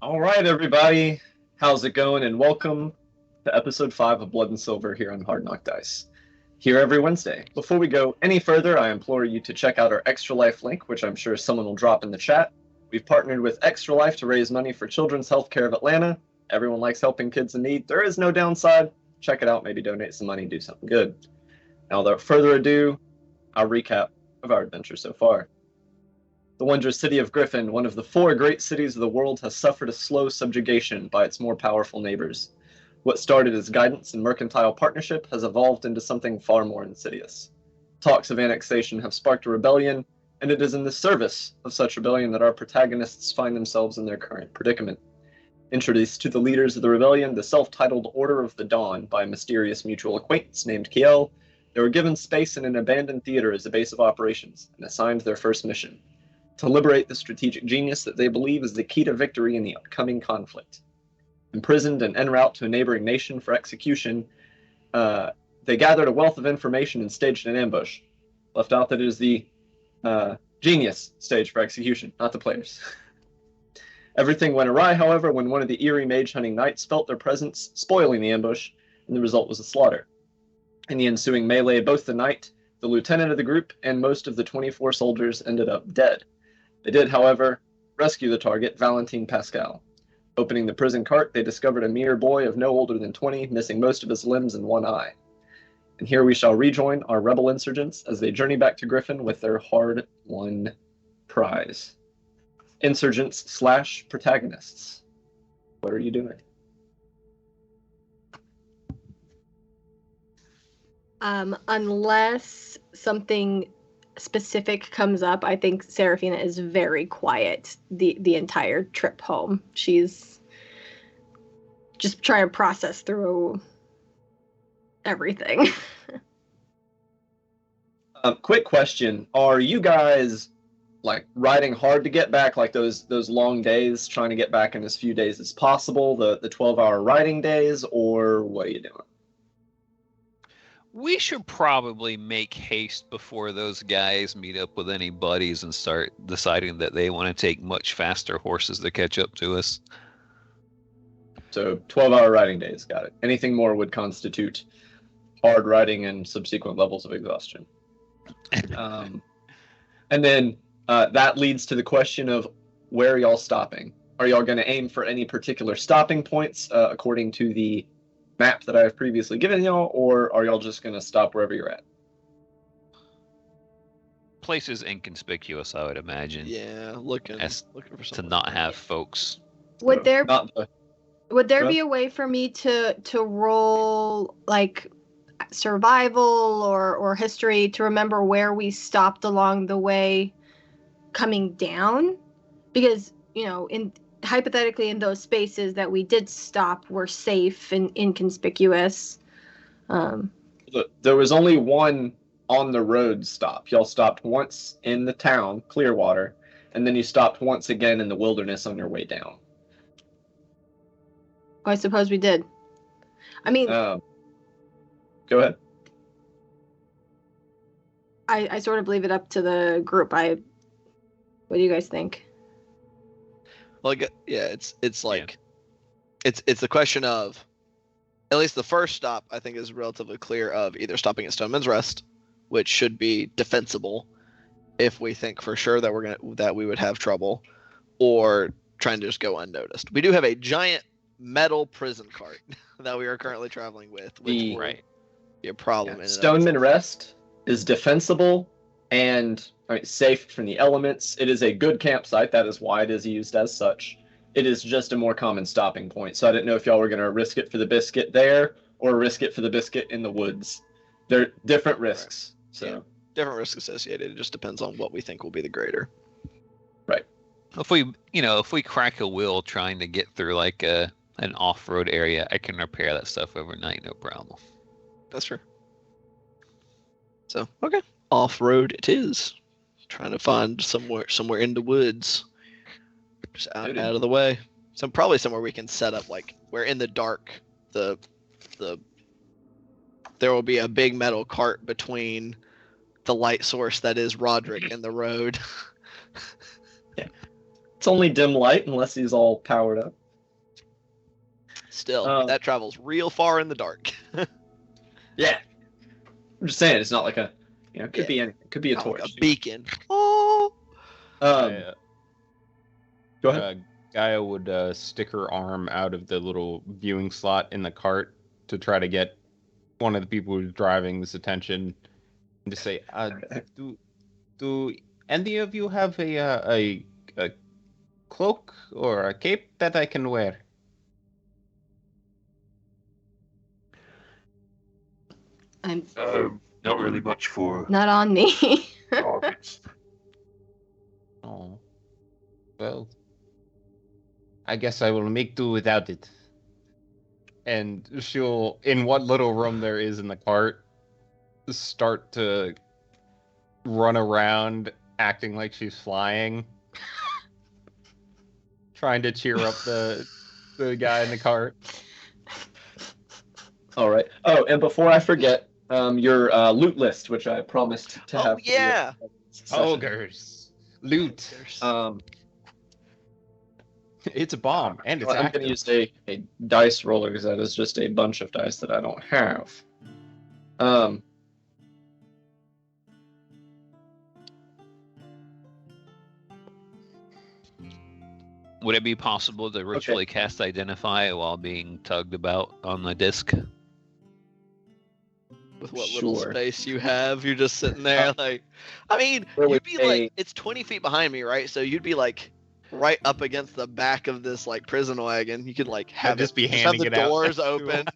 All right, everybody. How's it going? And welcome to episode 5 of Blood and Silver here on Hard Knock Dice. Here every Wednesday. Before we go any further, I implore you to check out our Extra Life link, which I'm sure someone will drop in the chat. We've partnered with Extra Life to raise money for Children's Healthcare of Atlanta. Everyone likes helping kids in need. There is no downside. Check it out. Maybe donate some money, do something good. Now, without further ado, our recap of our adventure so far. The wondrous city of Griffin, one of the 4 great cities of the world, has suffered a slow subjugation by its more powerful neighbors. What started as guidance and mercantile partnership has evolved into something far more insidious. Talks of annexation have sparked a rebellion, and it is in the service of such rebellion that our protagonists find themselves in their current predicament. Introduced to the leaders of the rebellion, the self-titled Order of the Dawn, by a mysterious mutual acquaintance named Kiel, they were given space in an abandoned theater as a base of operations, and assigned their first mission: to liberate the strategic genius that they believe is the key to victory in the upcoming conflict. Imprisoned and en route to a neighboring nation for execution, they gathered a wealth of information and staged an ambush. Left out that it is the genius stage for execution, not the players. Everything went awry, however, when one of the eerie mage-hunting knights felt their presence, spoiling the ambush, and the result was a slaughter. In the ensuing melee, both the knight, the lieutenant of the group, and most of the 24 soldiers ended up dead. They did, however, rescue the target, Valentine Pascal. Opening the prison cart, they discovered a mere boy of no older than 20, missing most of his limbs and one eye. And here we shall rejoin our rebel insurgents as they journey back to Griffin with their hard-won prize. Insurgents / protagonists. What are you doing? Unless something specific comes up, I think Serafina is very quiet the entire trip home. She's just trying to process through everything. Quick question. Are you guys riding hard to get back, like those long days, trying to get back in as few days as possible, the 12-hour riding days, or what are you doing? We should probably make haste before those guys meet up with any buddies and start deciding that they want to take much faster horses to catch up to us. So 12-hour riding days, got it. Anything more would constitute hard riding and subsequent levels of exhaustion. And then that leads to the question of, where are y'all stopping? Are y'all going to aim for any particular stopping points according to the map that I have previously given y'all, or are y'all just going to stop wherever you're at? Place is inconspicuous, I would imagine. Yeah, looking for something to not have folks. Would there be a way for me to roll like survival or history to remember where we stopped along the way coming down? Because, hypothetically in those spaces that we did stop were safe and inconspicuous. Look, there was only one on the road stop. Y'all stopped once in the town, Clearwater, and then you stopped once again in the wilderness on your way down. I suppose we did. I mean, go ahead. I sort of leave it up to the group. What do you guys think? Like, yeah, it's like, it's a question of, at least the first stop I think is relatively clear, of either stopping at Stoneman's Rest, which should be defensible if we think for sure that we would have trouble, or trying to just go unnoticed. We do have a giant metal prison cart that we are currently traveling with, which will be a problem. Yeah. Stoneman Rest is defensible and safe from the elements. It is a good campsite. That is why it is used as such. It is just a more common stopping point. So I didn't know if y'all were going to risk it for the biscuit there or risk it for the biscuit in the woods. They're different risks. Right. So yeah, different risks associated. It just depends on what we think will be the greater. Right. If we crack a wheel trying to get through like an off-road area, I can repair that stuff overnight, no problem. That's true. So, okay. Off-road it is. Trying to find somewhere in the woods, just out of the way. So probably somewhere we can set up, like where in the dark there will be a big metal cart between the light source that is Roderick and the road. Yeah, it's only dim light unless he's all powered up. Still, that travels real far in the dark. Yeah. I'm just saying, it's not like a, it could be anything. It could be a torch. Like a beacon. Oh. Go ahead. Gaia would stick her arm out of the little viewing slot in the cart to try to get one of the people who's driving this attention, and to say, do any of you have a cloak or a cape that I can wear? I'm not really much for not on me. targets. Oh, well, I guess I will make do without it. And she'll, in what little room there is in the cart, start to run around acting like she's flying, trying to cheer up the guy in the cart. All right. Oh, and before I forget, your loot list, which I promised to have. Oh yeah. Ogres. Loot. It's a bomb, and it's I'm active. going to use a dice roller because that is just a bunch of dice that I don't have. Would it be possible to ritually cast Identify while being tugged about on the disc? With what little space you have, you're just sitting there like... I mean, you'd be like... It's 20 feet behind me, right? So you'd be like right up against the back of this like prison wagon. You could like have just be handing it out. Just have the doors open.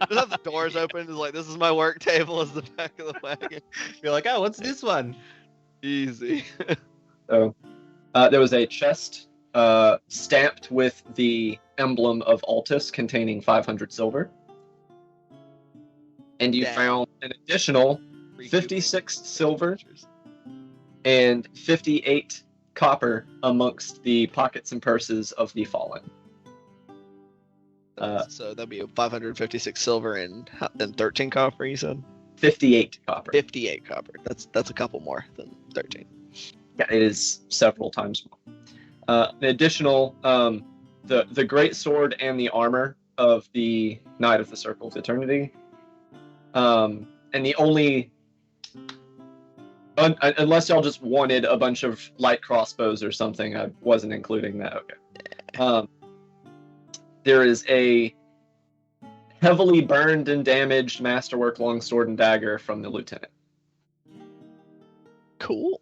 Just have the doors open. It's like, this is my work table as the back of the wagon. You're like, oh, what's this one? Easy. So, there was a chest stamped with the emblem of Altus containing 500 silver. And you found an additional 56 silver and 58 copper amongst the pockets and purses of the fallen. So that'd be 556 silver and 13 copper, you said? 58 copper. 58 copper. That's a couple more than 13. Yeah, it is several times more. An additional, the great sword and the armor of the Knight of the Circle of Eternity. And the only, unless y'all just wanted a bunch of light crossbows or something, I wasn't including that. Okay. There is a heavily burned and damaged masterwork longsword and dagger from the lieutenant. Cool.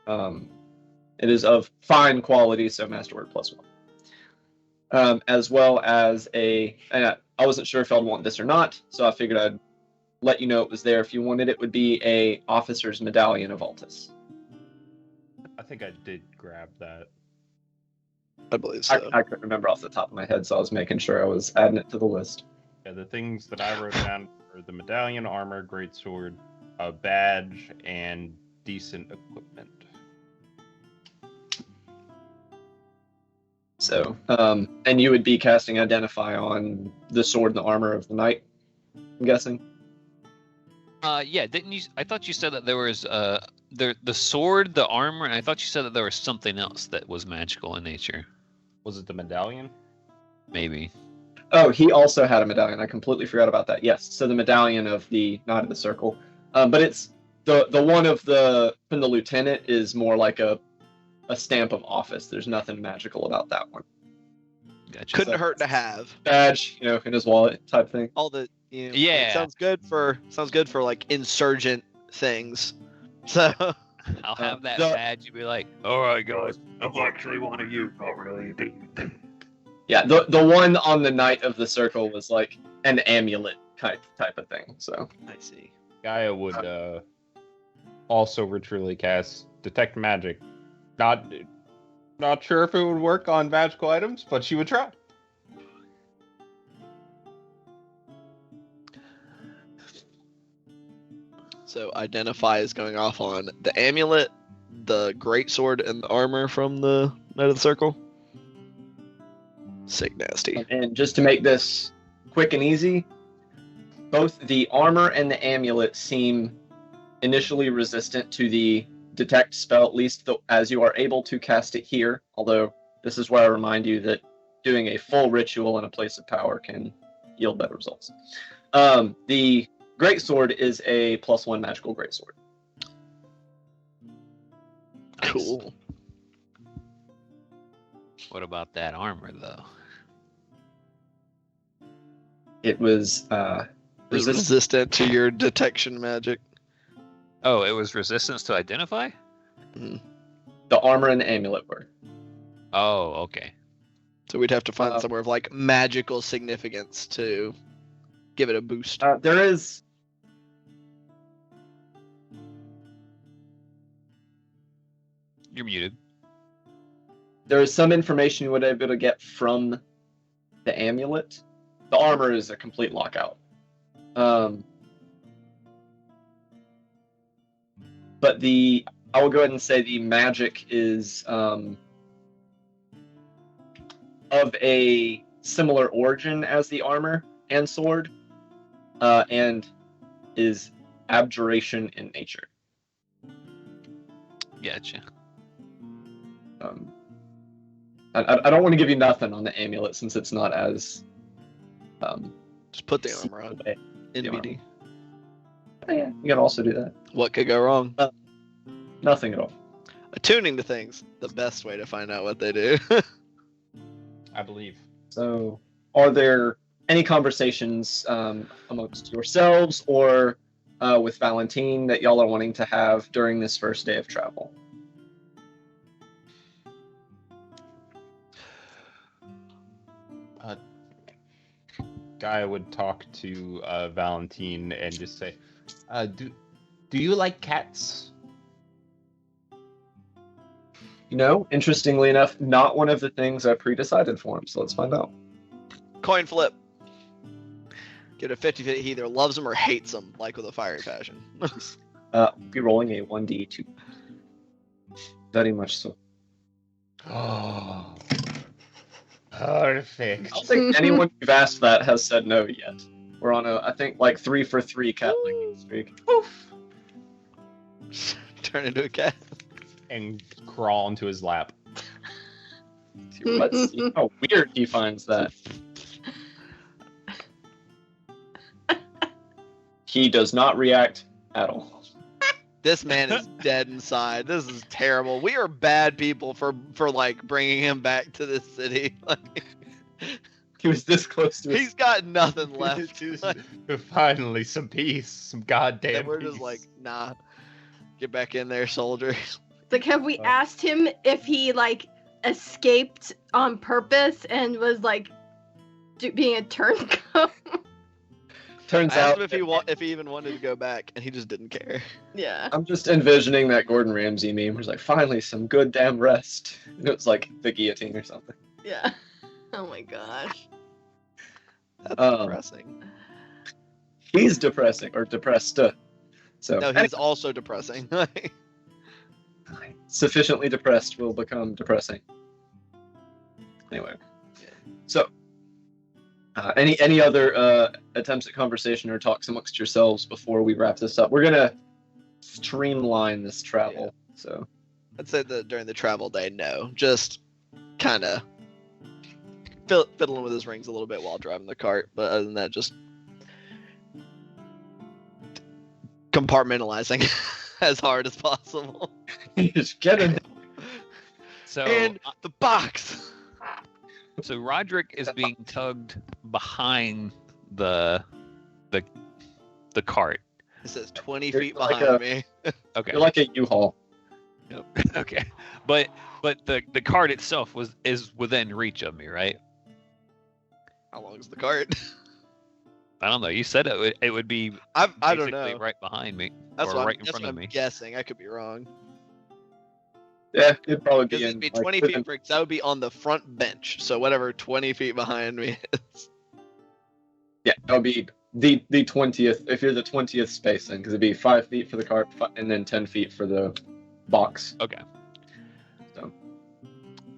It is of fine quality, so masterwork +1. As well as I wasn't sure if y'all want this or not, so I figured I'd let you know it was there. If you wanted it, would be a officer's medallion of Altus. I think I did grab that. I believe so. I couldn't remember off the top of my head, so I was making sure I was adding it to the list. Yeah, the things that I wrote down were the medallion, armor, greatsword, a badge, and decent equipment. So, and you would be casting Identify on the sword and the armor of the knight, I'm guessing? Yeah, didn't you? I thought you said that there was the sword, the armor, and I thought you said that there was something else that was magical in nature. Was it the medallion? Maybe. Oh, he also had a medallion. I completely forgot about that. Yes, so the medallion of the Knight of the Circle. But it's the one of from the lieutenant is more like a stamp of office. There's nothing magical about that one. Gotcha. Couldn't hurt to have. Badge, in his wallet type thing. All the yeah. Sounds good for like insurgent things. So I'll have that badge. You'd be like, all right, guys. I'm actually one of you, not really. Yeah, the one on the Knight of the Circle was like an amulet type of thing. So I see. Gaia would also ritually cast Detect Magic. Not sure if it would work on magical items, but she would try. So Identify is going off on the amulet, the greatsword, and the armor from the Knight of the Circle. Sick nasty. And just to make this quick and easy, both the armor and the amulet seem initially resistant to the detect spell, at least as you are able to cast it here. Although this is where I remind you that doing a full ritual in a place of power can yield better results. The greatsword is a +1 magical greatsword. Nice. Cool. What about that armor, though? It was Resistant to your detection magic. Oh, it was resistance to identify? The armor and the amulet were. Oh, okay. So we'd have to find somewhere of like magical significance to give it a boost. There is. You're muted. There is some information you would be able to get from the amulet. The armor is a complete lockout. But I will go ahead and say the magic is of a similar origin as the armor and sword, and is abjuration in nature. Gotcha. I don't want to give you nothing on the amulet since it's not as. Just put the armor on. NBD. Oh, yeah, you can also do that. What could go wrong? Nothing at all. Attuning to things, the best way to find out what they do. I believe. So, are there any conversations amongst yourselves or with Valentine that y'all are wanting to have during this first day of travel? Guy would talk to Valentine and just say, "Do you like cats?" You know, interestingly enough, not one of the things I pre-decided for him. So let's find out. Coin flip. Get a 50-50. He either loves them or hates them, like with a fiery passion. Be rolling a 1d2. Very much so. Oh, perfect. I don't think anyone who've asked that has said no yet. We're on I think, 3-for-3 cat licking streak. Oof. Turn into a cat. And crawl into his lap. Let's see how weird he finds that. He does not react at all. This man is dead inside. This is terrible. We are bad people for bringing him back to this city. He was this close to He's got nothing left. Finally, some peace, some goddamn And we're peace. just like, nah, get back in there, soldier. Like, have we asked him if he escaped on purpose and was being a turncoat? Turns I asked out him if he even wanted to go back, and he just didn't care. Yeah. I'm just envisioning that Gordon Ramsay meme where it's like, finally some good damn rest. And it was like the guillotine or something. Yeah. Oh my gosh. That's depressing. He's depressing, or depressed. So No, he's also depressing. Sufficiently depressed will become depressing. Anyway. So, any other attempts at conversation or talks amongst yourselves before we wrap this up? We're gonna streamline this travel. Yeah. So I'd say that during the travel day, no. Just kind of fiddling with his rings a little bit while driving the cart. But other than that, just compartmentalizing as hard as possible. just get in. So In the box. So Roderick is being tugged behind the cart. It says 20 You're feet like behind me. Okay. You're like a U-Haul. Okay. But the cart itself is within reach of me, right? How long is the cart? I don't know. You said it would be I don't basically know. right behind me That's or what right I'm, in that's front what of I'm me. guessing. I could be wrong. Yeah, it'd probably be Because in it'd be like, 20 within- feet for that would be on the front bench. So whatever 20 feet behind me is. Yeah, that would be the 20th. If you're the 20th spacing, because it'd be 5 feet for the cart and then 10 feet for the box. Okay. So.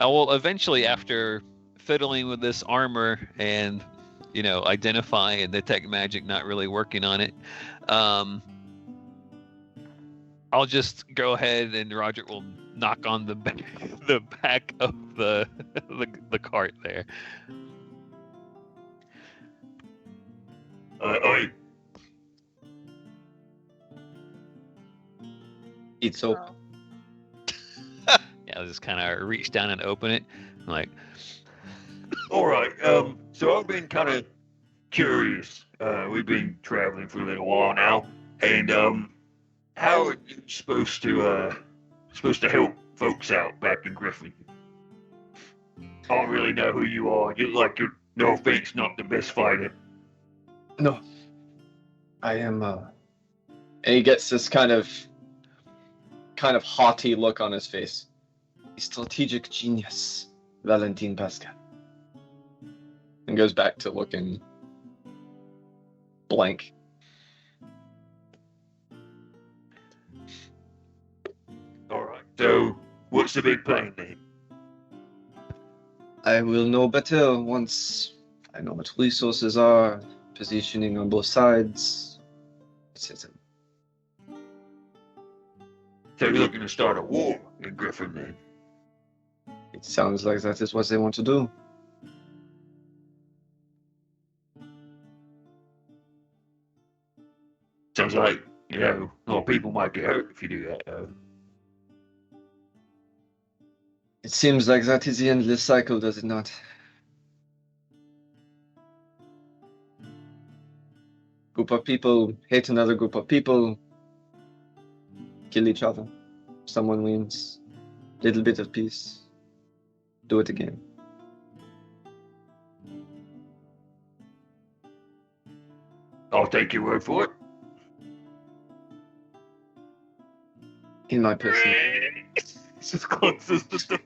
I will eventually, after fiddling with this armor and identify and detect magic, not really working on it, I'll just go ahead and Roger will knock on the back of the cart there. I It's open. Oh. Yeah, I'll just kind of reach down and open it. I'm like, all right. So I've been kind of curious. We've been traveling for a little while now, and how are you supposed to help folks out back in Griffin? I don't really know who you are. You look like you're, no offense, not the best fighter. No. I am, and he gets this kind of haughty look on his face. A strategic genius, Valentin Pascal. And goes back to looking blank. All right. So what's the big plan then? I will know better once I know what resources are, positioning on both sides, etc. So you're looking to start a war in Griffin then? It sounds like that is what they want to do. Sounds like, a lot of people might get hurt if you do that, though. It seems like that is the endless cycle, does it not? Group of people hate another group of people, kill each other. Someone wins. Little bit of peace. Do it again. I'll take your word for it. In my personal... Just closes the door.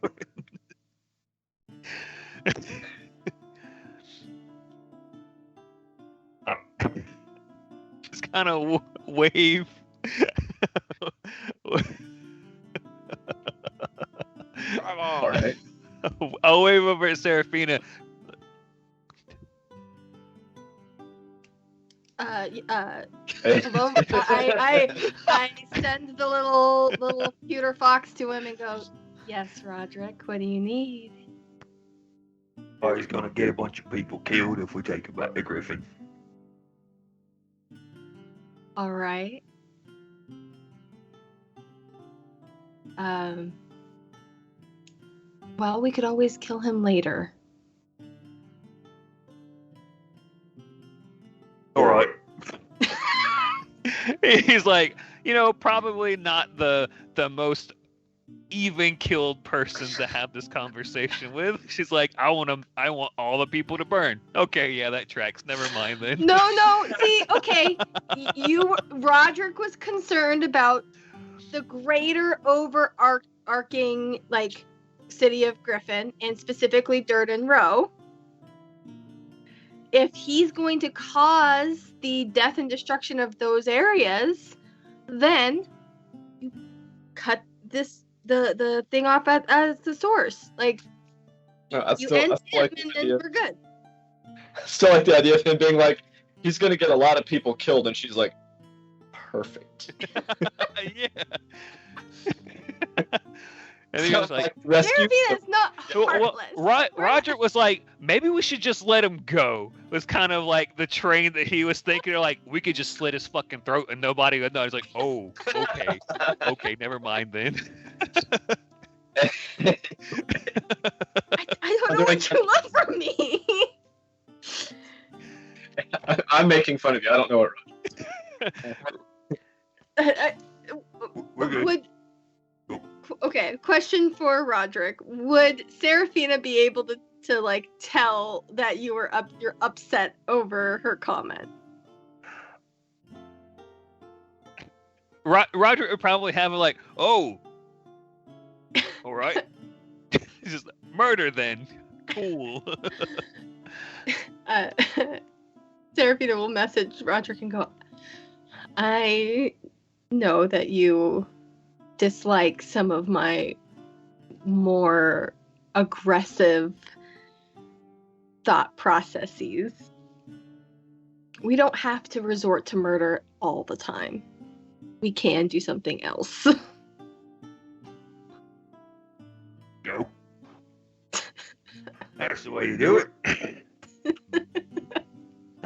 just kind of wave. All right. I'll wave over at Seraphina. Hello? I send the little pewter fox to him and go, yes, Roderick, what do you need? Oh, he's gonna get a bunch of people killed if we take him back to Griffin. All right. Well, we could always kill him later. All right. He's like, probably not the most even killed person to have this conversation with. She's like, I want all the people to burn. Okay, yeah, that tracks. Never mind then. No. See, okay, Roderick was concerned about the greater overarching city of Griffin, and specifically Durden Row. If he's going to cause the death and destruction of those areas, then you cut the thing off at the source. No, you end him and then we're good. I still like the idea of him being like, he's gonna get a lot of people killed, and she's like, perfect. Yeah. And he was like, Seraphina is not heartless. Roger was like, maybe we should just let him go. Was kind of like the train that he was thinking, like, we could just slit his fucking throat and nobody would know. He's like, oh, okay, never mind then. I don't know what you want from me. I'm making fun of you. I don't know what. We're good. Okay, question for Roderick. Would Seraphina be able to tell that you're upset over her comment? Roderick would probably have it like, oh, all right. Just murder then. Cool. Seraphina will message Roderick and go, I know that you dislike some of my more aggressive thought processes. We don't have to resort to murder all the time. We can do something else. Go. That's the way you do it.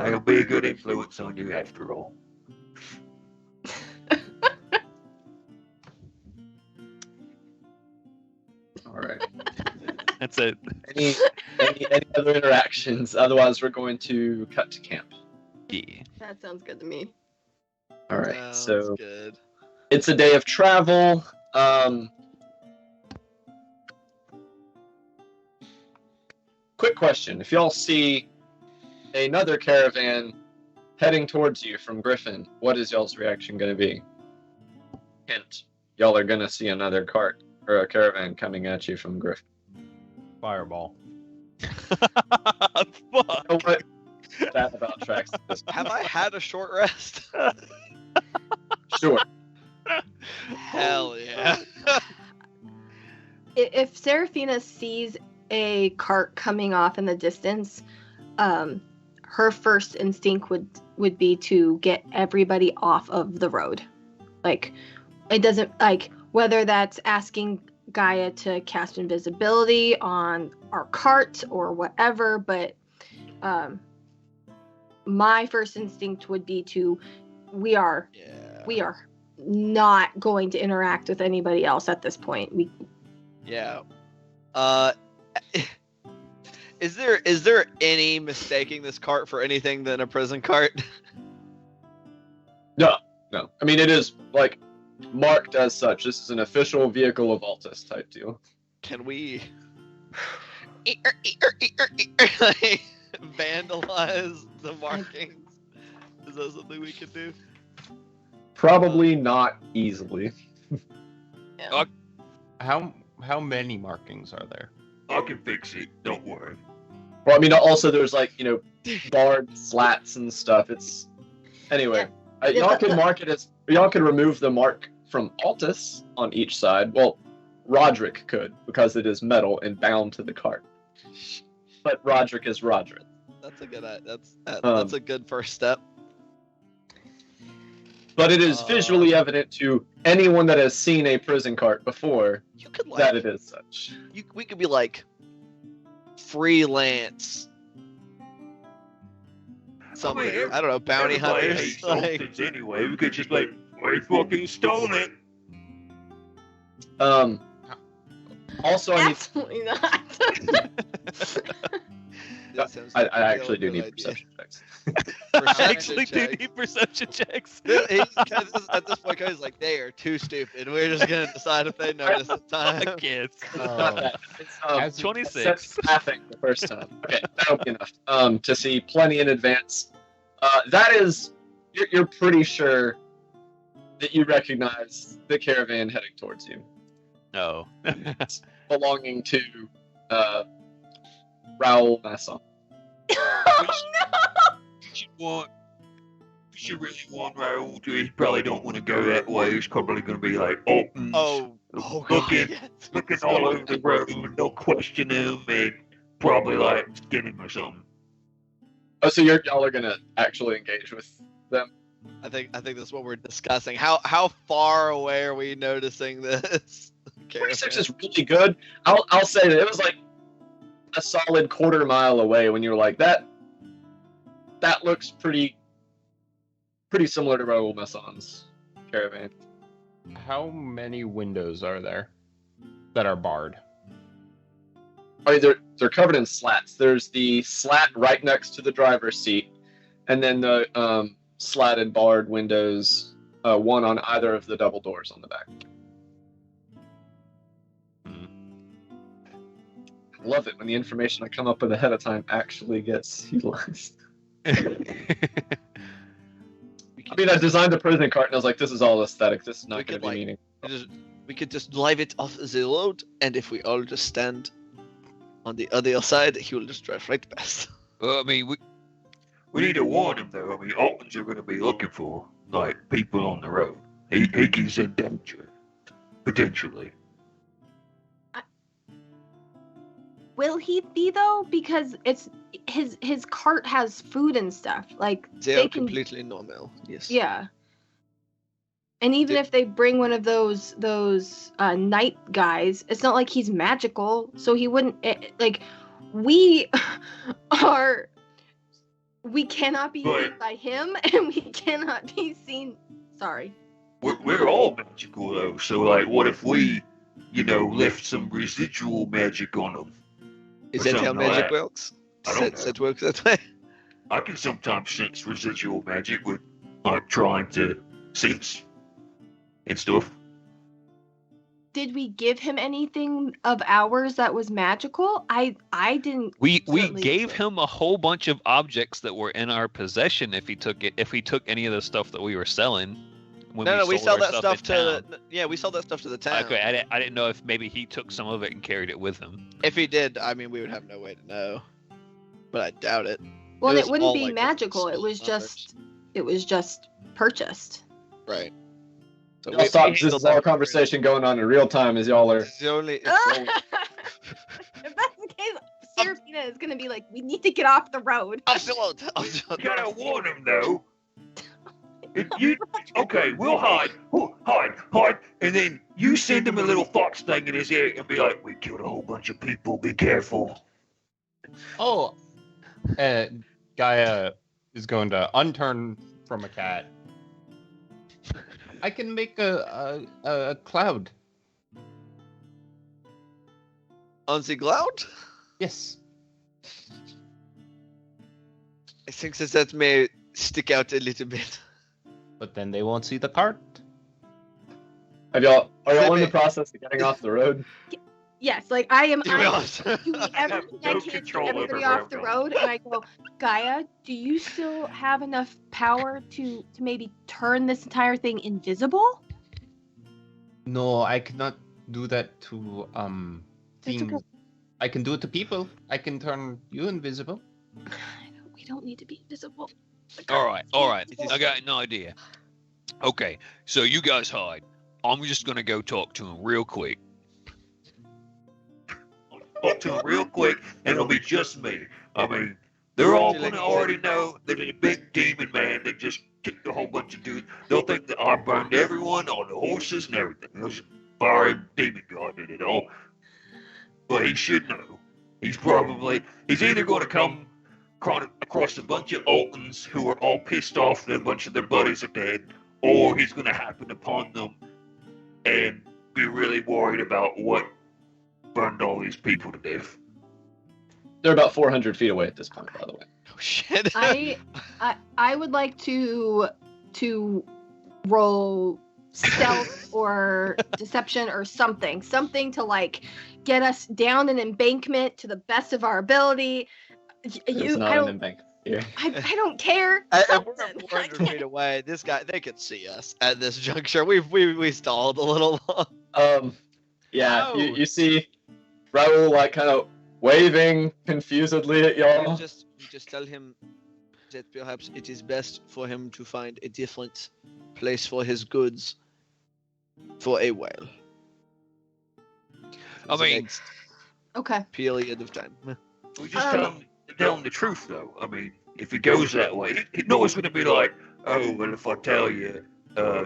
I'll be a good influence on you after all. All right. That's it. Any other interactions? Otherwise, we're going to cut to camp. Yeah. That sounds good to me. All right. Sounds So good. it's a day of travel. Quick question: if y'all see another caravan heading towards you from Griffin, what is y'all's reaction going to be? Hint: y'all are going to see another cart or a caravan coming at you from Griffin. Fireball. Fuck. You know what? That about tracks this. Have I had a short rest? Sure. Hell yeah. If Seraphina sees a cart coming off in the distance, her first instinct would be to get everybody off of the road. Like, it doesn't, like, whether that's asking Gaia to cast invisibility on our cart or whatever, but my first instinct would be we are not going to interact with anybody else at this point. Yeah. Is there any mistaking this cart for anything than a prison cart? No. I mean, it is like marked as such. This is an official vehicle of Altus type deal. Can we vandalize the markings? Is that something we can do? Probably not easily. Yeah. How many markings are there? I can fix it. Don't worry. Well, I mean, also there's like, barred slats and stuff. It's anyway. Y'all can mark it as y'all can remove the mark from Altus on each side. Well, Roderick could because it is metal and bound to the cart. But Roderick is Roderick. That's a good. That's a good first step. But it is visually evident to anyone that has seen a prison cart before You could that it is such. we could be like freelance. Something, I don't know, bounty Everybody hunters. hates Like, Altus anyway. We could just like, we fucking stole it. Also, I need. Absolutely not. that sounds I like a actually do good need idea. perception checks. I Perception actually do check. need perception checks. At this point, he's like, they are too stupid. We're just gonna decide if they notice the time. Kids. It's not that. It's, As- 26. Laughing the first time. Okay, that'll be enough. To see plenty in advance. That is, you're pretty sure that you recognize the caravan heading towards you, No. belonging to Raoul Masson. We should really want Raoul to. He probably don't want to go that way. He's probably going to be like, Oh, looking, yes. looking all over the road, no question him, and probably like skin him or something. Oh, so y'all are gonna actually engage with them? I think that's what we're discussing. How far away are we noticing this? 26 is really good. I'll say that it was like a solid quarter mile away when you were like that looks pretty similar to Raoul Masson's caravan. How many windows are there that are barred? I mean, they're covered in slats. There's the slat right next to the driver's seat, and then the slatted barred windows, one on either of the double doors on the back. I love it when the information I come up with ahead of time actually gets utilized. I mean, I designed a prison cart and I was like, this is all aesthetic. This is not going to be meaningful. We could just live it off the road, and if we all just stand on the other side, he will just drive right past. I mean, we need to warn him though. I mean, Altons are going to be looking for like people on the road. He's in danger, potentially. Will he be though? Because it's his cart has food and stuff. Like They are completely normal. Yes. Yeah. And even if they bring one of those night guys, it's not like he's magical, so he wouldn't. We are We cannot be But- seen by him, and we cannot be seen. Sorry. We're all magical though, so like, what if we, left some residual magic on them? Is Or that how something like magic that. works? I don't know. Does that work that way? I can sometimes sense residual magic with like trying to sense and stuff. Did we give him anything of ours that was magical? I didn't. We certainly- gave him a whole bunch of objects that were in our possession if he took any of the stuff that we were selling. When No, we sold sell our that stuff in town. we sell that stuff to the town. Okay, I didn't know if maybe he took some of it and carried it with him. If he did, I mean, we would have no way to know. But I doubt it. Well, was it wouldn't all, be like, magical. It stolen was objects. just purchased. Right. So Y'all stop. This handled is our that conversation going on in real time as y'all are. It's the only. If that's the case, Serafina is gonna be like, we need to get off the road. I'll do it. You gotta warn him though. Okay, we'll hide, and then you send him a little fox thing in his ear and be like, "We killed a whole bunch of people. Be careful." Oh, Gaia is going to unturn from a cat. I can make a cloud. On the cloud? Yes. I think that may stick out a little bit. But then they won't see the cart. Are y'all in Maybe- the process of getting off the road? Yes, like I am. To be I honest. do everything I no can to control get over everybody where off the I'm road, and I go, Gaia, do you still have enough power to maybe turn this entire thing invisible? No, I cannot do that to That's things. okay. I can do it to people. I can turn you invisible. We don't need to be invisible. All right. I got an idea. Okay, so you guys hide. I'm just gonna go talk to him real quick. Talk to him real quick, and it'll be just me. I mean, they're all gonna already know that a big demon man that just kicked a whole bunch of dudes. They'll think that I burned everyone on the horses and everything. It was fiery demon god did it all. But he should know. He's either going to come across a bunch of Altons who are all pissed off that a bunch of their buddies are dead, or he's going to happen upon them and be really worried about what burned all these people to death. They're about 400 feet away at this point, by the way. Oh, shit. I would like to roll stealth or deception or something to like get us down an embankment to the best of our ability. It's not an embankment here. I don't care. We're Something. 400 feet away. This guy, they could see us at this juncture. We stalled a little long. Yeah, Oh. you see Raul like kind of waving confusedly at y'all. We just tell him that perhaps it is best for him to find a different place for his goods for a while. I The mean- next Okay. period of time. We just tell him the truth, though. I mean, if it goes that way, he knows it's going to be like, oh, well, if I tell you,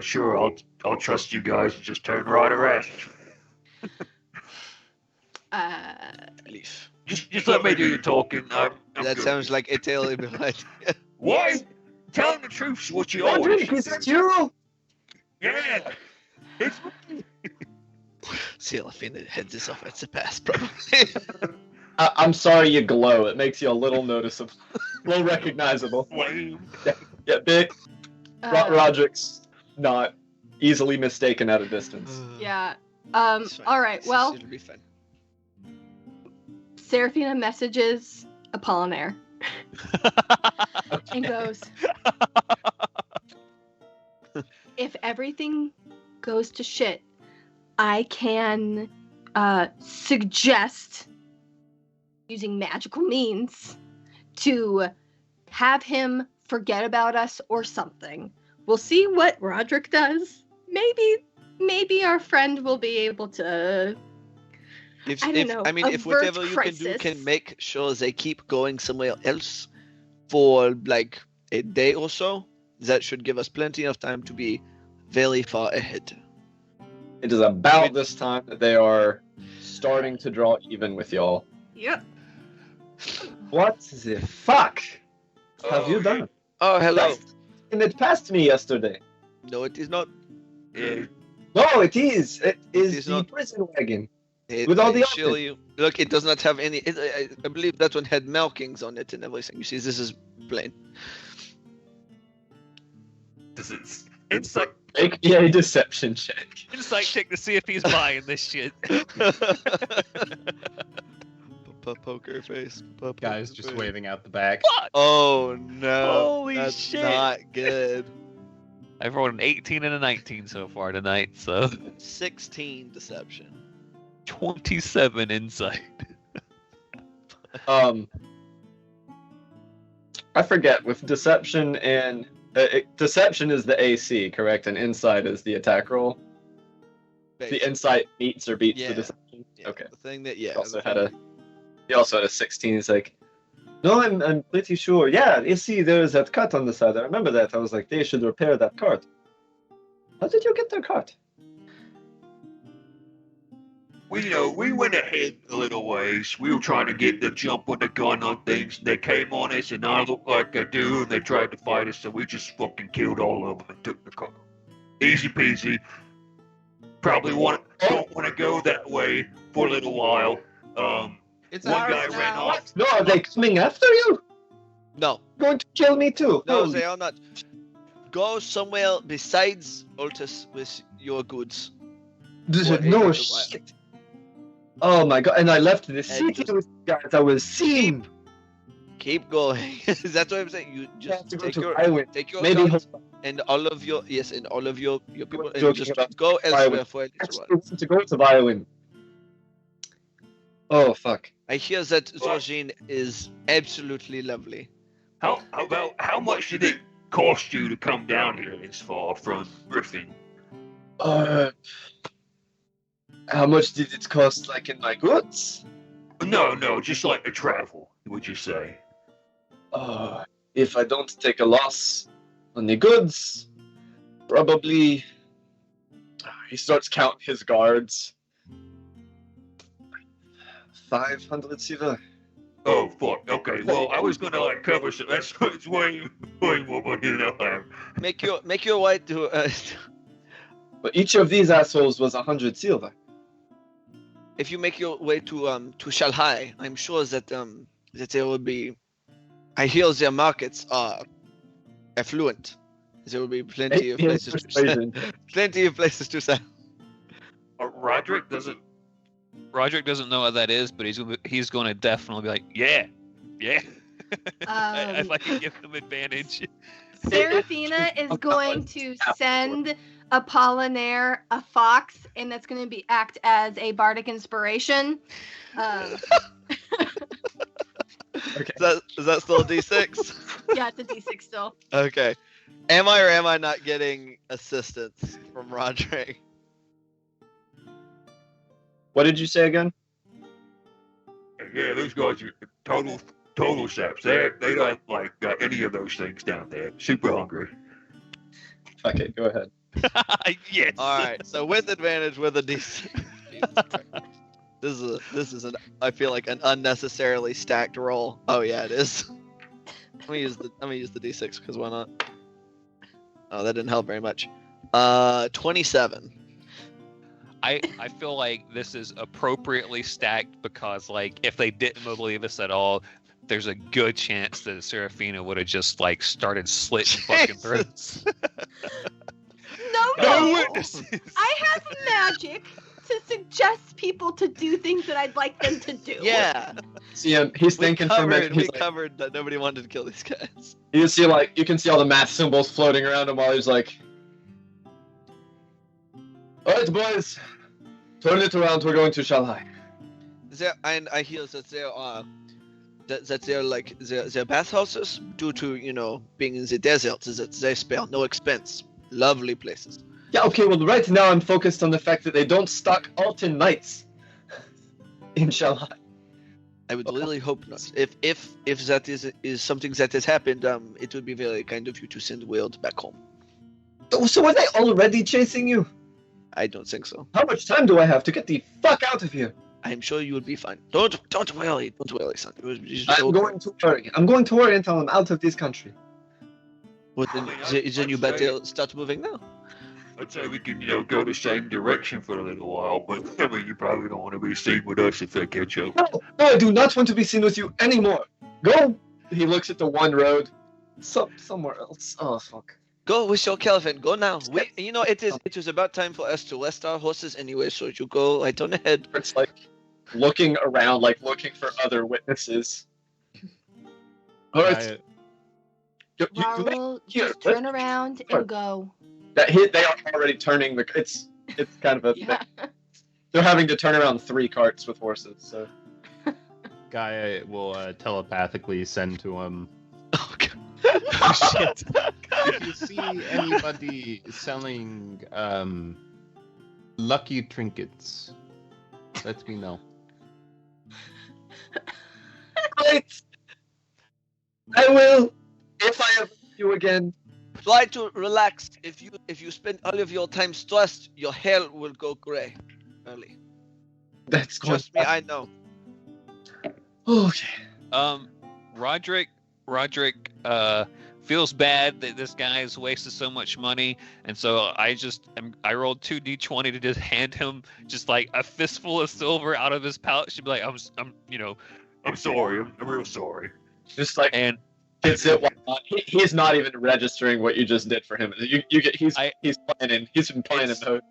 sure, I'll trust you guys and just turn right around. Leaf. Just let me do the talking. I'm That good. sounds like a terrible idea. Why? Telling the truth is what you always Roderick, is do. that you? Yeah. It's Serafina heads this off at the pass, probably. I'm sorry you glow. It makes you a little noticeable, a little recognizable. flame. Yeah, big. Uh, Roderick's not easily mistaken at a distance. Yeah. It's fine. All right. Well, It'll be fine. Serafina messages Apollinaire and goes, if everything goes to shit, I can suggest using magical means to have him forget about us or something. We'll see what Roderick does. Maybe our friend will be able to. I don't know, If avert whatever you can do crisis. can make sure they keep going somewhere else for like a day or so, that should give us plenty of time to be very far ahead. It is about this time that they are starting to draw even with y'all. Yep. What the fuck? Have you done it? Oh, hello. And it passed me yesterday. No, it is not. Yeah. No, it is. It is is the not. prison wagon. It, With all the assure outfit. you. Look, it does not have any. I believe that one had markings on it and everything. You see, this is plain. Does it? Insight. Make me a deception check. Insight check to see if he's buying this shit. Poker face. Guys just waving out the back. Fuck! Oh no! Holy That's shit. not good. I've rolled an 18 and a 19 so far tonight, so 16 deception. 27 insight. I forget with deception and deception is the AC, correct? And insight is the attack roll. The insight meets or beats Yeah. the deception. Yeah, Okay. The thing that He also had a 16. He's like, no, I'm pretty sure. Yeah, you see, there's that cut on the side. I remember that. I was like, they should repair that cart. How did you get their cart? We went ahead a little ways. We were trying to get the jump on the gun on things. They came on us, and I looked like I do, and they tried to fight us, so we just fucking killed all of them and took the car. Easy peasy. Probably don't want to go that way for a little while. It's One ours guy now. ran off. No, are they coming after you? No, Going to kill me too? no, Holy they are not. Go somewhere besides Altus with your goods. No shit. Oh my god, and I left the city just- with you guys. I was seen. Keep going. That's what I'm saying. You You have just to go take to your Iwin. take your Maybe guns and all of your people and joking just about go elsewhere Iwin. for a little Actually, while. want to go to Violin. Oh fuck. I hear that Zorgin is absolutely lovely. How much did it cost you to come down here this far from Griffin? How much did it cost, like in my goods? No, just like the travel, would you say? If I don't take a loss on the goods, probably. He starts counting his guards. 500 silver. Oh fuck. Okay. Well, I was gonna like cover some. That's way more money than I have. Make your way to But each of these assholes was 100 silver. if you make your way to Shanghai, I'm sure that there will be. I hear their markets are affluent. There will be plenty of places to sell. Plenty of places to sell. Roderick doesn't. Roderick doesn't know what that is, but he's going to definitely be like, yeah. If I can give him advantage. Serafina is going to send Apollinaire a fox, and that's going to act as a bardic inspiration. Okay. Is that still a D6? Yeah, it's a D6 still. Okay. Am I or am I not getting assistance from Roderick? What did you say again? Yeah, those guys are total saps. They don't like any of those things down there. Super hungry. Okay, go ahead. Yes. All right. So with advantage with a D6. This is I feel like an unnecessarily stacked roll. Oh yeah, it is. Let me use the D6 because why not? Oh, that didn't help very much. 27. I feel like this is appropriately stacked because, like, if they didn't believe us at all, there's a good chance that Serafina would have just, like, started slitting fucking throats. No witnesses. I have magic to suggest people to do things that I'd like them to do. Yeah. See him, he's thinking for a minute. We He's like, covered that nobody wanted to kill these guys. you can see all the math symbols floating around him while he's like, alright boys, turn it around, we're going to Shanghai. And I hear that there are that they're like their bathhouses, due to being in the desert, that they spare no expense. Lovely places. Yeah, okay, well right now I'm focused on the fact that they don't stock Alton Knights in Shanghai. I would really hope not. If that is something that has happened, it would be very kind of you to send word back home. Oh, so are they already chasing you? I don't think so. How much time do I have to get the fuck out of here? I'm sure you will be fine. Don't worry, son. I'm going to worry. I'm going to worry until I'm out of this country. Well, then you better start moving now. I'd say we can, go the same direction for a little while, but I mean, you probably don't want to be seen with us if they catch up. No, I do not want to be seen with you anymore. Go. He looks at the one road. Somewhere else. Oh, fuck. Go with your caravan. Go now. It is about time for us to rest our horses anyway, so you go right on ahead. It's like looking around, like looking for other witnesses. All right. Raoul, just turn around and go. They are already turning the. It's kind of a. Yeah. They're having to turn around 3 carts with horses. So. Gaia will telepathically send to him. Oh, God. Oh, shit. If you see anybody selling lucky trinkets, let me know. Right. I will. If I ever see you again. Try to relax. If you spend all of your time stressed, your hair will go gray early. That's Trust me, I know. Okay. Roderick feels bad that this guy has wasted so much money, and so I rolled 2d20 to just hand him just like a fistful of silver out of his pouch. She'd be like, I'm sorry. I'm real sorry. Just like and it's it. He's not even registering what you just did for him. He's planning. He's been planning those.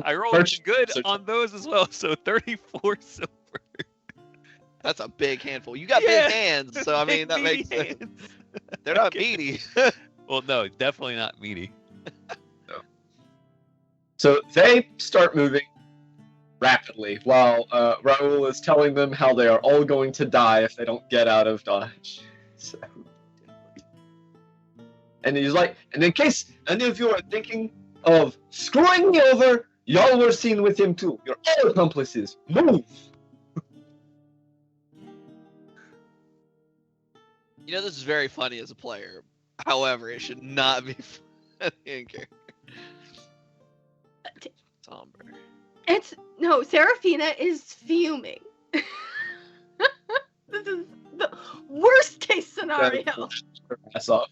I rolled good on those as well, so 34 silver. That's a big handful. You got big hands, so I mean that makes sense. They're not meaty. Well, no, definitely not meaty. No. So they start moving rapidly while Raoul is telling them how they are all going to die if they don't get out of Dodge. So. And he's like, and in case any of you are thinking of screwing me over, y'all were seen with him too. You're all accomplices. Move! This is very funny as a player. However, it should not be funny in character. Somber. Serafina is fuming. This is the worst case scenario. Ass off.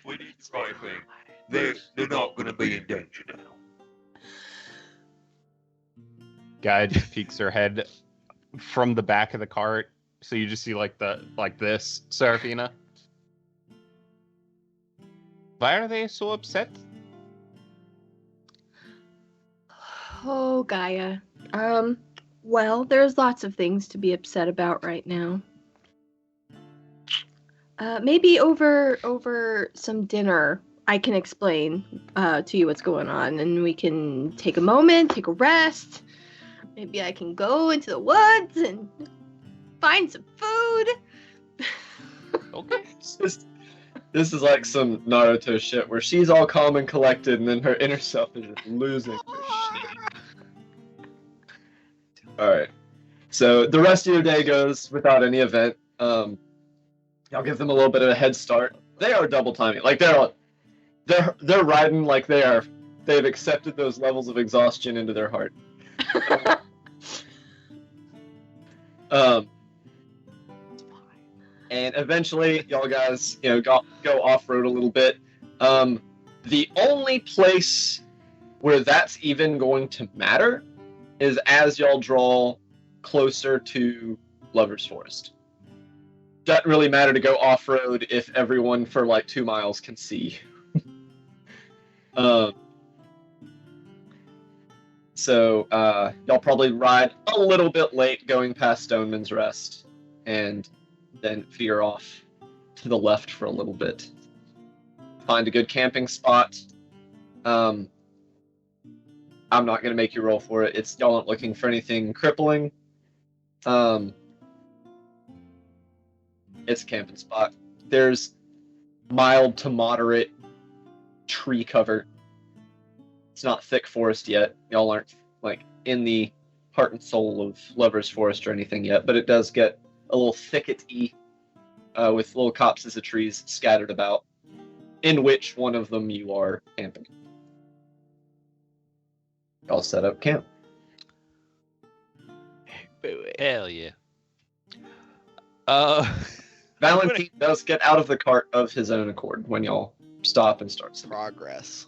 We did the right thing. They're not going to be in danger now. Guy just peeks her head from the back of the cart, so you just see like this, Serafina. Why are they so upset? Oh, Gaia. Well, there's lots of things to be upset about right now. Maybe over some dinner, I can explain to you what's going on, and we can take a moment, take a rest. Maybe I can go into the woods and find some food. Okay. This is like some Naruto shit where she's all calm and collected, and then her inner self is just losing her shit. Alright. So the rest of your day goes without any event. I'll give them a little bit of a head start. They are double timing. Like they're riding like they've accepted those levels of exhaustion into their heart. And eventually, y'all guys, go off-road a little bit. The only place where that's even going to matter is as y'all draw closer to Lover's Forest. Doesn't really matter to go off-road if everyone for like 2 miles can see. So y'all probably ride a little bit late going past Stoneman's Rest, and then veer off to the left for a little bit. Find a good camping spot. I'm not going to make you roll for it. Y'all aren't looking for anything crippling. It's a camping spot. There's mild to moderate tree cover. It's not thick forest yet. Y'all aren't like in the heart and soul of Lover's Forest or anything yet, but it does get a little thicket-y with little copses of trees scattered about, in which one of them you are camping. Y'all set up camp. Hell yeah. Valentine does get out of the cart of his own accord when y'all stop and start sleeping. Progress.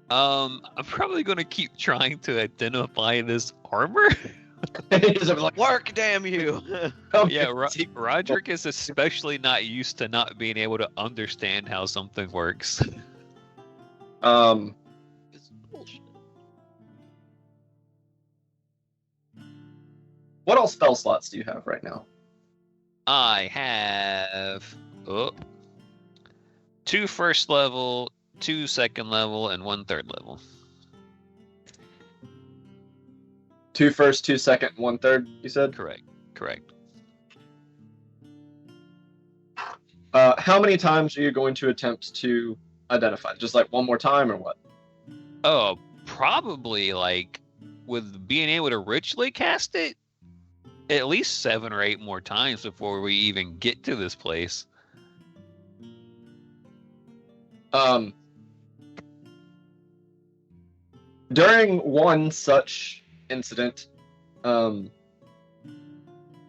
I'm probably gonna keep trying to identify this armor. He's like, Work, damn you! Yeah, Roderick is especially not used to not being able to understand how something works. It's bullshit. What all spell slots do you have right now? I have 2 first level, 2 second level, and 1 third level. 2 first, 2 second, 1 third, you said? Correct. How many times are you going to attempt to identify? Just like one more time or what? Oh, probably like with being able to ritually cast it, at least 7 or 8 more times before we even get to this place. During one such incident, for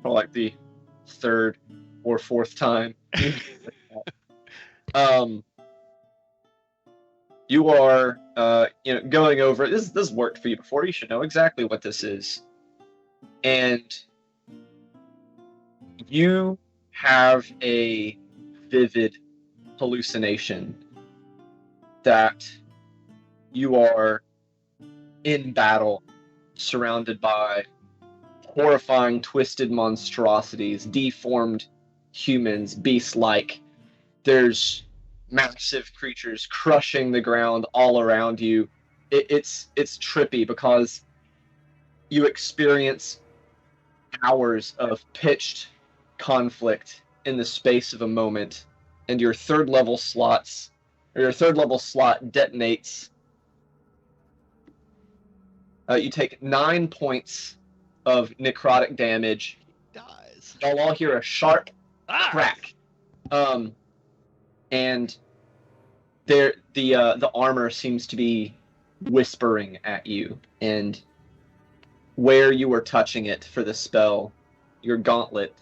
like the 3rd or 4th time, you are going over this worked for you before. You should know exactly what this is, and you have a vivid hallucination that you are in battle, surrounded by horrifying, twisted monstrosities, deformed humans, beast-like. There's massive creatures crushing the ground all around you. It's trippy because you experience hours of pitched conflict in the space of a moment, and your third level slot detonates. You take 9 points of necrotic damage. Dies. Y'all all hear a sharp crack. And the armor seems to be whispering at you, and where you were touching it for the spell, your gauntlet,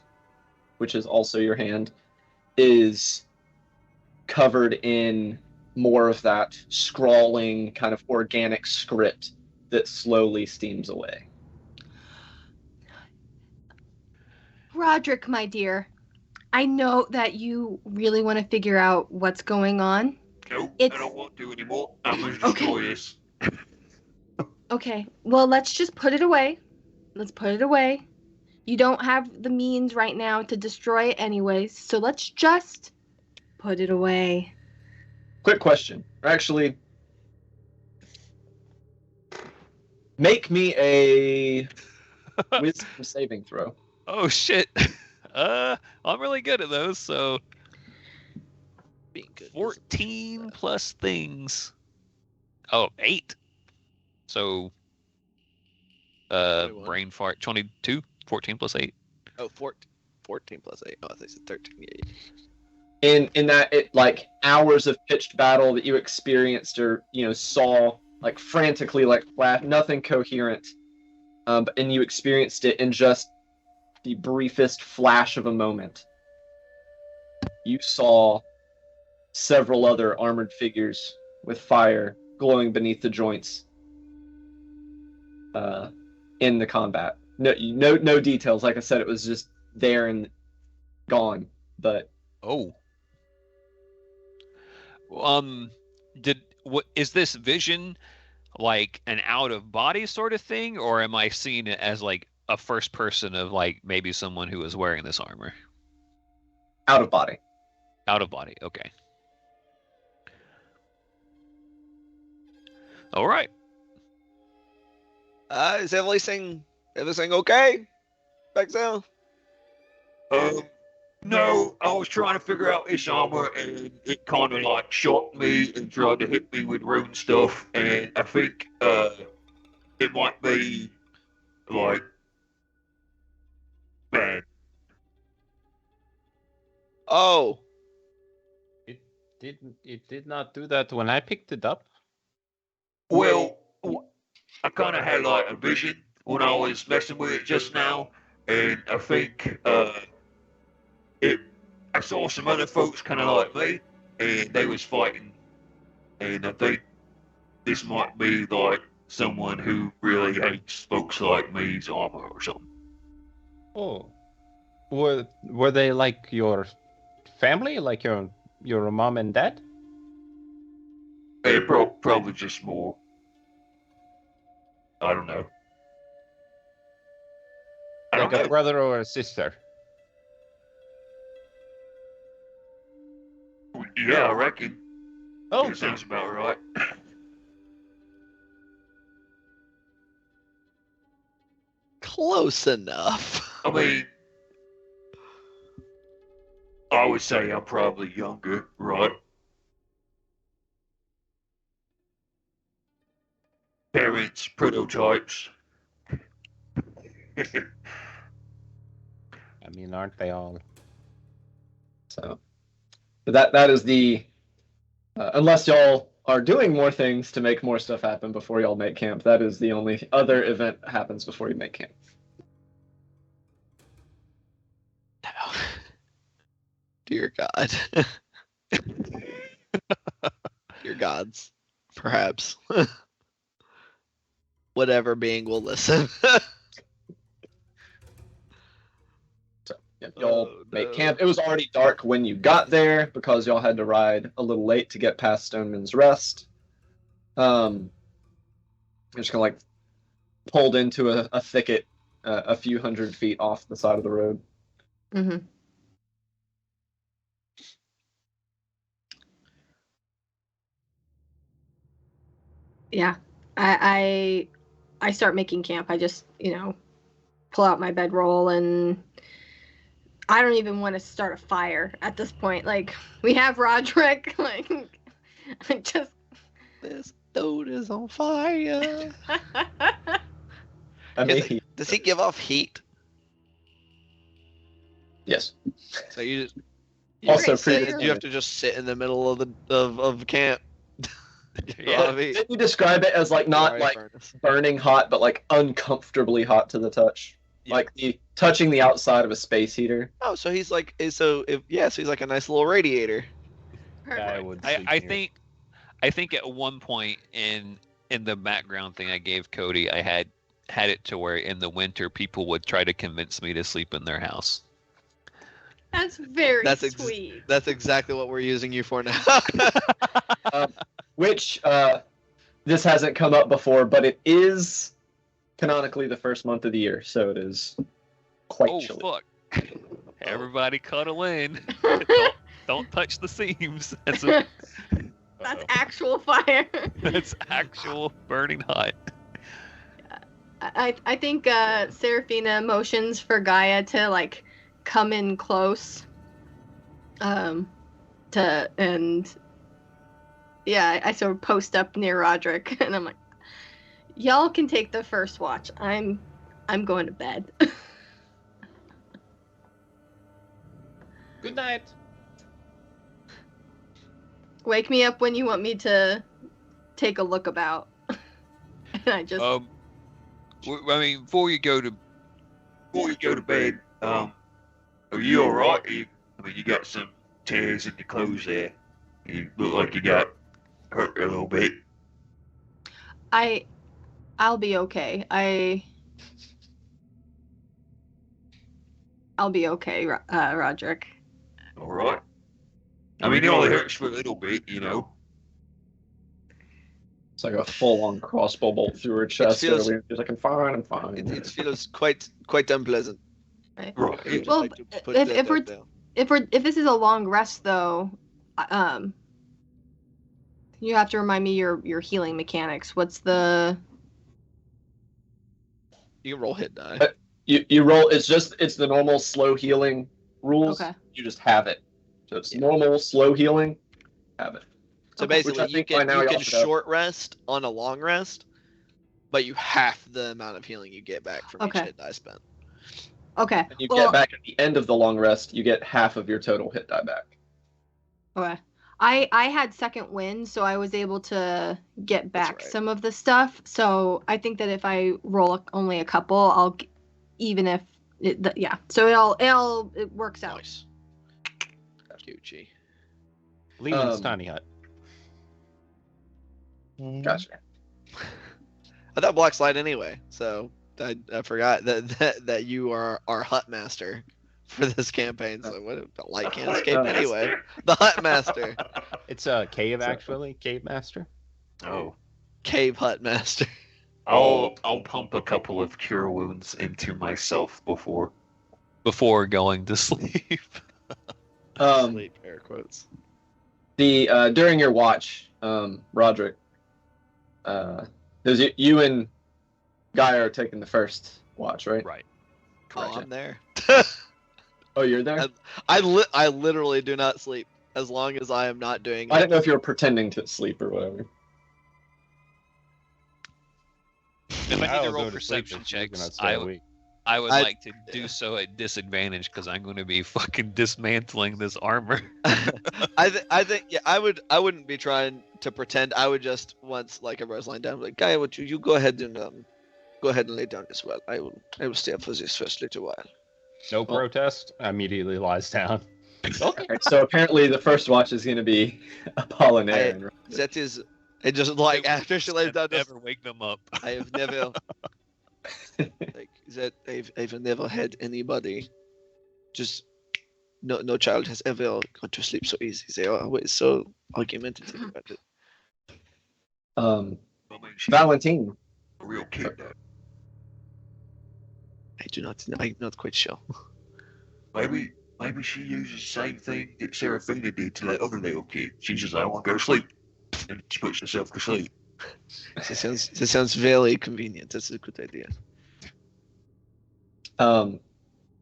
which is also your hand, is covered in more of that scrawling kind of organic script that slowly steams away. Roderick, my dear, I know that you really want to figure out what's going on. No, I don't want to anymore. I'm going to destroy this. Okay, well, let's just put it away. Let's put it away. You don't have the means right now to destroy it anyways, so let's just put it away. Quick question. Actually, make me a wisdom saving throw. Oh shit. I'm really good at those, so Being good. 14 plus things. Oh, 8. So brain fart 22, 14 plus 8. Oh, 14 plus 8. Oh, I think it's 13. Yeah. In that, it like hours of pitched battle that you experienced or saw like frantically, like flat, nothing coherent, and you experienced it in just the briefest flash of a moment. You saw several other armored figures with fire glowing beneath the joints in the combat. No details. Like I said, it was just there and gone. But is this vision like an out of body sort of thing, or am I seeing it as like a first person of like maybe someone who is wearing this armor? Out of body. Out of body. Okay. All right. Is everything okay back there? No, I was trying to figure out this armor, and it kind of like shocked me and tried to hit me with rune stuff, and I think it might be like bad. Oh, It did not do that when I picked it up. Well, I kind of had like a vision when I was messing with it just now, and I think I saw some other folks kind of like me, and they was fighting, and I think this might be like someone who really hates folks like me's armor or something. Oh, were they like your family, like your mom and dad? Probably just more. I don't know. Like a brother or a sister? Yeah, I reckon. Oh, That sounds about right. Close enough. I mean, I would say I'm probably younger, right? Parents, prototypes. I mean, aren't they all? So that is the unless y'all are doing more things to make more stuff happen before y'all make camp. That is the only other event that happens before you make camp. No. Dear God. Dear gods, perhaps. Whatever being will listen. Yeah, y'all make camp. It was already dark when you got there because y'all had to ride a little late to get past Stoneman's Rest. Just kind of like pulled into a thicket a few hundred feet off the side of the road. Mm-hmm. Yeah, I start making camp. I just, pull out my bedroll, and I don't even want to start a fire at this point. Like, we have Roderick. Like, I just. This dude is on fire. I mean, Does he give off heat? yes. So you Also, you have to just sit in the middle of camp. Yeah. Didn't you describe it as like not like burning hot, but like uncomfortably hot to the touch? Yeah. Like touching the outside of a space heater. Oh, so he's like so he's like a nice little radiator. I think at one point in the background thing I gave Cody, I had it to where in the winter people would try to convince me to sleep in their house. That's very sweet. That's exactly what we're using you for now. Which this hasn't come up before, but it is canonically the first month of the year, so it is quite chilly. Fuck. Everybody cuddle in. don't touch the seams. That's actual fire. That's actual burning hot. I think Seraphina motions for Gaia to like come in close. I sort of post up near Roderick, and I'm like, y'all can take the first watch. I'm going to bed. Good night. Wake me up when you want me to take a look about. And I just. I mean, before you go to bed, are you all right? I mean, you got some tears in your clothes there. You look like you got hurt a little bit. I'll be okay. I'll be okay, Roderick. All right. I mean, it only hurts for a little bit, you know. It's like a full-on crossbow bolt through her chest. Feels, she's like, I'm fine, I'm fine. It feels quite unpleasant. Right. Right. Well, if this is a long rest, though, you have to remind me your healing mechanics. What's the? You can roll hit die. You roll. It's the normal slow healing rules. Okay. You just have it. So it's normal slow healing. Have it. So basically, you can short rest on a long rest, but you half the amount of healing you get back from each hit die spent. Okay. And you get back at the end of the long rest, you get half of your total hit die back. Okay. I had second wind, so I was able to get back right. some of the stuff. So I think that if I roll only a couple, even if yeah. So it works out. Nice. Gucci. Lehman's tiny hut. Gotcha. I thought Black Slide anyway, so I forgot that you are our hut master for this campaign. So what? The light can't escape anyway. The hut master. It's a cave, actually. Cave master. Oh, Cave hut master. I'll pump a couple of cure wounds into myself before going to sleep. Sleep, air quotes. The during your watch, Roderick, there's you and Guy are taking the first watch, right? Right. Oh, I'm there. Oh, you're there? I literally do not sleep as long as I am not doing. I didn't know if you were pretending to sleep or whatever. If I need to I'll roll go to sleep perception if you're gonna checks, stay awake. I would like to do so at disadvantage because I'm going to be fucking dismantling this armor. I think yeah, I wouldn't be trying to pretend. I would just once like everybody's lying down, like Guy, what you go ahead and lay down as well. I will stay up for this first little while. No protest. Immediately lies down. Okay. So apparently the first watch is going to be Apollinaire. That is, it just like after she lays down, Never wake them up. I have never like that. I've never had anybody. Just no child has ever gone to sleep so easy. They are always so argumentative about it. I mean, she's Valentine. a real kid though. I do not. I'm not quite sure. Maybe she uses the same thing that Seraphina did to that other little kid. She's just like, I want to go to sleep, and she puts herself to sleep. That sounds very convenient. That's a good idea.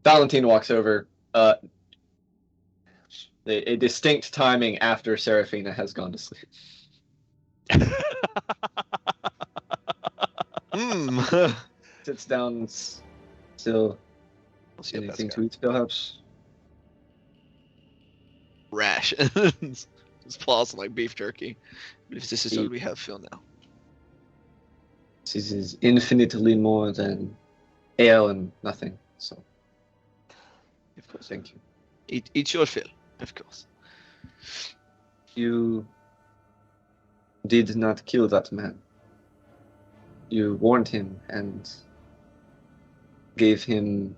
Valentine walks over. A distinct timing after Seraphina has gone to sleep. Sits down. Still. Anything to eat, perhaps? Rash. It's paws like beef jerky. But if this is all we have for now. This is infinitely more than ale and nothing. So, Of course. thank you. Eat your fill, of course. You did not kill that man. You warned him and gave him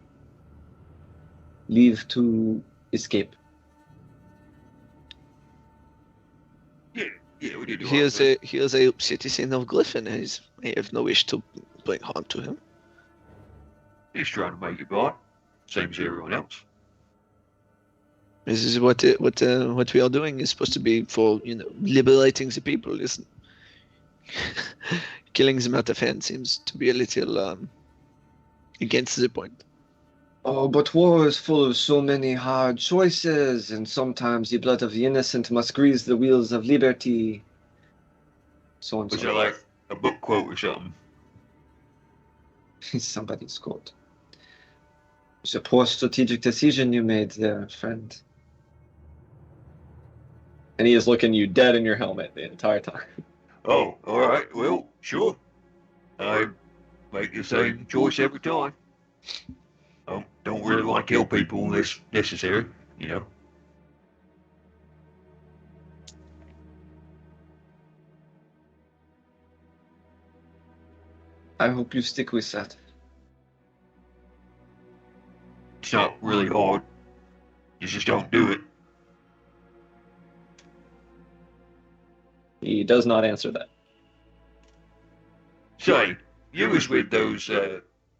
leave to escape. Yeah, we did. He is a citizen of Glyphon. I have no wish to bring harm to him. He's trying to make it right, same as everyone else. This is what we are doing is supposed to be for, liberating the people. Listen, killing them out of hand seems to be a little against the point. Oh, but war is full of so many hard choices, and sometimes the blood of the innocent must grease the wheels of liberty. So on. Which I like a book quote or something. Somebody's quote. It's a poor strategic decision you made there, friend. And he is looking you dead in your helmet the entire time. Oh, all right. Well, sure. I make the same choice every time. Don't really want to kill people unless necessary, I hope you stick with that. It's not really hard. You just don't do it. He does not answer that. Say, you was with those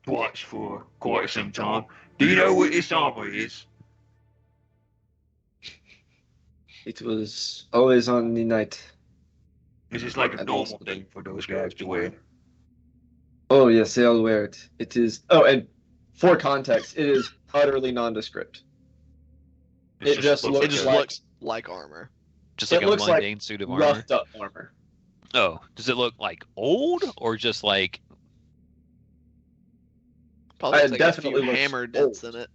twats for quite some time. Do you know what this armor is? It was always on the night. Is this like a normal thing for those guys to wear? Oh, yes, they all wear it. It is... Oh, and for context, it is utterly nondescript. It just looks like armor. Just like It a looks like mundane suit of armor. roughed up armor. Oh, does it look like old or just like? Probably It like definitely a few looks hammer dents old. in it.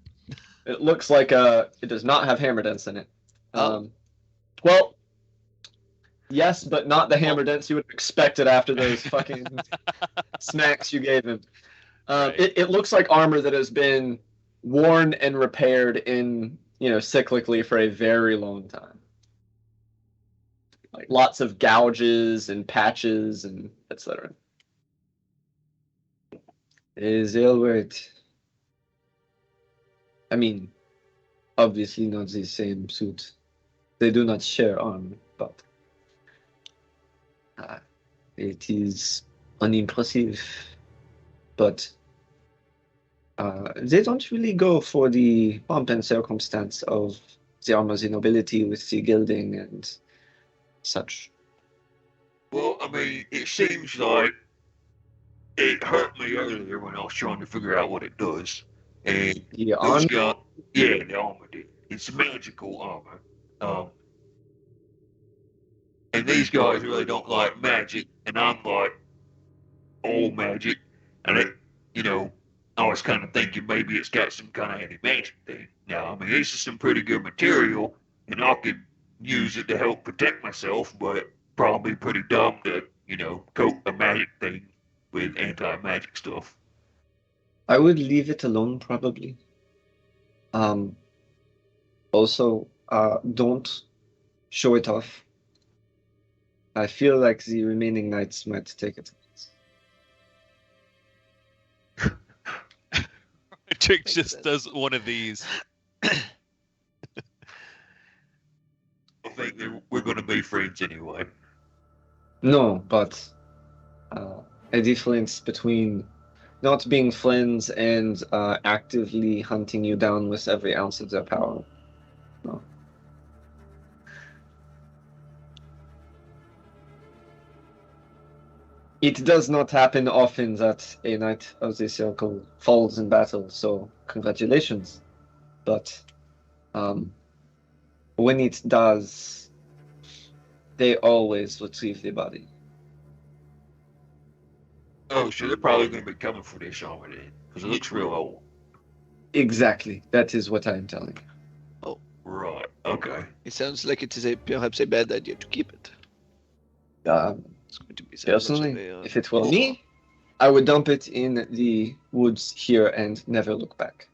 It looks like it does not have hammer dents in it. Oh. Well, Yes, but not the hammer dents you would have expected after those fucking smacks you gave him. Right. It looks like armor that has been worn and repaired in, cyclically for a very long time. Like lots of gouges and patches and etc. They'll wear it. I mean, obviously not the same suit. They do not share armor, but it is unimpressive. But they don't really go for the pomp and circumstance of the armor's nobility with the gilding and such. Well, I mean, it seems like it hurt me earlier when I was trying to figure out what it does. And The those armor, guys, yeah, the armor did. It's magical armor. And these guys really don't like magic, and I'm like, all magic. And I was kind of thinking maybe it's got some kind of anti-magic thing. Now, I mean, this is some pretty good material, and I could use it to help protect myself, but probably pretty dumb to, coat a magic thing with anti-magic stuff. I would leave it alone probably. Also, don't show it off. I feel like the remaining knights might take it. Chick just does one of these. I think we're going to be friends anyway. No, but a difference between not being friends and actively hunting you down with every ounce of their power. No. It does not happen often that a knight of the circle falls in battle, so congratulations. But when it does, they always retrieve the body. Oh, so they're probably going to be coming for this armor then, because it looks real old. Exactly. That is what I am telling you. Oh, right. Okay. It sounds like it is perhaps a bad idea to keep it. It's going to be so much Personally, of a, if it were me, I would dump it in the woods here and never look back.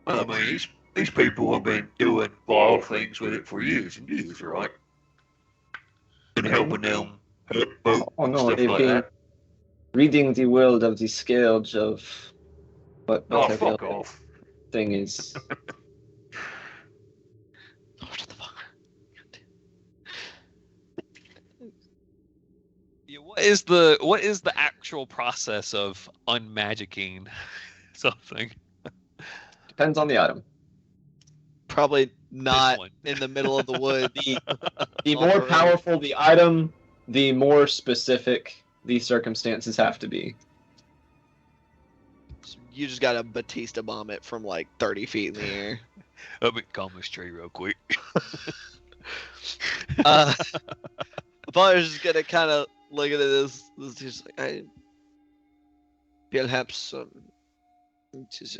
Well, I mean, these people have been doing wild things with it for years and years, right? And helping them hurt boat Oh and no, stuff they've like been that. reading the world of the scourge of Oh, whatever fuck off. thing is. What the fuck? Yeah, what is the actual process of unmagicking something? Depends on the item. Probably not one. in the middle of the woods. The On more the road. powerful the item, the more specific the circumstances have to be. You just got to Batista bomb it from like 30 feet in the air. Let me calm this tree real quick. Butler's just gonna kind of look at this. He's like, perhaps it is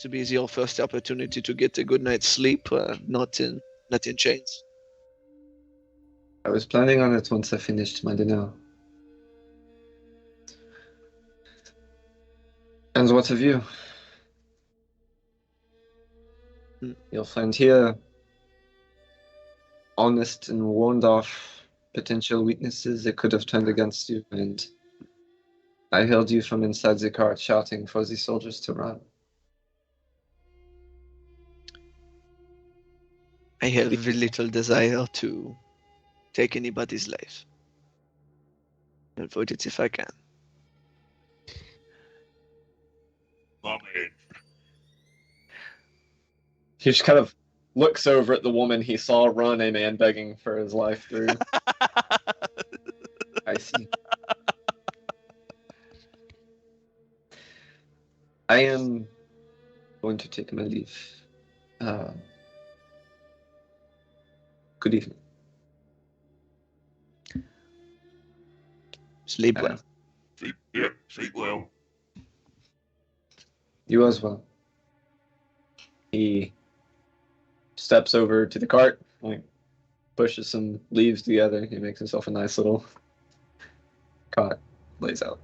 to be your first opportunity to get a good night's sleep, not in chains. I was planning on it once I finished my dinner. And what of you? You'll find here honest and warned off potential weaknesses that could have turned against you, and I heard you from inside the cart shouting for the soldiers to run. I have very little desire to take anybody's life. I'll avoid it if I can. My man. He just kind of looks over at the woman he saw run a man begging for his life through. I see. I am going to take my leave. Good evening. Sleep well. Sleep well. You as well. He steps over to the cart, like pushes some leaves together. He makes himself a nice little cot, lays out.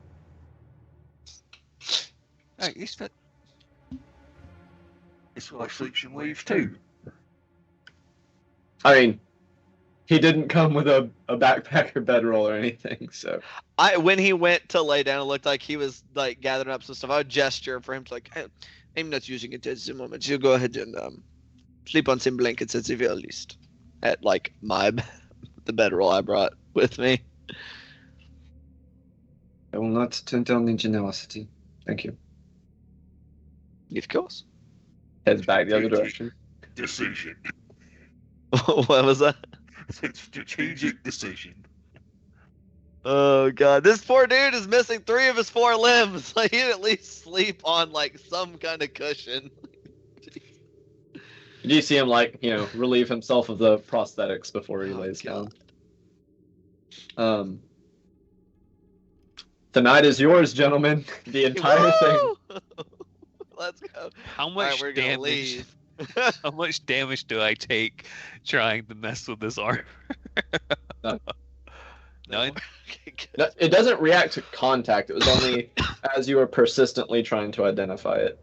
Hey, it's like sleeps in leaves too. I mean, he didn't come with a backpack or bedroll or anything, so. When he went to lay down, it looked like he was like gathering up some stuff. I would gesture for him to like, hey, I'm not using it at the moment. You go ahead and sleep on some blankets at the very least. At like the bedroll I brought with me. I will not turn down the generosity. Thank you. Of course. Heads back the other direction. Decision. What was that? Strategic decision. Oh god, this poor dude is missing 3 of his 4 limbs. Like he'd at least sleep on like some kind of cushion. You see him like, relieve himself of the prosthetics before he lays God. down. The night is yours, gentlemen. The entire thing. Let's go. How much Alright, we're gonna damage? leave. How much damage do I take trying to mess with this armor? None. None? No, it doesn't react to contact. It was only as you were persistently trying to identify it.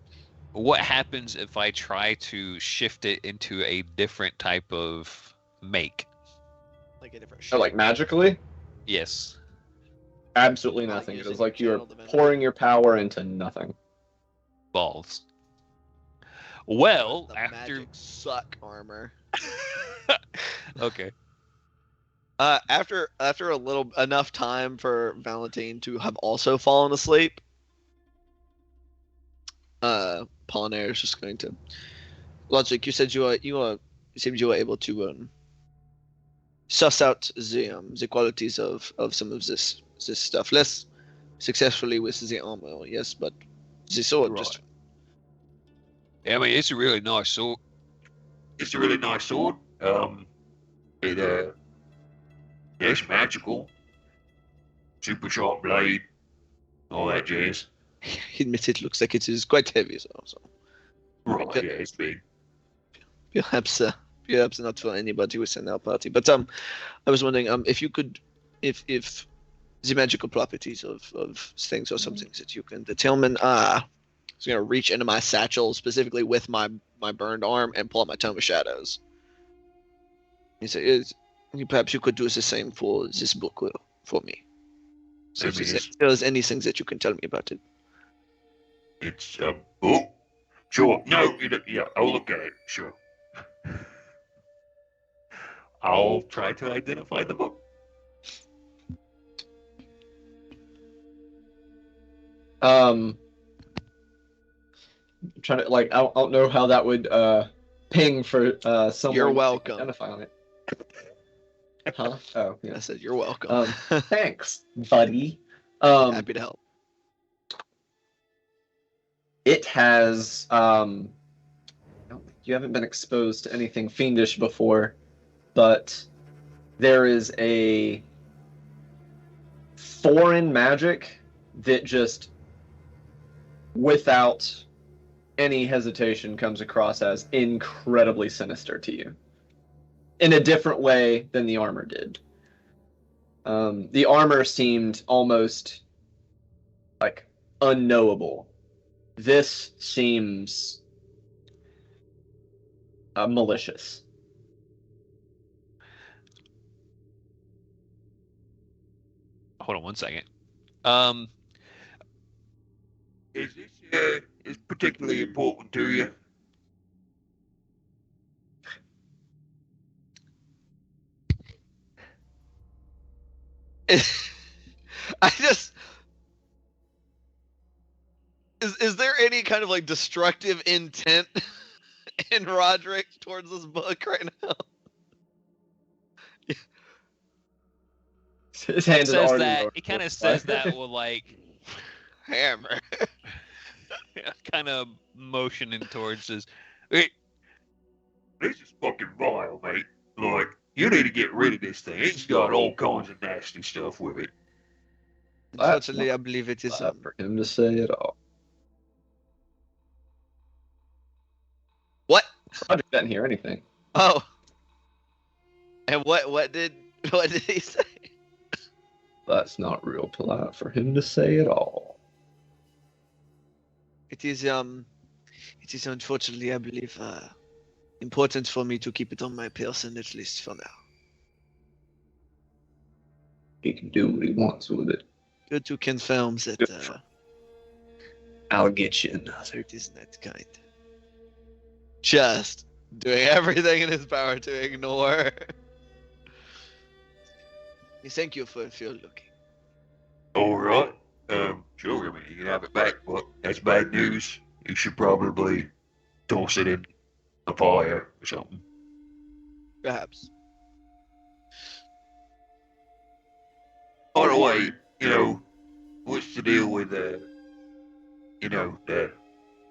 What happens if I try to shift it into a different type of make? Like a different Oh, like magically? Yes. Absolutely Not nothing. It using was like you were channel divinity. pouring your power into nothing. Balls. Well, The after magic suck armor. okay. After enough time for Valentine to have also fallen asleep, Pollinaire is just going to. Logic, you said you seemed you were able to suss out the qualities of some of this stuff less successfully with the armor, yes, but the sword just. Yeah, I mean, it's a really nice sword. It's a really nice sword. It's magical. Super sharp blade. All that jazz. He admits it looks like it is quite heavy, so Right, Okay. yeah, it's big. perhaps not for anybody within our party. But I was wondering if you could, if the magical properties of things or some things that you can determine. I was gonna reach into my satchel specifically with my burned arm and pull out my Tome of Shadows. He said, perhaps you could do the same for this book for me. So I mean, if there's any things that you can tell me about it. It's a book. Sure. No, yeah, I'll look at it. Sure. I'll try to identify the book. Trying to I don't know how that would ping for someone You're to welcome. identify on it. Huh? Oh, I yeah. said you're welcome. Thanks, buddy. Happy to help. It has you haven't been exposed to anything fiendish before, but there is a foreign magic that just without any hesitation comes across as incredibly sinister to you in a different way than the armor did. The armor seemed almost like unknowable. This seems malicious. Hold on one second. Is this is particularly important to you? I just is there any kind of like destructive intent in Roderick towards this book right now? His hand is Says already that lower. it kind of says that with like Hammer. kind of motioning towards this. Wait, This is fucking vile, mate. Like, you need to get rid of this thing. It's got all kinds of nasty stuff with it. Unfortunately, I believe it is. For him to say it all. What? I didn't hear anything. Oh. And what did he say? That's not real polite for him to say at all. It is unfortunately, I believe, important for me to keep it on my person, at least for now. He can do what he wants with it. Good to confirm that I'll get you another. it is not kind. Just doing everything in his power to ignore. Thank you for looking. All right. Sure. I mean, you can have it back, but that's bad news. You should probably toss it in a fire or something. Perhaps. By the way, what's the deal with the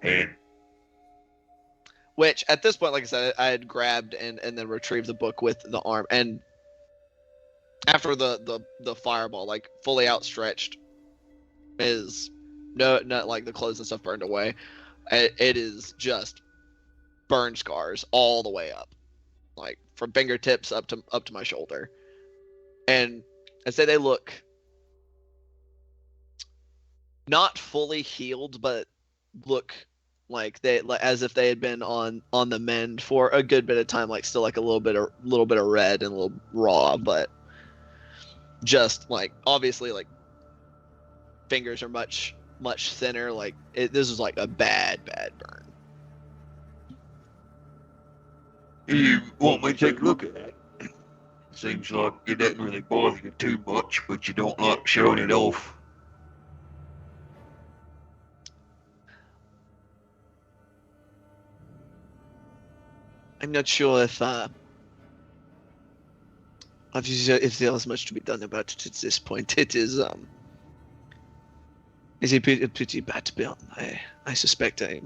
hand? Which, at this point, like I said, I had grabbed and then retrieved the book with the arm. And after the fireball, like, fully outstretched, is not like the clothes and stuff burned away. It is just burn scars all the way up, like from fingertips up to my shoulder. And I'd say they look not fully healed, but look like as if they had been on the mend for a good bit of time, like still like a little bit of red and a little raw, but just like obviously like fingers are much thinner. Like this is like a bad burn. You want me to take a look at that? Seems like it doesn't really bother you too much, but you don't like showing it off. I'm not sure if there's much to be done about it at this point. It is a pretty bad burn. I suspect it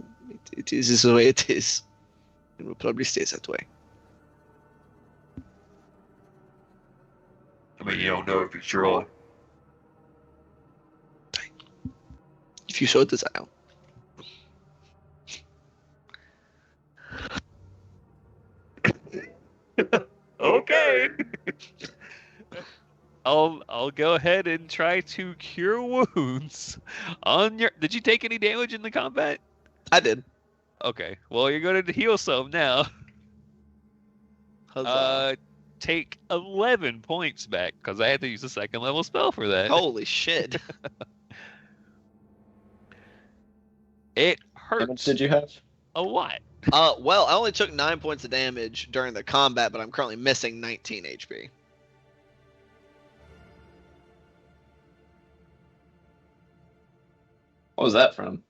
is the way it is. It will probably stay that way. I mean, you don't know if it's right. If you so desire. Okay. I'll go ahead and try to cure wounds on your. Did you take any damage in the combat? I did. Okay. Well, you're going to heal some now. Take 11 points back because I had to use a second level spell for that. Holy shit. It How much hurts did you have? a lot. Well, I only took 9 points of damage during the combat, but I'm currently missing 19 HP. What was that from?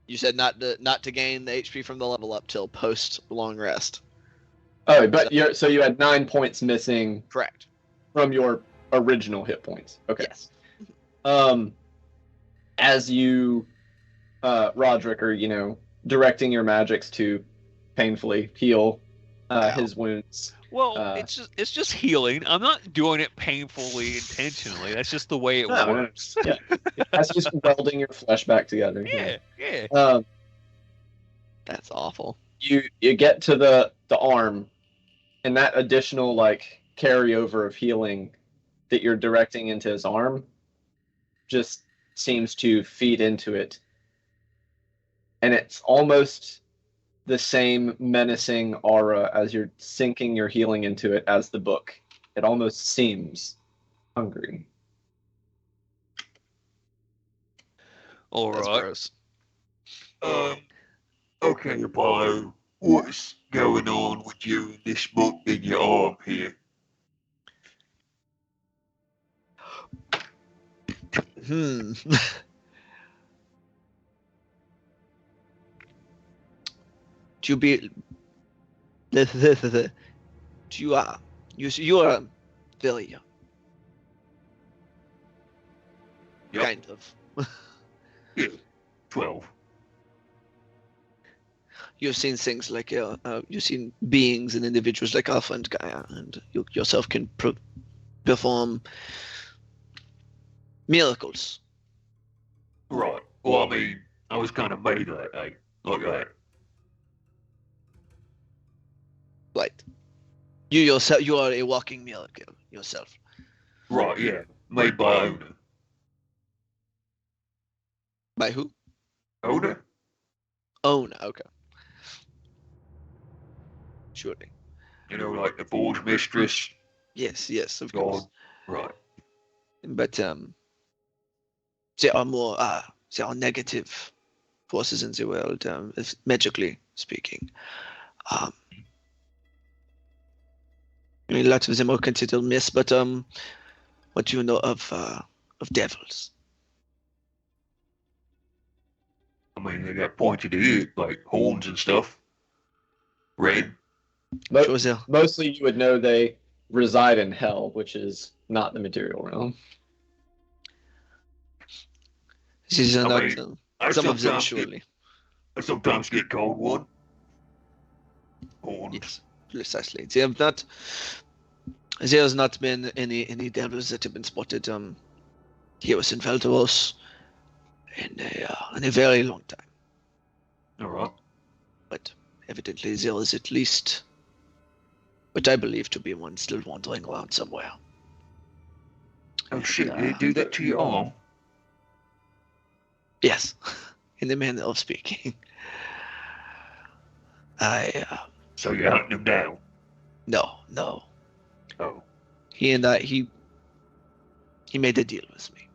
You said not to gain the HP from the level up till post long rest. Oh, but so you had 9 points missing. Correct. From your original hit points. Okay. Yes. As you, Roderick, are directing your magics to painfully heal his wounds. Well, it's just healing. I'm not doing it painfully intentionally. That's just the way it works. Yeah. That's just welding your flesh back together. Yeah. That's awful. You get to the arm, and that additional like carryover of healing that you're directing into his arm just seems to feed into it. And it's almost the same menacing aura as you're sinking your healing into it as the book. It almost seems hungry. All That's right. gross. Okay, Apollo. What's going on with you and this book in your arm here? You are very young. Yep. Kind of. Yeah, 12. You've seen things like you've seen beings and individuals like our friend Gaia, and you yourself can perform miracles. Right. Well, I mean, I was kind of made that, like that. Right. You yourself, you are a walking miracle yourself. Right, yeah. Made by owner. By who? Owner? Own. Okay. Surely. You know, like the forge mistress. Yes, of God. course. Right. But there are negative forces in the world, magically speaking. I mean, lots of them are considered myths, but what do you know of devils? I mean, they got pointed ears, like horns and stuff. Red. Sure, there. Mostly you would know they reside in hell, which is not the material realm. These are I not mean, some of them, surely. I sometimes get called one. Horns. Yes, precisely. They have not. There has not been any devils that have been spotted here in Valderos in a very long time. All right. But evidently there is at least what I believe to be one still wandering around somewhere. Oh shit! Did they do that to your arm? Yes, in the manner of speaking. So you're hunting him down? No. Oh. He and I, he made a deal with me.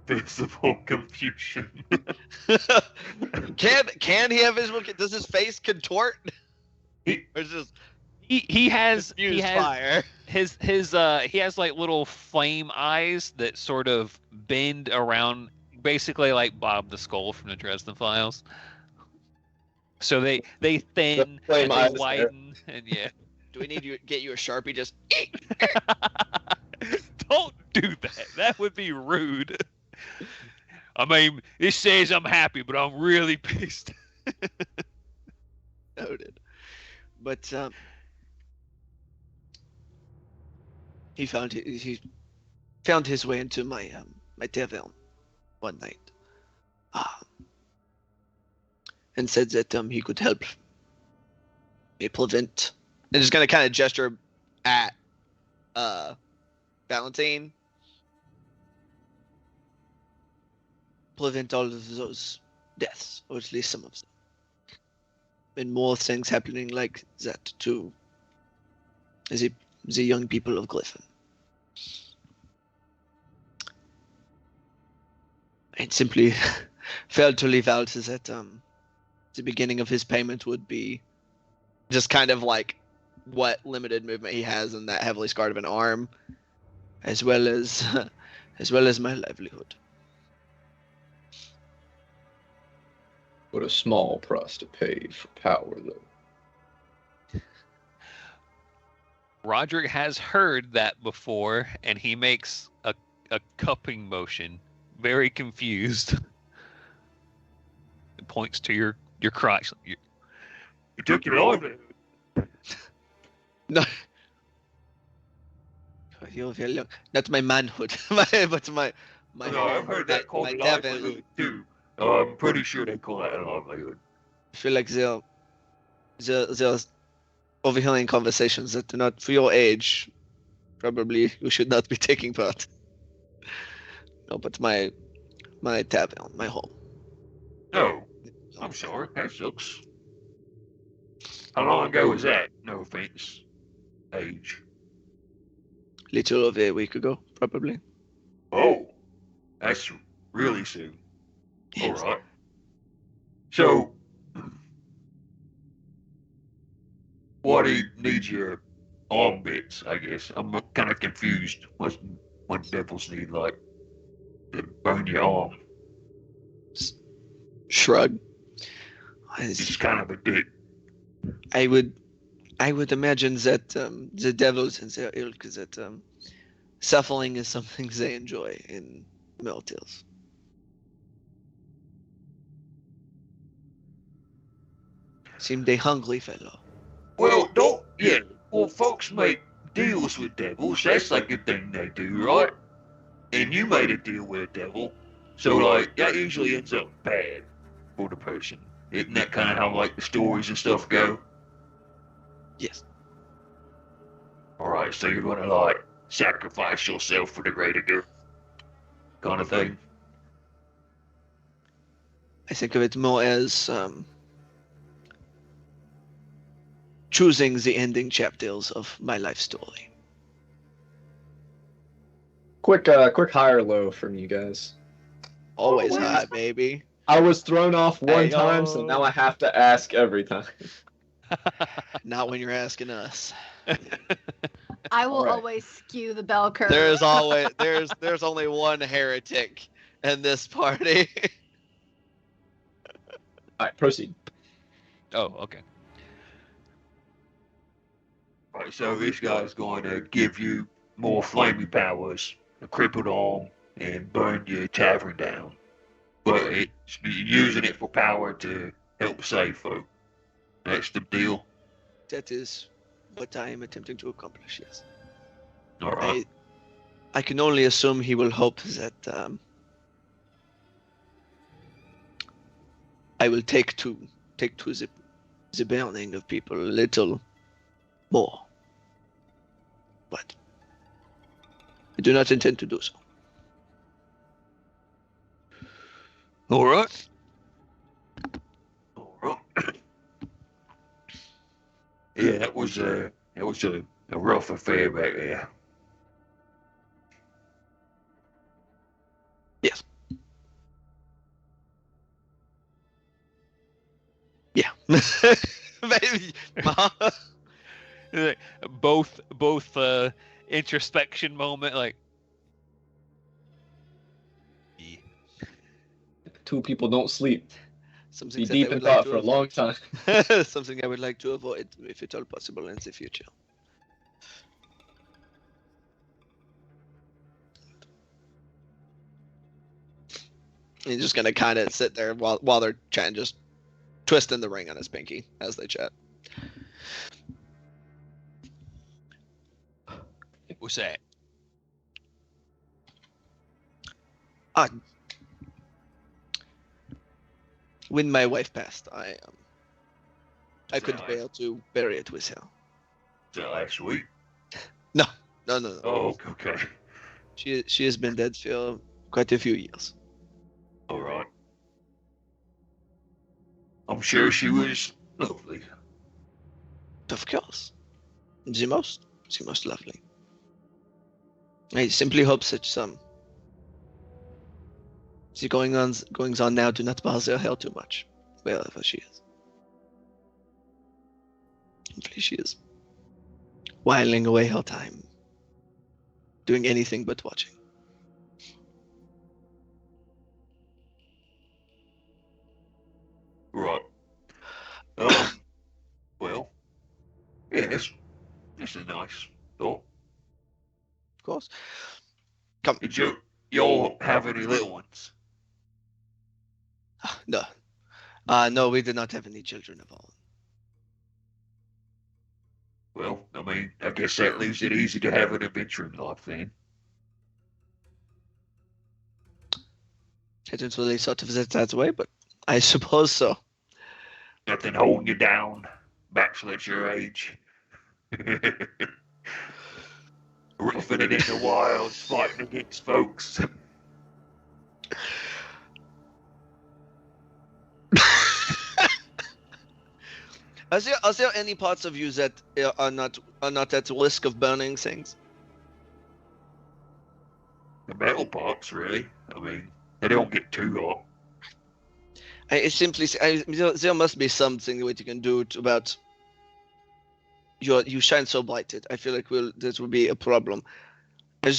Visible confusion. Can he have visible? Does his face contort? He- Or is just He has fire? he has like little flame eyes that sort of bend around, basically like Bob the Skull from the Dresden Files. So they thin The flame and eyes they widen and yeah. Do we need to get you a Sharpie? Just Don't do that. That would be rude. I mean, it says I'm happy, but I'm really pissed. noted. But he found his way into my my tavern one night, and said that he could help me prevent. And just gonna kind of gesture at Valentine. Prevent all of those deaths, or at least some of them. And more things happening like that to the young people of Griffin. And simply failed to leave out that the beginning of his payment would be just kind of like what limited movement he has in that heavily scarred of an arm, as well as my livelihood. What a small price to pay for power, though. Roderick has heard that before, and he makes a cupping motion, very confused. It points to your crotch. You took your livelihood. No. You're very young. Not my manhood, but my. No, I've heard that called my livelihood too. I'm pretty sure they call that a livelihood. I feel like they're overhearing conversations that are not for your age. Probably you should not be taking part. No, but my tavern, my home. No, I'm sorry. That sucks. How long ago was that? No offense. Age. Little over a week ago, probably. Oh, that's really soon. Yes. All right. So, what do you need your arm bits? I guess I'm kind of confused. What devils need like to bone your arm? Shrug. He's kind of a dick. I would imagine that the devils and their ilk that suffering is something they enjoy in Meltils. Seem they hungry fellow. Well, don't. Yeah. Well, folks make deals with devils. That's like a thing they do, right? And you made a deal with a devil, so like that usually ends up bad for the person. Isn't that kind of how like the stories and stuff go? Yes. All right, so you're gonna like sacrifice yourself for the greater good, kind of thing. I think of it more as choosing the ending chapters of my life story. Quick high or low from you guys. Always Always. high, baby. I was thrown off one Hey, time, so yo. now I have to ask every time. Not when you're asking us. I will Alright. always skew the bell curve. There's always there's only one heretic in this party. All right, proceed. Oh, okay. Right, so this guy's going to give you more flaming powers, a crippled arm, and burn your tavern down. But it's you're using it for power to help save folk. That's the deal. That is what I am attempting to accomplish. Yes. All right. I can only assume he will hope that I will take to the burning of people a little more. But I do not intend to do so. All right. All right. Yeah, that was a rough affair back there. Yes. Yeah. Maybe. Like, both introspection moment, like. Yeah. Two people don't sleep. Something Be that deep I in would like thought to for a long time. Something I would like to avoid, if at all possible, in the future. He's just gonna kind of sit there while they're chatting, just twisting the ring on his pinky as they chat. What's that? When my wife passed, I couldn't Right. fail to bury it with her. Is that last week? No. Oh, okay. She has been dead for quite a few years. All right. I'm sure she was lovely. Of course, the most lovely. I simply hope that the goings on now do not bother her too much, wherever she is. Hopefully she is whiling away her time, doing anything but watching. Right. Well, yeah, that's a nice thought. Of course. Come. Did y'all have any little ones? No. No, we did not have any children of our own. Well, I mean, I guess that leaves it easy to have an adventure in life then. I didn't really thought of it that way, but I suppose so. Nothing holding you down, bachelor at your age. Roughing it in the wilds, fighting against folks. Are there any parts of you that are not at risk of burning things? The metal parts, really. I mean, they don't get too hot. There must be something that you can do about. You shine so bright. I feel like this will be a problem. I'm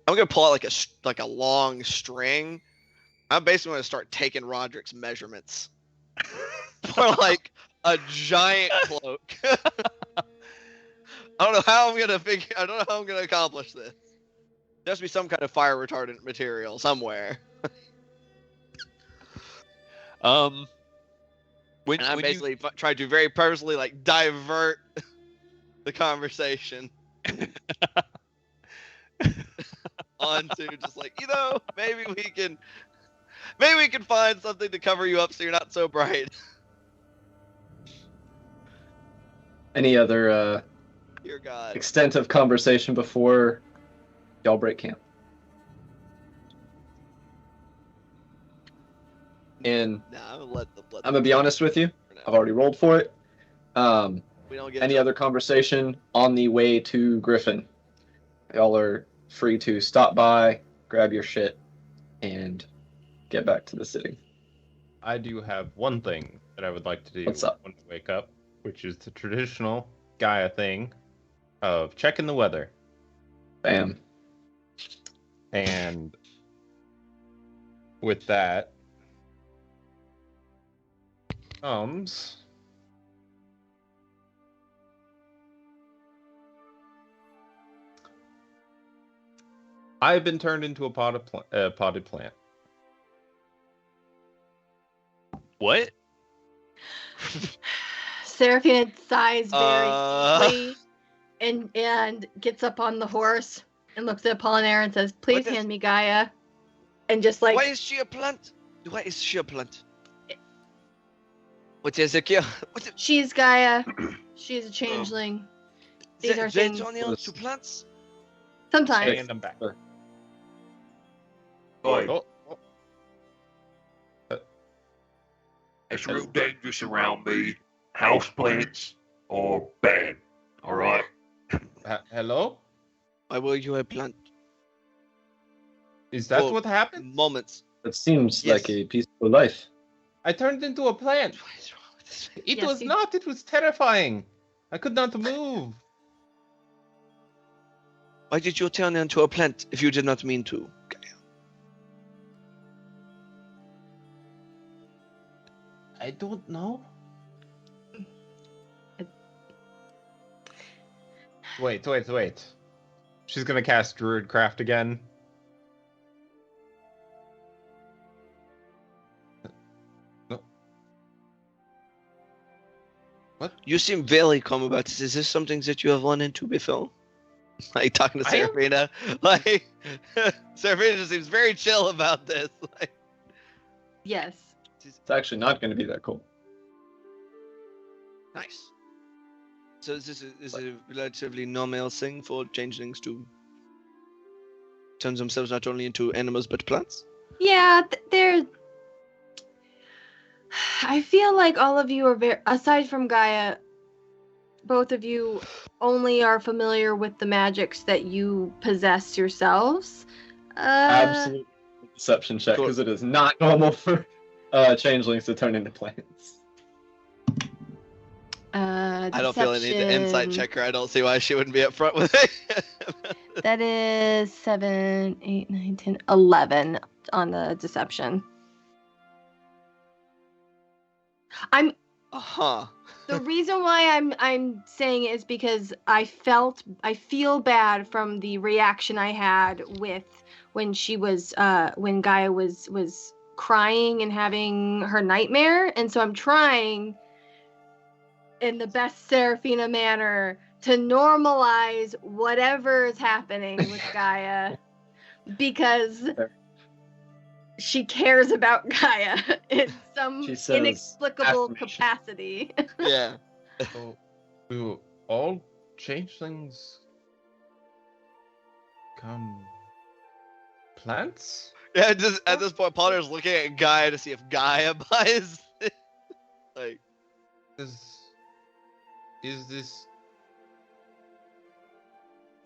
gonna pull out like a long string. I'm basically gonna start taking Roderick's measurements for like a giant cloak. I don't know how I'm gonna accomplish this. There has to be some kind of fire retardant material somewhere. When I'm basically trying to very purposely like divert the conversation onto just like, maybe we can. Maybe we can find something to cover you up so you're not so bright. Any other Dear God. extent of conversation before y'all break camp? And Nah, I'm gonna I'm gonna be honest with you. for now. I've already rolled for it. We don't get Any other conversation on the way to Griffin? Y'all are free to stop by, grab your shit, and get back to the city. I do have one thing that I would like to do What's up? when I wake up, which is the traditional Gaia thing of checking the weather. Bam. And with that comes I've been turned into a potted plant. What? Seraphina sighs very Uh. deeply and gets up on the horse and looks at Apollinaire and says, "Please What is- hand me Gaia." And just like Why is she a plant? Why is she a plant? What is it? What is she's Gaia, she's a changeling. These are things. only on to plants? Sometimes. And I'm back. Oi, Oh, oh. it's real dangerous around me. Houseplants are bad. All right. Hello? Why were you a plant? Is that Oh. what happened? Moments. It seems Yes. like a peaceful life. I turned into a plant. What is wrong with this? It Yes, was you- not. It was terrifying. I could not move. Why did you turn into a plant if you did not mean to? I don't know. Wait. She's gonna cast Druidcraft again. No. What? You seem very calm about this. Is this something that you have run into before? Like talking to I am- Seraphina? Like, Seraphina just seems very chill about this. Like, Yes. It's actually not going to be that cool. nice. So is a relatively normal thing for changelings to turn themselves not only into animals but plants? Yeah, they're. I feel like all of you are very. Aside from Gaia, both of you only are familiar with the magics that you possess yourselves. Absolute deception check, Cool. because it is not normal for changelings to turn into plants. I don't feel any need to insight check her. I don't see why she wouldn't be up front with it. That is 7, 8, 9, 10, 11 on the deception. I'm the reason why I'm saying it is because I feel bad from the reaction I had with when she was when Gaia was crying and having her nightmare, and so I'm trying in the best Seraphina manner to normalize whatever is happening with Gaia because she cares about Gaia in some She says inexplicable affirmation. capacity. Yeah. So, will all changelings become plants? Yeah, just at this point, Potter's looking at Gaia to see if Gaia buys it. Like, Is this?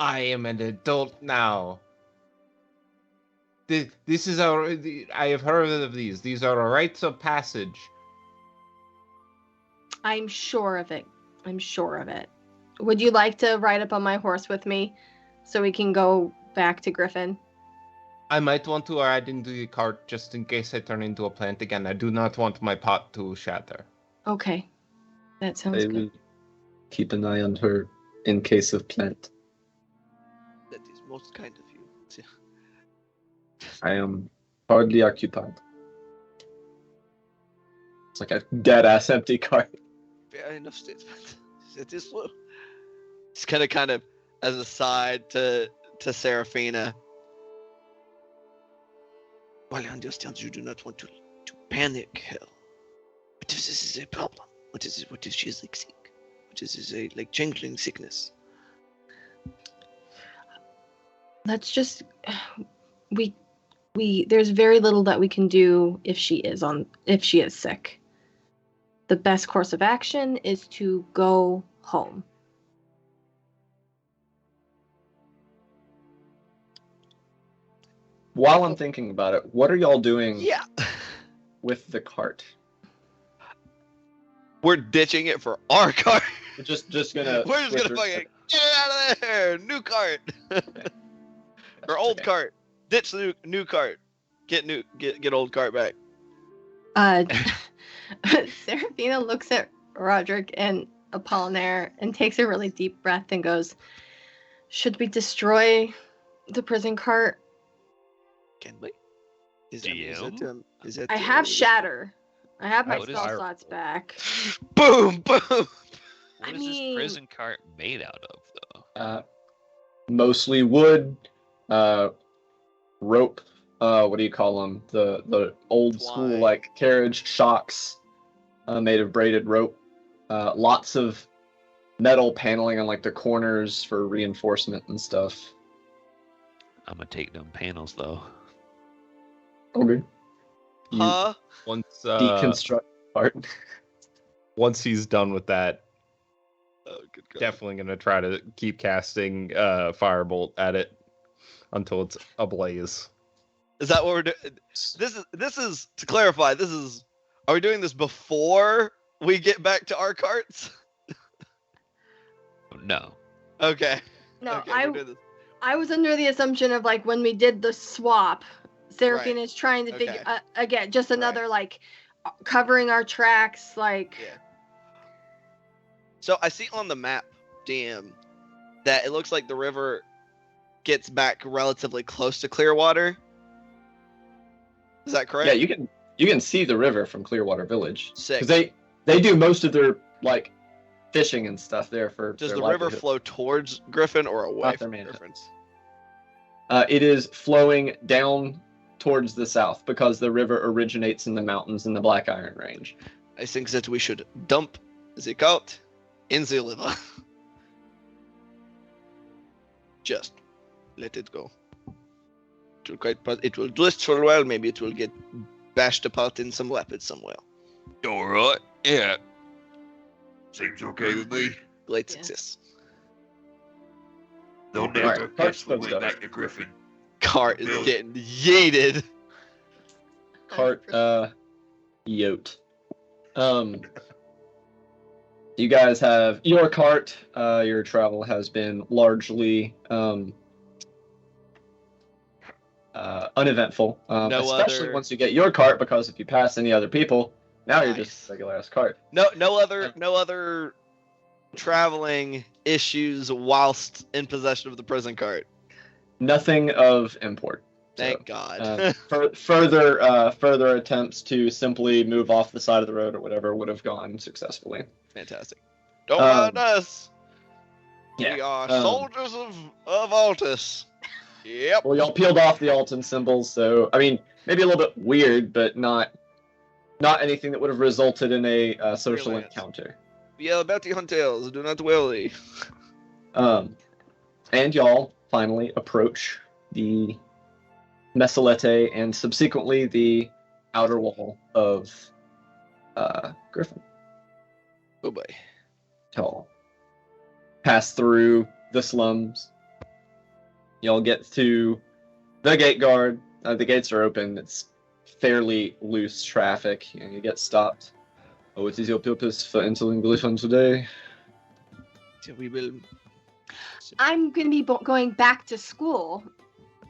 I am an adult now. This is our. I have heard of these. These are rites of passage. I'm sure of it. I'm sure of it. Would you like to ride up on my horse with me so we can go back to Griffin? I might want to ride into the cart just in case I turn into a plant again. I do not want my pot to shatter. Okay. That sounds I good. will keep an eye on her in case of plant. that is most kind of you. I am hardly occupied. It's like a dead-ass empty cart. Fair enough statement. That is true. Just kind of as a side to Seraphina. While I understand you do not want to panic, hell. What if this is a problem? What is it? What if she is like sick? What is this like changeling sickness? Let's just we there's very little that we can do if she is sick. The best course of action is to go home. While I'm thinking about it, what are y'all doing with the cart? We're ditching it for our cart. We're just gonna fucking get it out of there. New cart. Or old cart. Ditch the new cart. Get old cart back. Seraphina looks at Roderick and Apollinaire and takes a really deep breath and goes, "Should we destroy the prison cart?" Can we? Is GM? I have Shatter. I have my What is spell our- slots back. Boom! Boom! What I is mean- this prison cart made out of, though? Mostly wood, rope. What do you call them? The old school Twine. like carriage shocks, made of braided rope. Lots of metal paneling on like the corners for reinforcement and stuff. I'm gonna take them panels, though. Okay. You Huh? Once deconstruct part. once he's done with that, Oh, good God. definitely gonna try to keep casting firebolt at it until it's ablaze. Is that what we're doing? This is to clarify. Are we doing this before we get back to our carts? No. Okay. No, Okay, we're doing this. I was under the assumption of like when we did the swap, Seraphina Right. is trying to Okay. figure again just another like covering our tracks like. Yeah. So I see on the map, DM, that it looks like the river gets back relatively close to Clearwater. Is that correct? Yeah, you can see the river from Clearwater Village Sick. because they do most of their like fishing and stuff there for. Does their the river livelihood. flow towards Griffin or away Not their from main Griffin? It is flowing down towards the south because the river originates in the mountains in the Black Iron Range. I think that we should dump the cart in the river. Just let it go. It will drift for a while. Maybe it will get bashed apart in some rapids somewhere. All right. Yeah. Seems okay with me. Great Yeah. success. They'll Alright, never cart's catch the way closed up. back to Griffin. Cart is getting yeeted. Cart, yote. You guys have your cart. Your travel has been largely uneventful, especially other- once you get your cart, because if you pass any other people, now you're Nice. just a regular ass cart. No other traveling issues whilst in possession of the prison cart. Nothing of import. Thank God. Further attempts to simply move off the side of the road or whatever would have gone successfully. Fantastic. Don't mind us. Yeah. We are soldiers of Altus. Yep. Well, y'all peeled off the Alton symbols, so I mean, maybe a little bit weird, but not anything that would have resulted in a social Brilliant. encounter. We are bounty hunters. Do not worry. And y'all finally approach the Messalete and subsequently the outer wall of Griffin. Oh boy. Y'all pass through the slums. Y'all get to the gate guard. The gates are open. It's fairly loose traffic. You get stopped. Oh, what is your purpose for entering Griffin today? So we will. I'm going to be going back to school,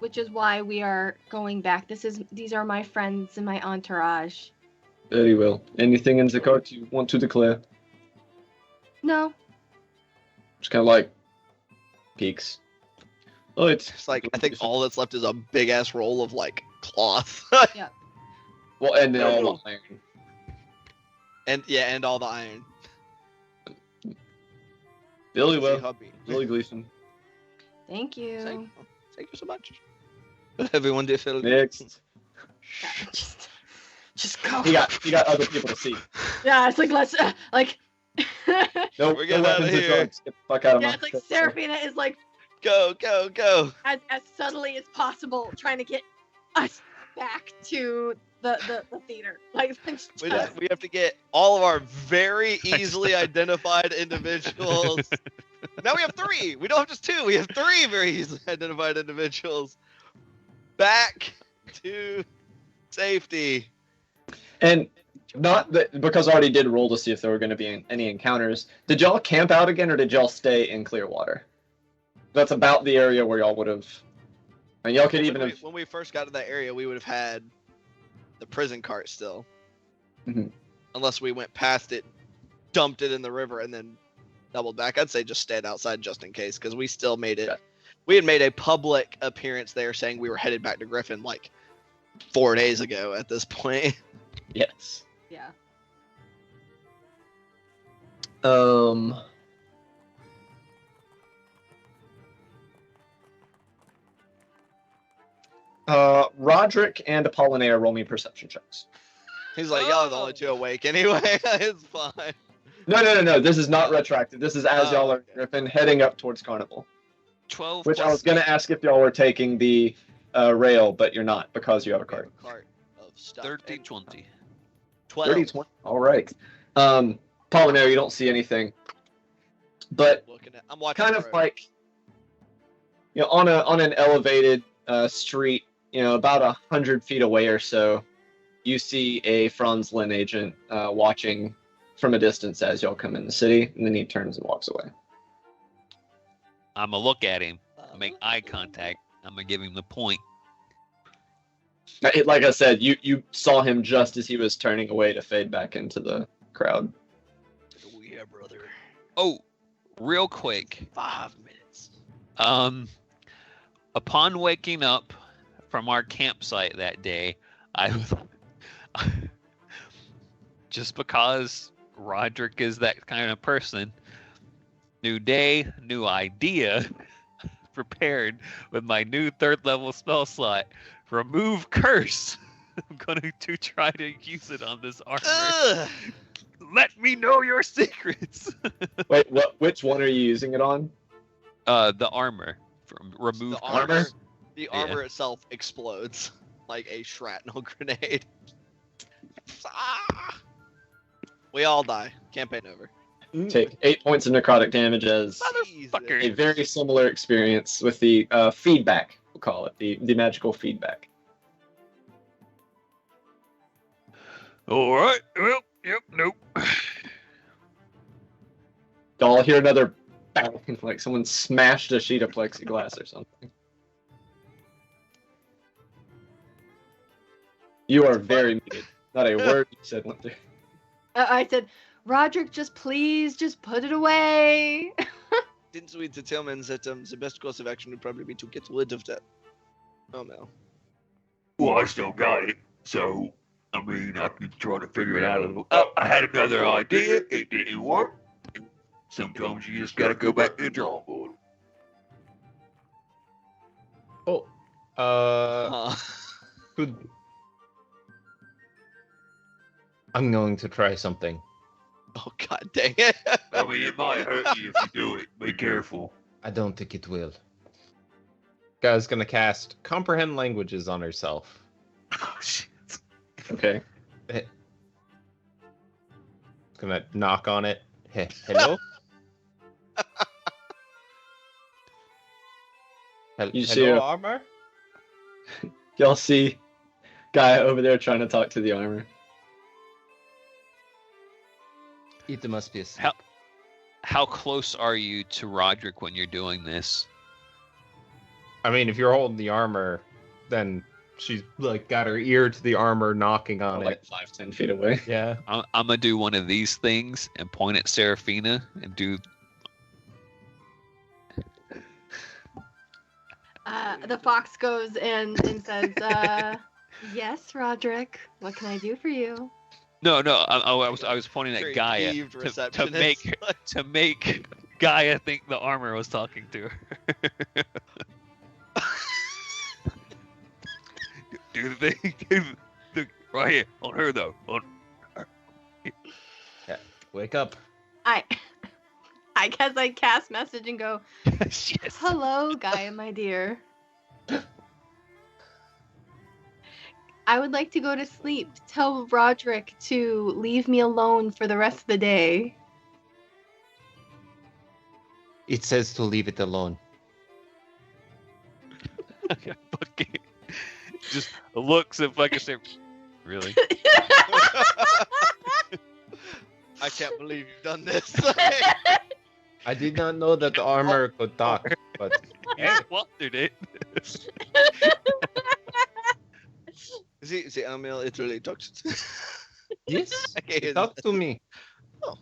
which is why we are going back. These are my friends and my entourage. Very well. Anything in the cart you want to declare? No. Just kind of like peeks. Oh, It's like I think all that's left is a big ass roll of like cloth. Well, and then all the iron. and all the iron. Billy See well. hubby. Billy Gleason. Thank you. Thank you so much. Everyone did feel Next. Yeah, just go. You got other people to see. Yeah, it's like let's like. No, We're no getting outta weapons or here. drugs. Get the fuck out of Yeah, my it's like face. Seraphina is like Go, go, go. as subtly as possible trying to get us back to the theater. Like We have to get all of our very easily identified individuals. Now we have 3. We don't have just 2. We have 3 very easily identified individuals back to safety. And not that because I already did roll to see if there were going to be any encounters. Did y'all camp out again, or did y'all stay in Clearwater? That's about the area where y'all would have. And y'all could even have. When we first got to that area, we would have had the prison cart still, unless we went past it, dumped it in the river, and then doubled back. I'd say just stayed outside just in case, because we still made it. Okay. We had made a public appearance there saying we were headed back to Griffin like 4 days ago at this point. Yes. Yeah. Roderick and Apollinaire roll me perception checks. He's like, y'all are the only 2 awake anyway. It's fine. No. This is not retroactive. This is as y'all are in Griffin heading up towards Carnival. 12. Which I was gonna ask if y'all were taking the rail, but you're not because you have a cart. Cart of stuff. 30, 20. 12. 30, 20. All right. Apollinaire, you don't see anything, but I'm watching kind of like, on an elevated street, about 100 feet away or so, you see a Franz Lin agent watching from a distance as y'all come in the city, and then he turns and walks away. I'm gonna look at him, make eye contact. I'm gonna give him the point. Like I said, you saw him just as he was turning away to fade back into the crowd. Yeah, brother. Oh, real quick. 5 minutes. Upon waking up from our campsite that day, I was just because Roderick is that kind of person. New day, new idea. Prepared with my new 3rd level spell slot. Remove curse. I'm going to try to use it on this armor. Let me know your secrets. Wait, which one are you using it on? The armor. Remove armor. The armor itself explodes like a shrapnel grenade. We all die. Campaign over. Take 8 points of necrotic damage as Motherfucker. a very similar experience with the feedback, we'll call it, the magical feedback. Alright, well, yep, nope. Y'all hear another bang, like someone smashed a sheet of plexiglass or something. You are very muted. Not a word you said went through. I said, Roderick, just please, just put it away. Since we determined that the best course of action would probably be to get rid of that. Oh no. Well, I still got it, so I mean, I could try to figure it out. I had another idea. It didn't work. Sometimes you just gotta go back to the drawing board. I'm going to try something. Oh god dang it. I mean, it might hurt you if you do it. Be careful. I don't think it will. Guy's gonna cast Comprehend Languages on herself. Oh, shit. Okay. Gonna knock on it. Hello? You see Hello, her. armor? Y'all see guy over there trying to talk to the armor. It must be a How close are you to Roderick when you're doing this? I mean, if you're holding the armor, then she's like got her ear to the armor, knocking on Like it. 5-10 feet away. Yeah. I'm gonna do one of these things and point at Seraphina and do. The fox goes and says, yes, Roderick, what can I do for you? No. I was pointing at Very Gaia peeved to receptionist. make Gaia think the armor was talking to her. Do do the thing. Right here, on her though. Wake up. I guess I cast message and go, Yes. hello, Gaia, my dear. I would like to go to sleep. Tell Roderick to leave me alone for the rest of the day. It says to leave it alone. Fucking just looks at fucking say, really? I can't believe you've done this. I did not know that the armor could talk, but You wondered it. See, Emil, it really talks. yes, Okay, talk to me. Oh.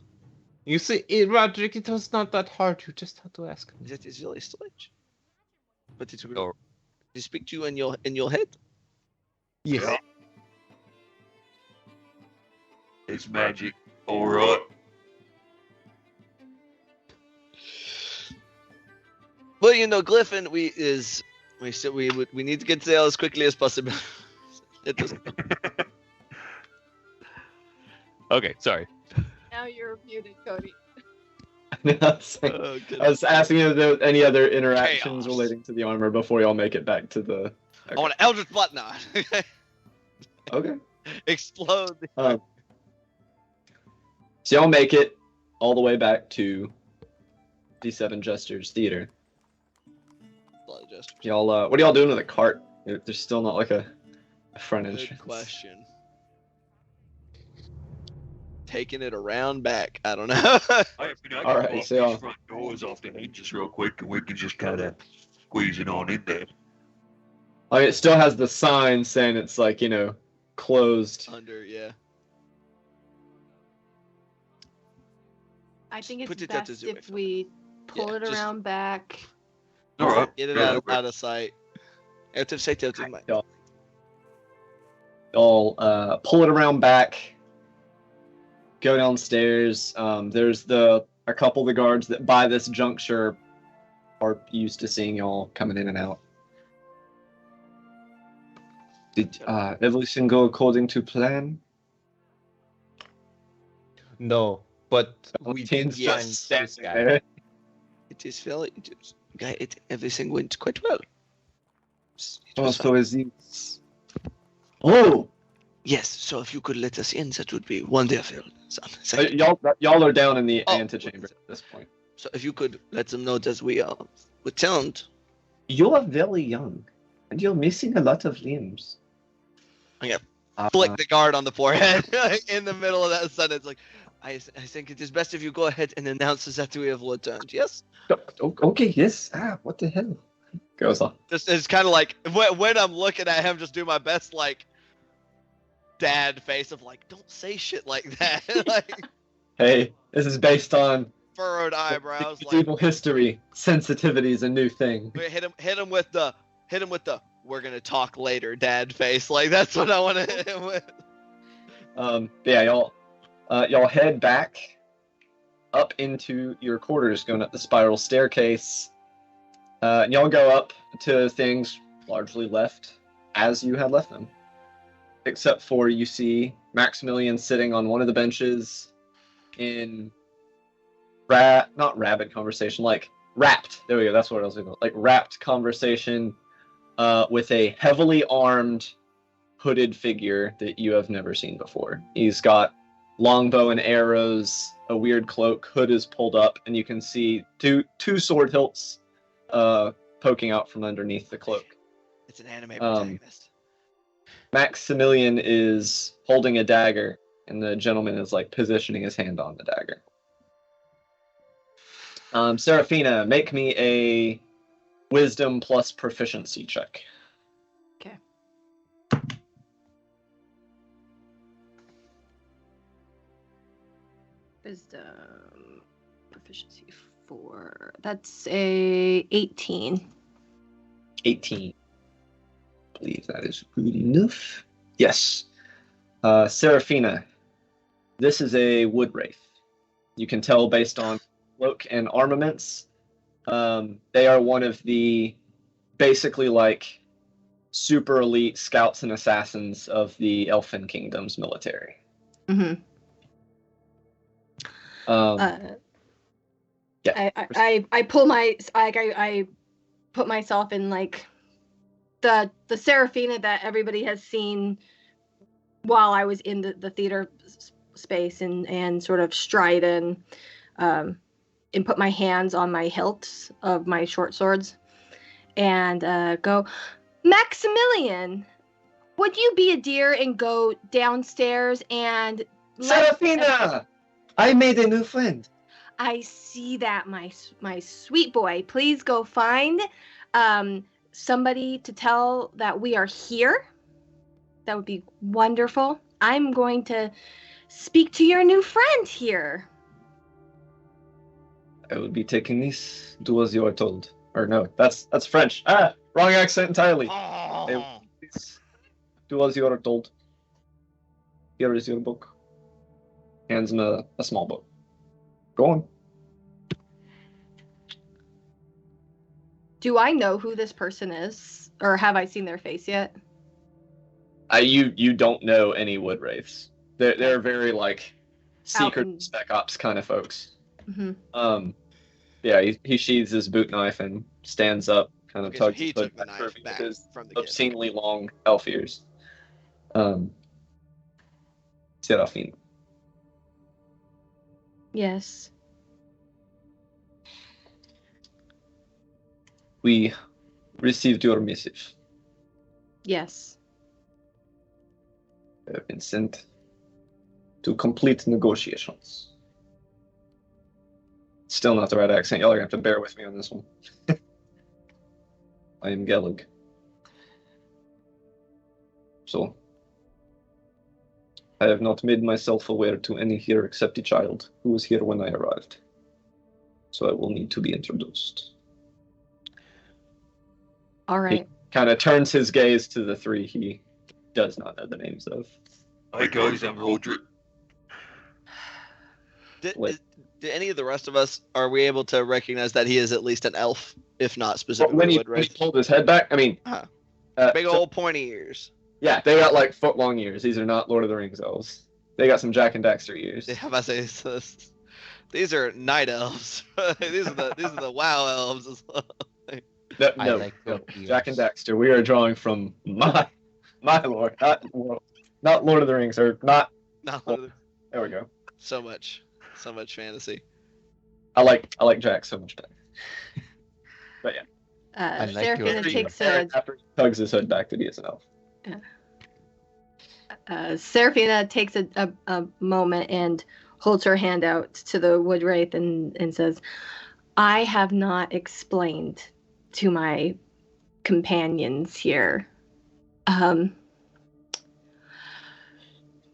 You see, Roderick, it was not that hard. You just had to ask me. That is really strange. But it's Oh. They speak to you in your head. Yes. Yeah. It's magic. All right. Well, Glyphon, we need to get there as quickly as possible. It does. Okay, sorry. Now you're muted, Cody. I was asking if there were any other interactions Chaos. relating to the armor before y'all make it back to the. I want an Eldritch Whatnot. Okay. Explode. So y'all make it all the way back to D7 Jester's Theater. Y'all, what are y'all doing with the cart? There's still not like a front Good entrance. question. Taking it around back. I don't know. I can All right, pop so these front doors off the hinges real quick, and we can just kind of squeeze it on in there. I mean, it still has the sign saying it's like, closed. Under, yeah. I think it's Put it at the best zoo, if we pull Yeah, it just- around back. All right. Get it Yeah, out of sight. Out of sight, out of mind. Y'all pull it around back, go downstairs. There's a couple of the guards that by this juncture are used to seeing y'all coming in and out. Did everything go according to plan? No, but we Teens did find just this standing guy. there. It is very. Everything went quite well. It Oh, was so fine. is it? Oh, Yes, so if you could let us in, that would be wonderful. Son. Thank you. y'all are down in the Oh, antechamber at this point. So if you could let them know that we are returned. You are very young, and you're missing a lot of limbs. Okay. Flick the guard on the forehead in the middle of that sentence. Like, I think it is best if you go ahead and announce that we have returned. Yes. Okay, yes. What the hell? Goes on. This is kind of like when I'm looking at him, just do my best like dad face of like, don't say shit like that. Like Hey, this is based on furrowed eyebrows. Like medieval history. Sensitivity is a new thing. hit him with the we're gonna talk later dad face. Like that's what I want to hit him with. Yeah, y'all head back up into your quarters, going up the spiral staircase. And y'all go up to things largely left as you had left them, except for you see Maximilian sitting on one of the benches in not rabid conversation, like rapt. There we go. That's what I was looking for. Like rapt conversation with a heavily armed, hooded figure that you have never seen before. He's got longbow and arrows, a weird cloak, hood is pulled up, and you can see two sword hilts poking out from underneath the cloak. It's an anime protagonist. Maximilian is holding a dagger, and the gentleman is like positioning his hand on the dagger. Seraphina, make me a wisdom plus proficiency check. Okay. Wisdom proficiency 4. That's a 18. 18. I believe that is good enough. Yes. Seraphina, this is a wood wraith. You can tell based on cloak and armaments. They are one of the basically like super elite scouts and assassins of the Elfin Kingdom's military. Mm-hmm. Yeah. I pull I put myself in like the Serafina that everybody has seen while I was in the theater space, and sort of stride in, and put my hands on my hilts of my short swords and go, Maximilian, would you be a dear and go downstairs and Serafina! I made a new friend. I see that, my sweet boy. Please go find somebody to tell that we are here. That would be wonderful. I'm going to speak to your new friend here. I will be taking this. Do as you are told. Or no, that's French. Ah, wrong accent entirely. Do as you are told. Here is your book. Hands him a small book. Go on. Do I know who this person is, or have I seen their face yet? You don't know any wood wraiths. They're very like secret spec ops kind of folks. Mm-hmm. Yeah, he sheathes his boot knife and stands up, kind of tugs he took the knife back his from the obscenely long elf ears. Seraphine. Yes. We received your missive. Yes. I have been sent to complete negotiations. Still not the right accent. Y'all are going to have to bear with me on this one. I am Gellig. So, I have not made myself aware to any here except the child who was here when I arrived. So I will need to be introduced. All right. He kind of turns his gaze to the three he does not know the names of. Hi guys, I'm Roderick. Did any of the rest of us, are we able to recognize that he is at least an elf, if not specifically when he wood-wraith? pulled his head back, I mean, big old pointy ears. Yeah, they got like foot-long ears. These are not Lord of the Rings elves. They got some Jack and Daxter ears. Yeah, I say these are night elves. these are the WoW elves as well. No, like Jack and Daxter. We are drawing from my lore, not Lord of the Rings, or not. There we go. So much fantasy. I like Jack so much better. But yeah. Serafina takes after he tugs his hood back that he is an elf. Serafina takes a moment and holds her hand out to the wood wraith and says, I have not explained to my companions here.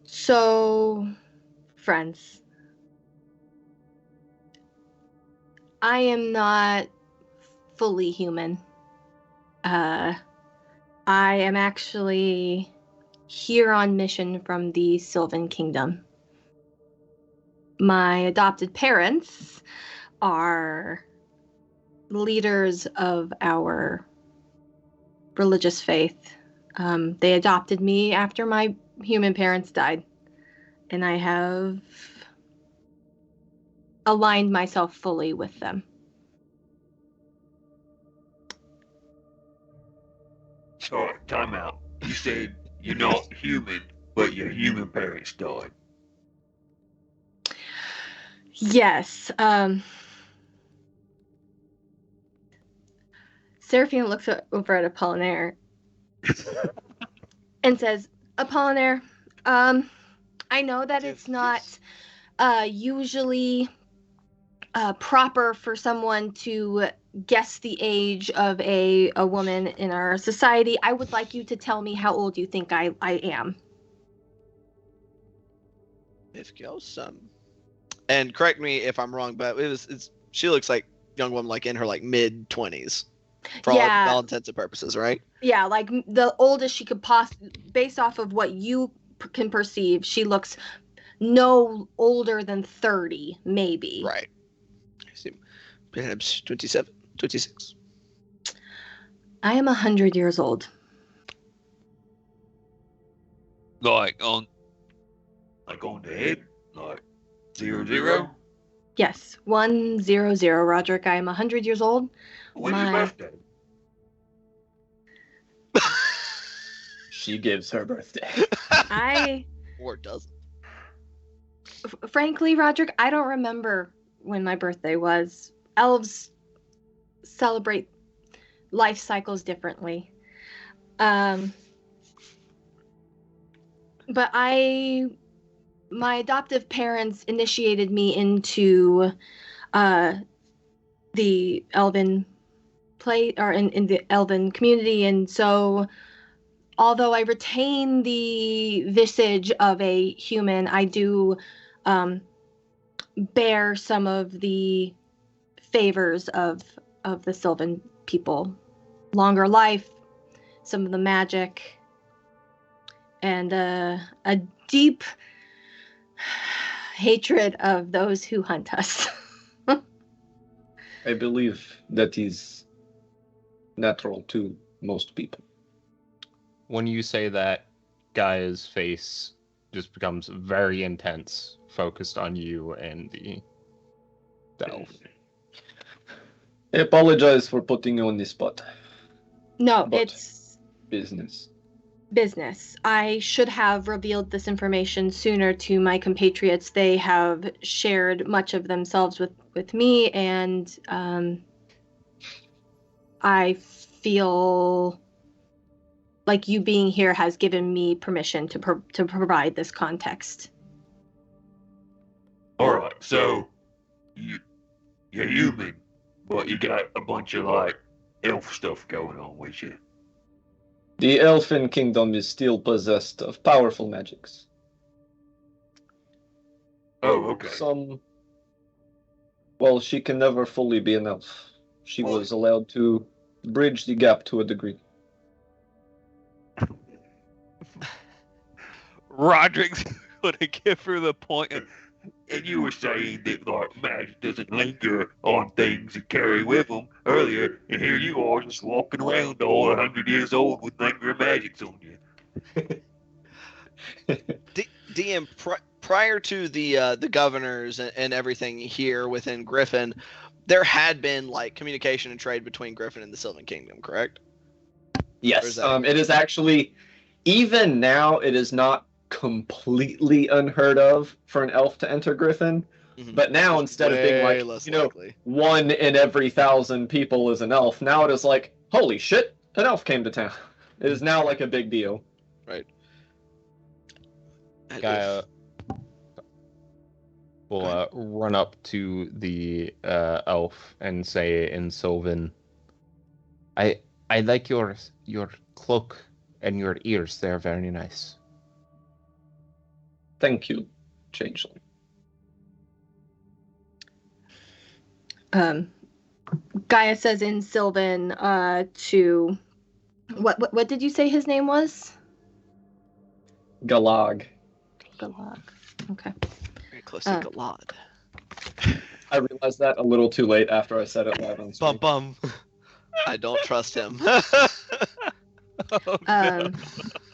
So, friends, I am not fully human. I am actually here on mission from the Sylvan Kingdom. My adopted parents are leaders of our religious faith. They adopted me after my human parents died, and I have aligned myself fully with them. Sorry, time out. You said you're not human, but your human parents died. Yes. Serafina looks over at Apollinaire and says, Apollinaire, I know that it's not usually proper for someone to guess the age of a woman in our society. I would like you to tell me how old you think I am. And correct me if I'm wrong, but she looks like a young woman, like in her like mid-20s. For all intents and purposes, right? Yeah, like the oldest she could possibly, based off of what you can perceive, she looks no older than 30, maybe. Right. Perhaps 27, 26. I am 100 years old. Like on the head? Like 00? Yes, 100, Roderick. I am 100 years old. When's your birthday? She gives her birthday. Or doesn't. Frankly, Roderick, I don't remember when my birthday was. Elves celebrate life cycles differently. But my adoptive parents initiated me into the Elven play, or in the Elven community, and so although I retain the visage of a human, I do bear some of the favors of the Sylvan people. Longer life, some of the magic, and a deep hatred of those who hunt us. I believe that is natural to most people. When you say that, Gaia's face just becomes very intense, focused on you and the elf. I apologize for putting you on the spot. No, But- it's Business. business. I should have revealed this information sooner to my compatriots. They have shared much of themselves with me, and I feel like you being here has given me permission to provide this context. Alright, so you're human, but you got a bunch of like elf stuff going on with you. The Elfin Kingdom is still possessed of powerful magics. Oh, okay. Well, she can never fully be an elf. She was allowed to bridge the gap to a degree. Roderick's gonna give her the point. And you were saying that like magic doesn't linger on things and carry with them earlier, and here you are just walking around all 100 years old with lingering magics on you. DM, prior to the governors and everything here within Griffin, there had been like communication and trade between Griffin and the Sylvan Kingdom, correct? Yes, it is actually, even now, it is not completely unheard of for an elf to enter Griffin. Mhm. But now, instead of being like, less you know, likely. 1 in every 1,000 people is an elf, now it is like, holy shit, an elf came to town. It is now like a big deal. Right. And Gaia if- will run up to the elf and say in Sylvan, I like your cloak and your ears. They're very nice. Thank you, Changeling. Gaia says in Sylvan to what did you say his name was? Galag. Galag. Okay. Very close to Galad. I realized that a little too late after I said it live on screen. Bum. I don't trust him.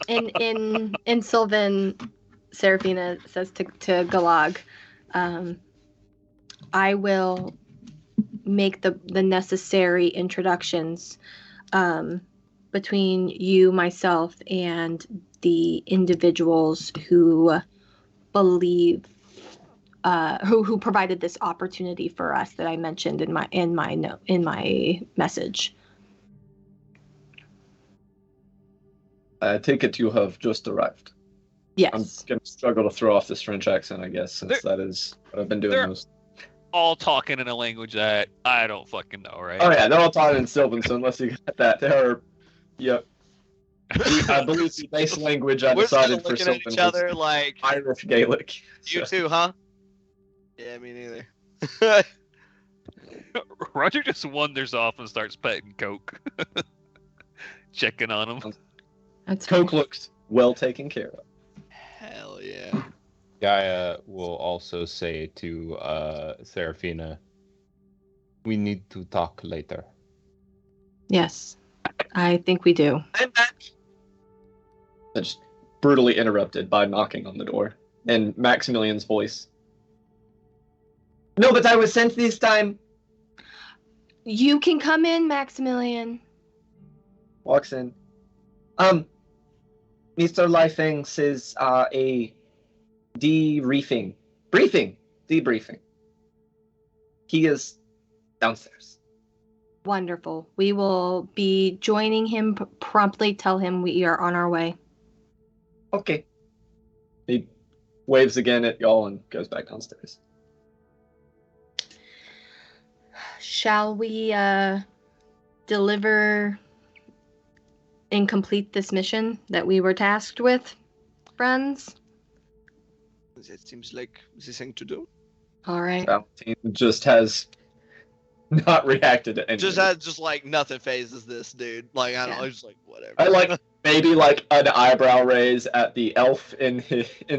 In Sylvan, Seraphina says to Galag, I will make the necessary introductions between you, myself, and the individuals who believe who provided this opportunity for us that I mentioned in my message. I take it you have just arrived. Yes. I'm going to struggle to throw off this French accent, I guess, since that is what I've been doing most. All talking in a language that I don't fucking know, right? Oh yeah, they're all talking in Sylvan, so unless you got that, there are, yep. I believe the base language I We're just decided for looking at Sylvan each other was like, Irish Gaelic. you So- too, huh? Yeah, me neither. Roger just wanders off and starts petting Coke. Checking on him. That's Coke looks well taken care of. Hell yeah. Gaia will also say to Seraphina, we need to talk later. Yes, I think we do. I'm back. I just brutally interrupted by knocking on the door and Maximilian's voice. No, but I was sent this time. You can come in, Maximilian. Walks in. Mr. Lifeng says a debriefing. He is downstairs. Wonderful. We will be joining him promptly. Tell him we are on our way. Okay. He waves again at y'all and goes back downstairs. Shall we deliver and complete this mission that we were tasked with, friends? That seems like the thing to do. All right. Valentine just has not reacted to anything. Just like nothing phases this dude. Like I don't know, just like whatever. I like maybe like an eyebrow raise at the elf in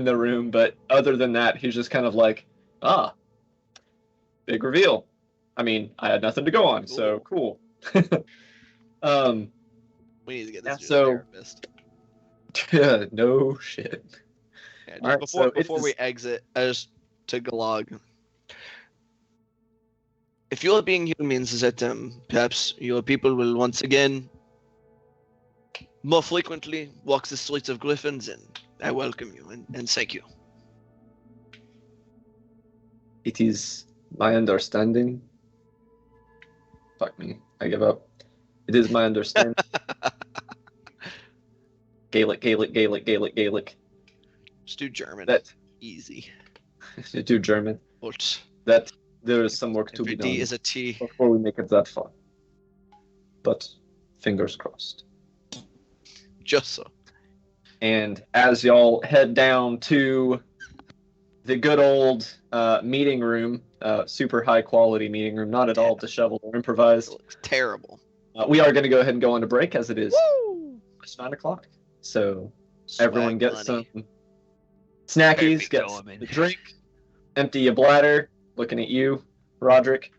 the room, but other than that, he's just kind of like, big reveal. I mean, I had nothing to go on, so cool. We need to get this dude a therapist. Yeah, no shit. Yeah, All right, before we exit, as to Galag, if your being here means that perhaps your people will once again, more frequently, walk the streets of Griffins, and I welcome you and thank you. It is my understanding. Fuck me, I give up. It is my understanding. Gaelic. Just do German. That easy. Do German. But That there is some work to be done. D is a T. Before we make it that far. But fingers crossed. Just so. And as y'all head down to the good old meeting room, super high quality meeting room, not at all disheveled or improvised. It looks terrible. We are going to go ahead and go on to break as it is Woo! it's 9 o'clock. So Swag everyone gets money. some snackies, Perfect gets element. a drink, empty your bladder. Looking at you, Roderick.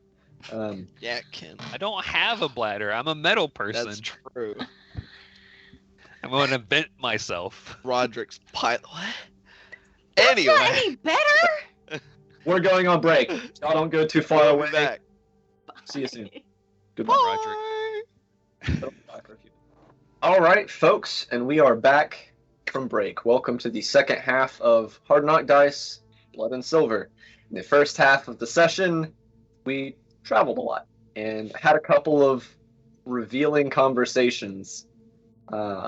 Yeah, Ken. I don't have a bladder. I'm a metal person. That's true. I'm going to vent myself. Roderick's pilot. What? That's Anyway, not any better. We're going on break. Y'all don't go too far we'll away. be back. See you soon. Goodbye, Roderick. Bye. All right, folks, and we are back from break. Welcome to the second half of Hard Knock Dice, Blood and Silver. In the first half of the session, we traveled a lot and had a couple of revealing conversations,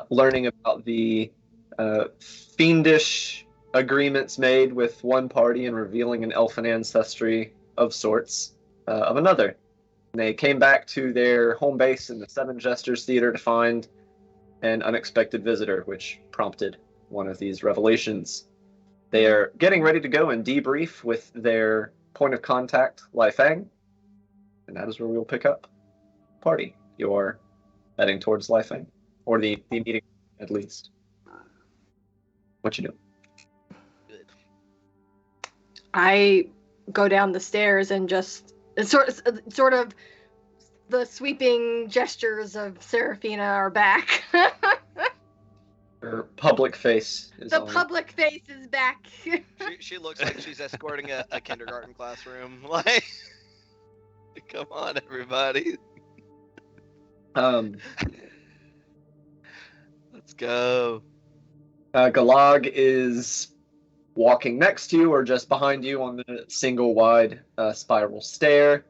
learning about the fiendish agreements made with one party and revealing an elfin ancestry of sorts of another. And they came back to their home base in the Seven Jesters Theater to find an unexpected visitor, which prompted one of these revelations. They are getting ready to go and debrief with their point of contact, Lifeng, and that is where we will pick up. Party, you're heading towards Lifeng, or the meeting at least. What you doing? I go down the stairs and just sort of the sweeping gestures of Seraphina are back. Her public face is The on. public face is back. She looks like she's escorting a kindergarten classroom. Like, come on, everybody. Let's go. Galag is walking next to you or just behind you on the single wide spiral stair.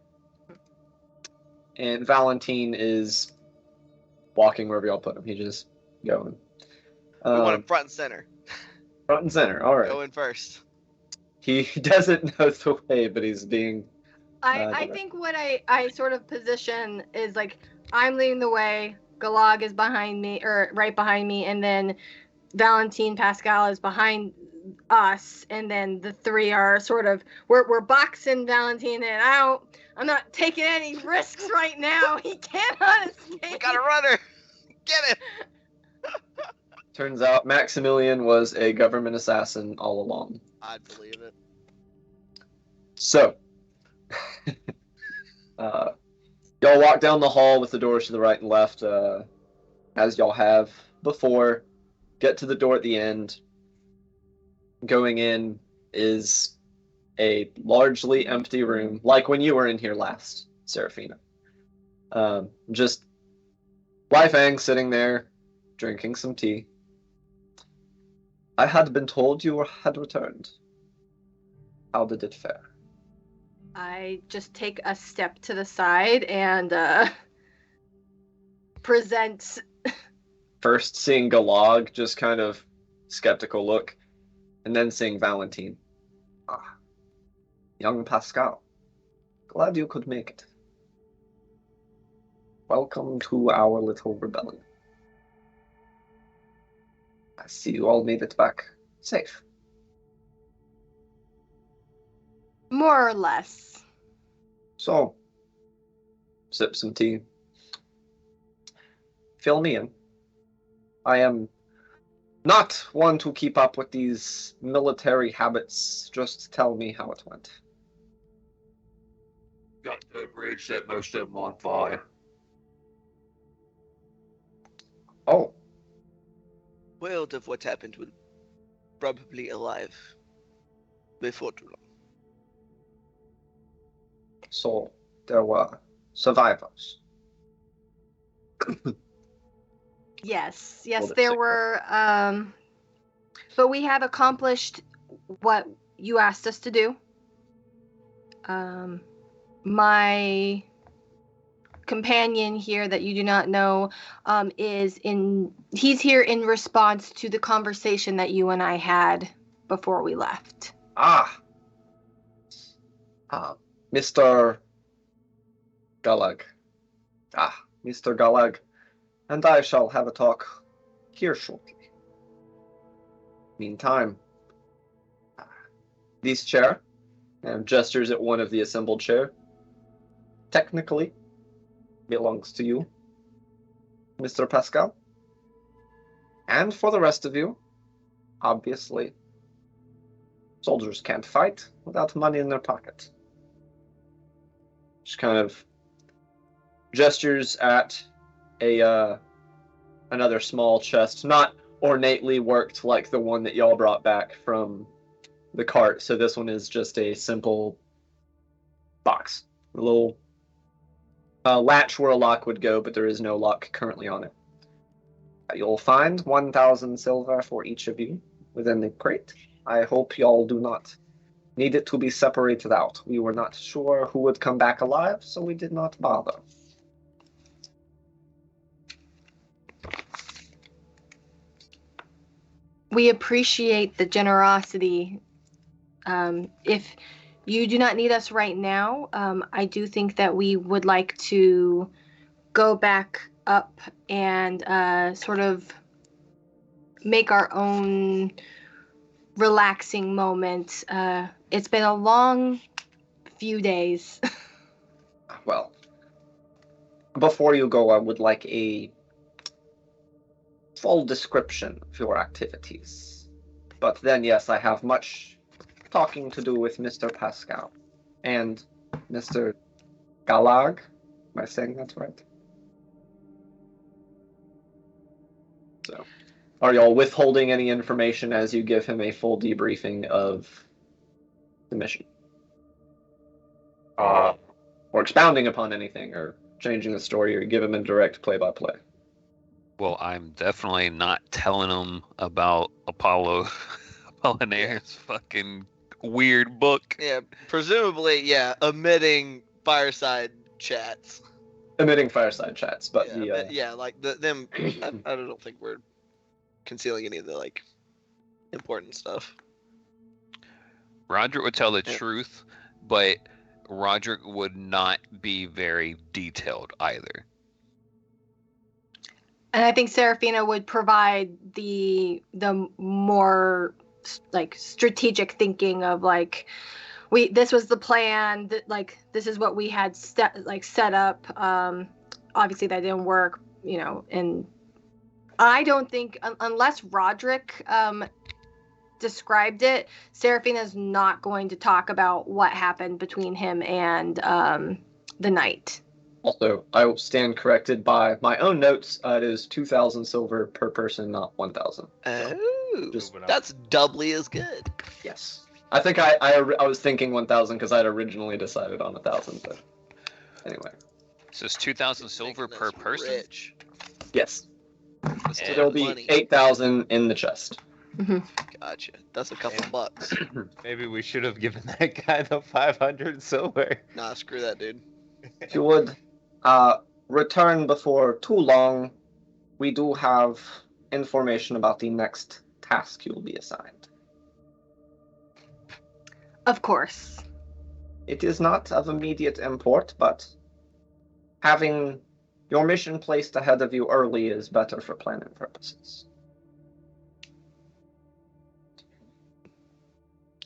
And Valentine is walking wherever y'all put him. He's just going. We want him front and center. Front and center, all right. Going first. He doesn't know the way, but he's being... I think what I sort of position is like I'm leading the way, Galag is behind me, or right behind me, and then Valentine Pascal is behind us, and then the three are sort of we're boxing Valentine, and I'm not taking any risks right now. He cannot escape. We got a runner. Get it. Turns out Maximilian was a government assassin all along. I'd believe it. So, y'all walk down the hall with the doors to the right and left, as y'all have before. get to the door at the end. Going in is a largely empty room, like when you were in here last, Seraphina. Just Fang sitting there, drinking some tea. I had been told you had returned. How did it fare? I just take a step to the side and present. First seeing Galag, just kind of skeptical look, and then seeing Valentine. Ah, young Pascal. Glad you could make it. Welcome to our little rebellion. I see you all made it back safe. More or less. So, sip some tea. Fill me in. I am not one to keep up with these military habits. Just tell me how it went. Got the bridge, set most of them on fire. Oh, World of what happened will probably alive before too long. so there were survivors. Yes, Well, there that's were. But we have accomplished what you asked us to do. My companion here that you do not know he's here in response to the conversation that you and I had before we left. Mr. Galag. Mr. Galag. And I shall have a talk here shortly. Meantime, this chair, and gestures at one of the assembled chair, technically belongs to you, Mr. Pascal. And for the rest of you, obviously, soldiers can't fight without money in their pocket. Just kind of gestures at another small chest, not ornately worked like the one that y'all brought back from the cart. So this one is just a simple box, a little latch where a lock would go, but there is no lock currently on it. You'll find 1,000 silver for each of you within the crate. I hope y'all do not need it to be separated out. We were not sure who would come back alive, so we did not bother. We appreciate the generosity. If you do not need us right now, I do think that we would like to go back up and sort of make our own relaxing moment. It's been a long few days. Well, before you go, I would like a full description of your activities. But then, yes, I have much talking to do with Mr. Pascal and Mr. Galag. Am I saying that right? So, are y'all withholding any information as you give him a full debriefing of the mission? Or expounding upon anything, or changing the story, or give him a direct play-by-play? Well, I'm definitely not telling them about Apollinaire's fucking weird book. Yeah, presumably, yeah, omitting fireside chats. Omitting fireside chats, but like them. I don't think we're concealing any of the like important stuff. Roderick would tell the truth, but Roderick would not be very detailed either. And I think Seraphina would provide the more like strategic thinking of like this was the plan, like this is what we had set up. Obviously that didn't work, and I don't think unless Roderick described it, Seraphina's not going to talk about what happened between him and the knight. Also, I will stand corrected by my own notes. It is 2,000 silver per person, not 1,000. Oh, Just- that's doubly as good. Yes. I think I was thinking 1,000 because I had originally decided on 1,000, but anyway. So it's 2,000 silver per person. Rich. Yes. That's So Yeah. there'll be money. 8,000 in the chest. Gotcha. That's a couple bucks. Maybe we should have given that guy the 500 silver. Nah, screw that, dude. If you would return before too long, we do have information about the next task you'll be assigned. Of course. It is not of immediate import, but having your mission placed ahead of you early is better for planning purposes.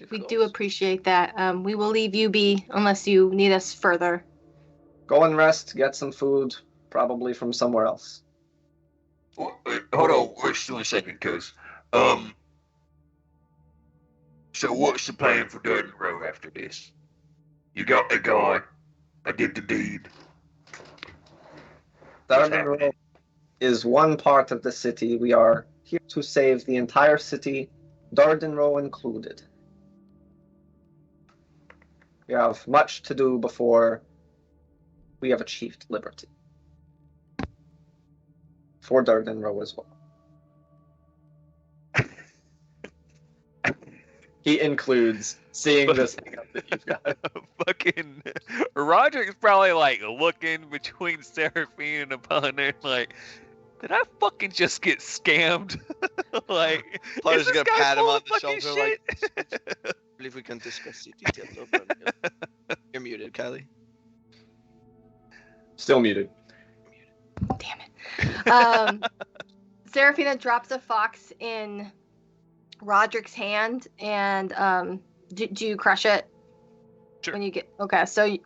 We do appreciate that. We will leave you be unless you need us further. Go and rest, get some food, probably from somewhere else. Hold on, wait a second, cuz. So what's the plan for Durden Row after this? You got the guy. I did the deed. Darden Row is one part of the city. We are here to save the entire city, Darden Row included. We have much to do before we have achieved liberty. For Darden Row as well. He includes seeing this thing up that you've got. Fucking Roderick's probably like looking between Seraphine and Apollinaire like, did I fucking just get scammed? Like, Plutter's is this gonna guy pat him full on of the fucking shoulder like, shit? I believe we can discuss the details over here. You're muted, Kylie. Still muted. Damn it. Seraphina drops a fox in Roderick's hand, and do you crush it? Sure. When you get okay, so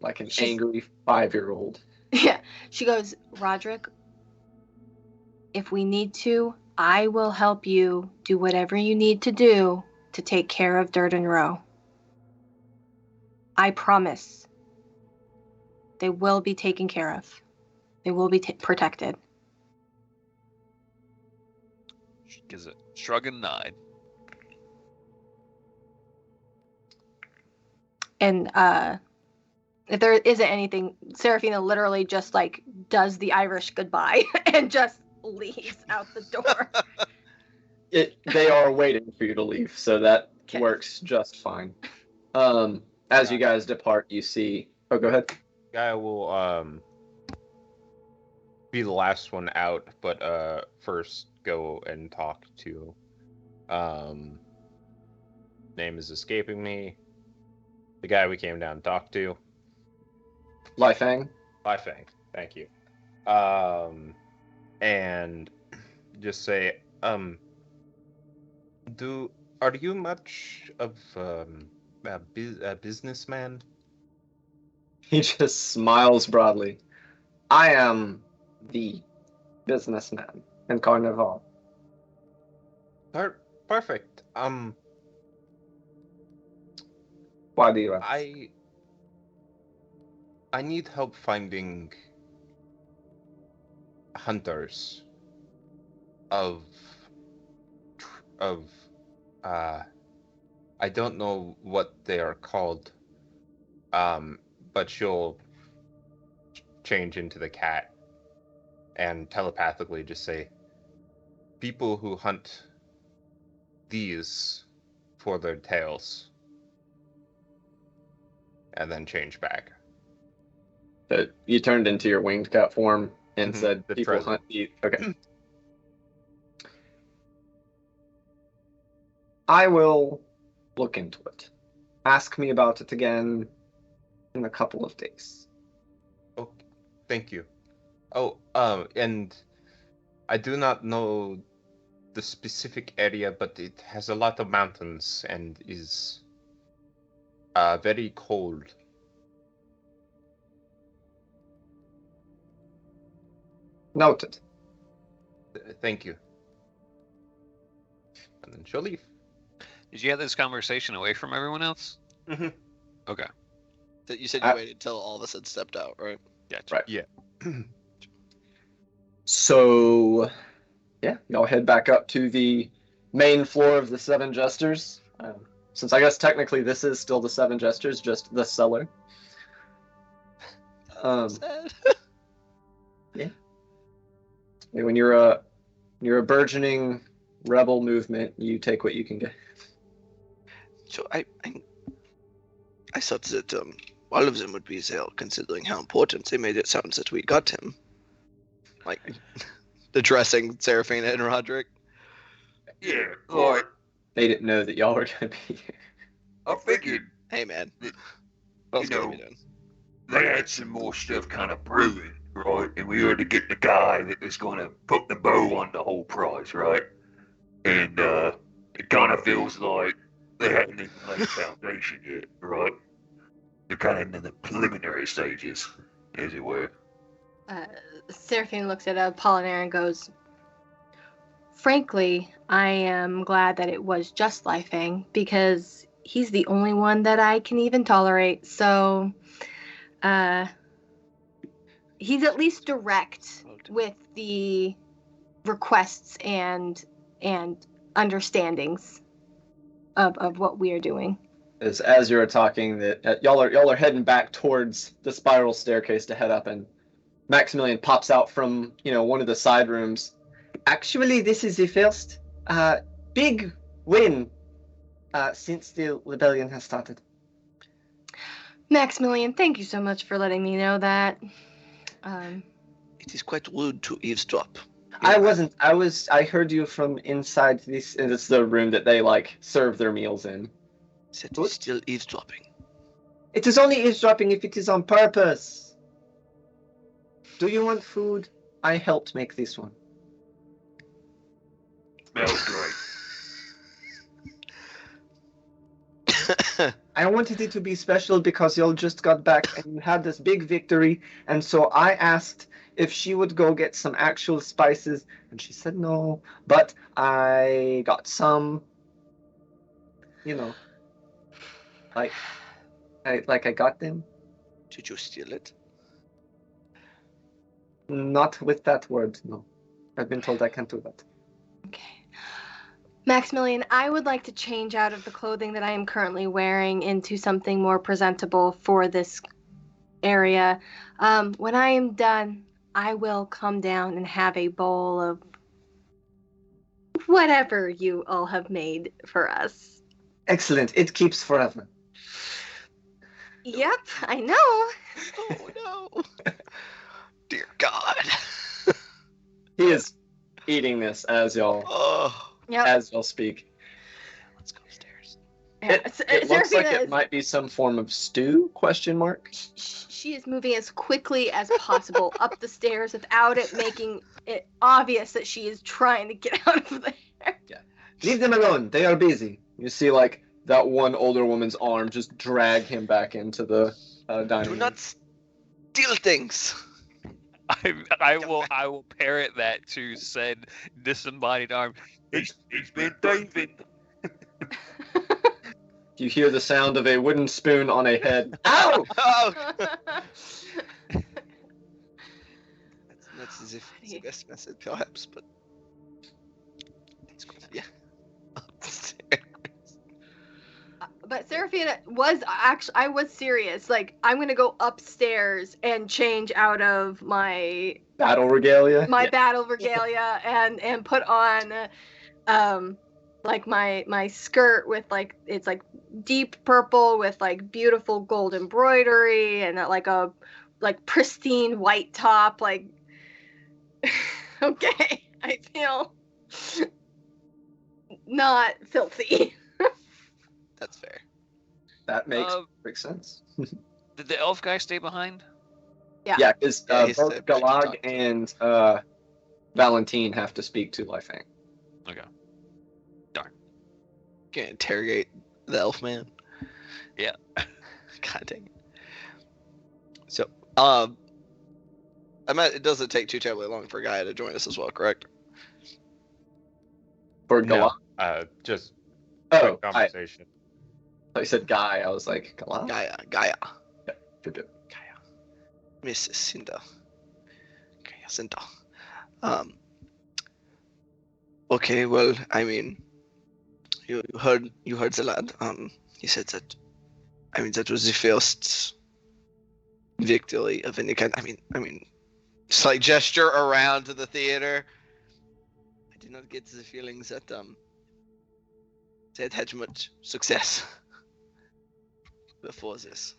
Like an She's- angry 5-year-old. yeah, she goes, Roderick, if we need to, I will help you do whatever you need to do to take care of Durden Row. I promise. They will be taken care of. They will be protected. She gives a shrug and nod. And if there isn't anything, Seraphina literally just like does the Irish goodbye and just leaves out the door. They are waiting for you to leave, so that Okay. works just fine. As you guys depart, you see. Oh, go ahead. Guy will be the last one out, but first go and talk to name is escaping me. The guy we came down to talk to. Lifang. Lifang, thank you. And just say, are you much of a businessman? He just smiles broadly. I am the businessman in Carnival. Perfect. Why do you ask? I need help finding hunters of I don't know what they are called, but she'll change into the cat and telepathically just say, people who hunt these for their tails, and then change back. So you turned into your winged cat form and said The people present. hunt you. Okay. I will look into it. Ask me about it again in a couple of days. Oh, thank you. Oh, and I do not know the specific area, but it has a lot of mountains and is very cold. Noted. Thank you. And then she'll leave. Did you have this conversation away from everyone else? Mhm. Okay. That you said you waited till all of us had stepped out, right? Gotcha. Right. Yeah. So, yeah, y'all head back up to the main floor of the Seven Jesters. Since I guess technically this is still the Seven Jesters, just the cellar. Sad. Yeah. When you're a burgeoning rebel movement, you take what you can get. So I thought that all of them would be there, considering how important they made it sound that we got him. Like addressing Seraphina and Roderick. Yeah, like, They didn't know that y'all were gonna be here. I figured Hey man, You what else know, can we be doing? they had some more stuff kind of brewing, right? And we were to get the guy that was going to put the bow on the whole prize, right? And it kind of feels like they hadn't even laid the foundation yet, right? They're kind of in the preliminary stages, as it were. Seraphine looks at Apollinaire and goes, frankly, I am glad that it was just Lifang, because he's the only one that I can even tolerate. So, he's at least direct with the requests and understandings of what we are doing. As you're talking, that y'all are heading back towards the spiral staircase to head up, and Maximilian pops out from one of the side rooms. Actually, this is the first big win since the rebellion has started. Maximilian, thank you so much for letting me know that. It is quite rude to eavesdrop. I wasn't. I heard you from inside this. And it's the room that they serve their meals in. That is still eavesdropping. It is only eavesdropping if it is on purpose. Do you want food? I helped make this one. Smells great. I wanted it to be special because y'all just got back and you had this big victory, and so I asked if she would go get some actual spices, and she said no, but I got some, I got them. Did you steal it? Not with that word, no. I've been told I can't do that. Okay. Maximilian, I would like to change out of the clothing that I am currently wearing into something more presentable for this area. When I am done, I will come down and have a bowl of whatever you all have made for us. Excellent. It keeps forever. Yep, I know. Oh no. Dear God. He is eating this as y'all speak. Let's go upstairs. It looks like it might be some form of stew, question mark. She is moving as quickly as possible up the stairs without it making it obvious that she is trying to get out of there. Yeah. Leave them alone. They are busy. You see that one older woman's arm just drag him back into the dining Do room. not steal things. I will parrot that to said disembodied arm. He's been thieving. You hear the sound of a wooden spoon on a head. Ow! Oh. That's as if it's the best method, perhaps, but yeah. Upstairs. But Seraphina was actually, I was serious. I'm gonna go upstairs and change out of my Battle regalia? battle regalia and put on my skirt with it's deep purple with beautiful gold embroidery and a pristine white top. Okay, I feel not filthy. That's fair. That makes perfect sense. Did the elf guy stay behind? Yeah, because he's both the person to Galag talk to. and Valentine have to speak to Lifang. Okay. Can't interrogate the elf man. Yeah. God dang it. So, it doesn't take too terribly long for Gaia to join us as well, correct? For Galag? No, just Oh, conversation. I thought you said guy. I was like, Galag? Gaia. Miss Cinda. Cinda. Okay, well, I mean, you heard the lad. He said that. I mean, that was the first victory of any kind. I mean, slight gesture around to the theater. I did not get the feeling that they had had much success before this.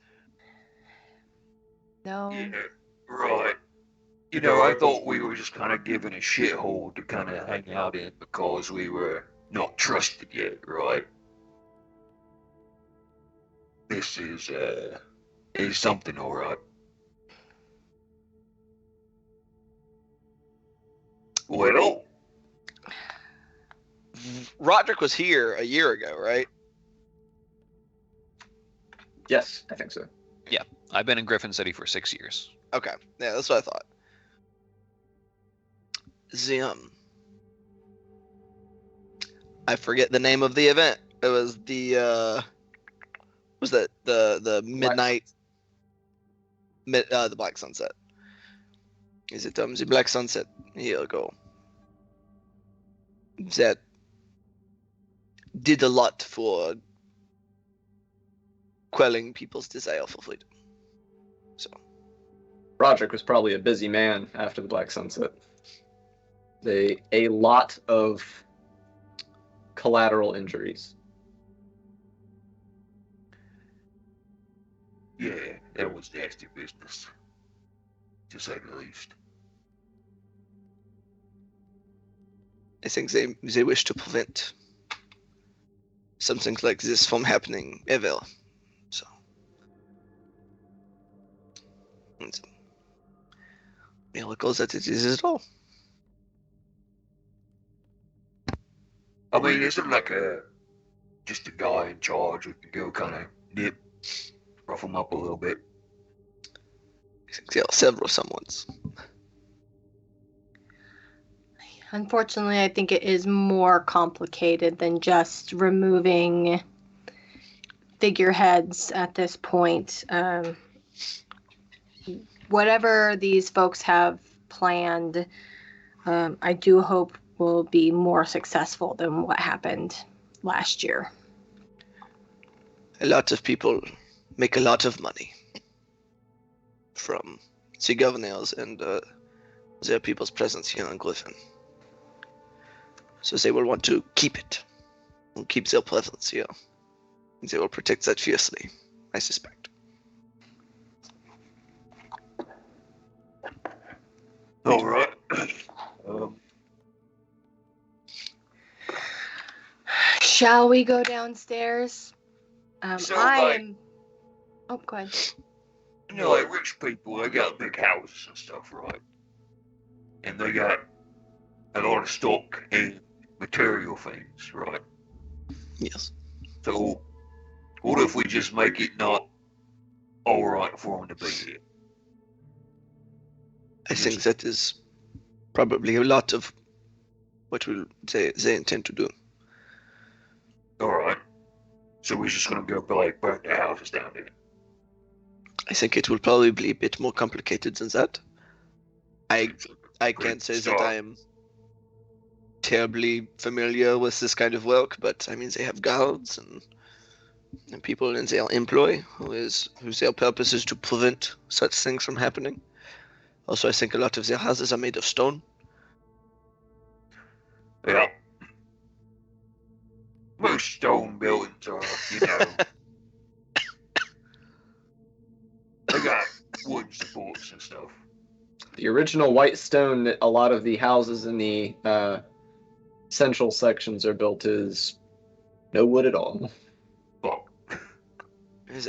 No. Yeah, right. You know, I thought we were just kind of given a shithole to kind of hang out in because we were not trusted yet, right? This is something, all right. Well, Roderick was here a year ago, right? Yes, I think so. Yeah, I've been in Griffin City for 6 years. Okay, yeah, that's what I thought. I forget the name of the event. It was the the midnight the Black Sunset. Is it the Black Sunset here ago? That did a lot for quelling people's desire for freedom. So Roderick was probably a busy man after the Black Sunset. A lot of collateral injuries. yeah, that was nasty business, to say the least. I think they wish to prevent something like this from happening ever. So it's a miracle that it is at all. I mean, is it like just a guy in charge who can go kind of rough him up a little bit? I think there are several someones. Unfortunately, I think it is more complicated than just removing figureheads at this point. Whatever these folks have planned, I do hope will be more successful than what happened last year. A lot of people make a lot of money from the governors and their people's presence here in Griffin. So they will want to keep it, and keep their presence here. They will protect that fiercely, I suspect. All right. Shall we go downstairs? So, I am. Oh, go ahead. You know, like rich people, they got big houses and stuff, right? And they got a lot of stock and material things, right? Yes. So, what if we just make it not all right for them to be here? I think that is probably a lot of what they intend to do. All right. So we're just gonna go like burn the houses down there. I think it will probably be a bit more complicated than that. I can't say that I am terribly familiar with this kind of work, but I mean they have guards and people in their employ whose their purpose is to prevent such things from happening. Also, I think a lot of their houses are made of stone. Yeah. Most stone buildings are, you know, they got wood supports and stuff. The original white stone that a lot of the houses in the central sections are built is no wood at all. Well,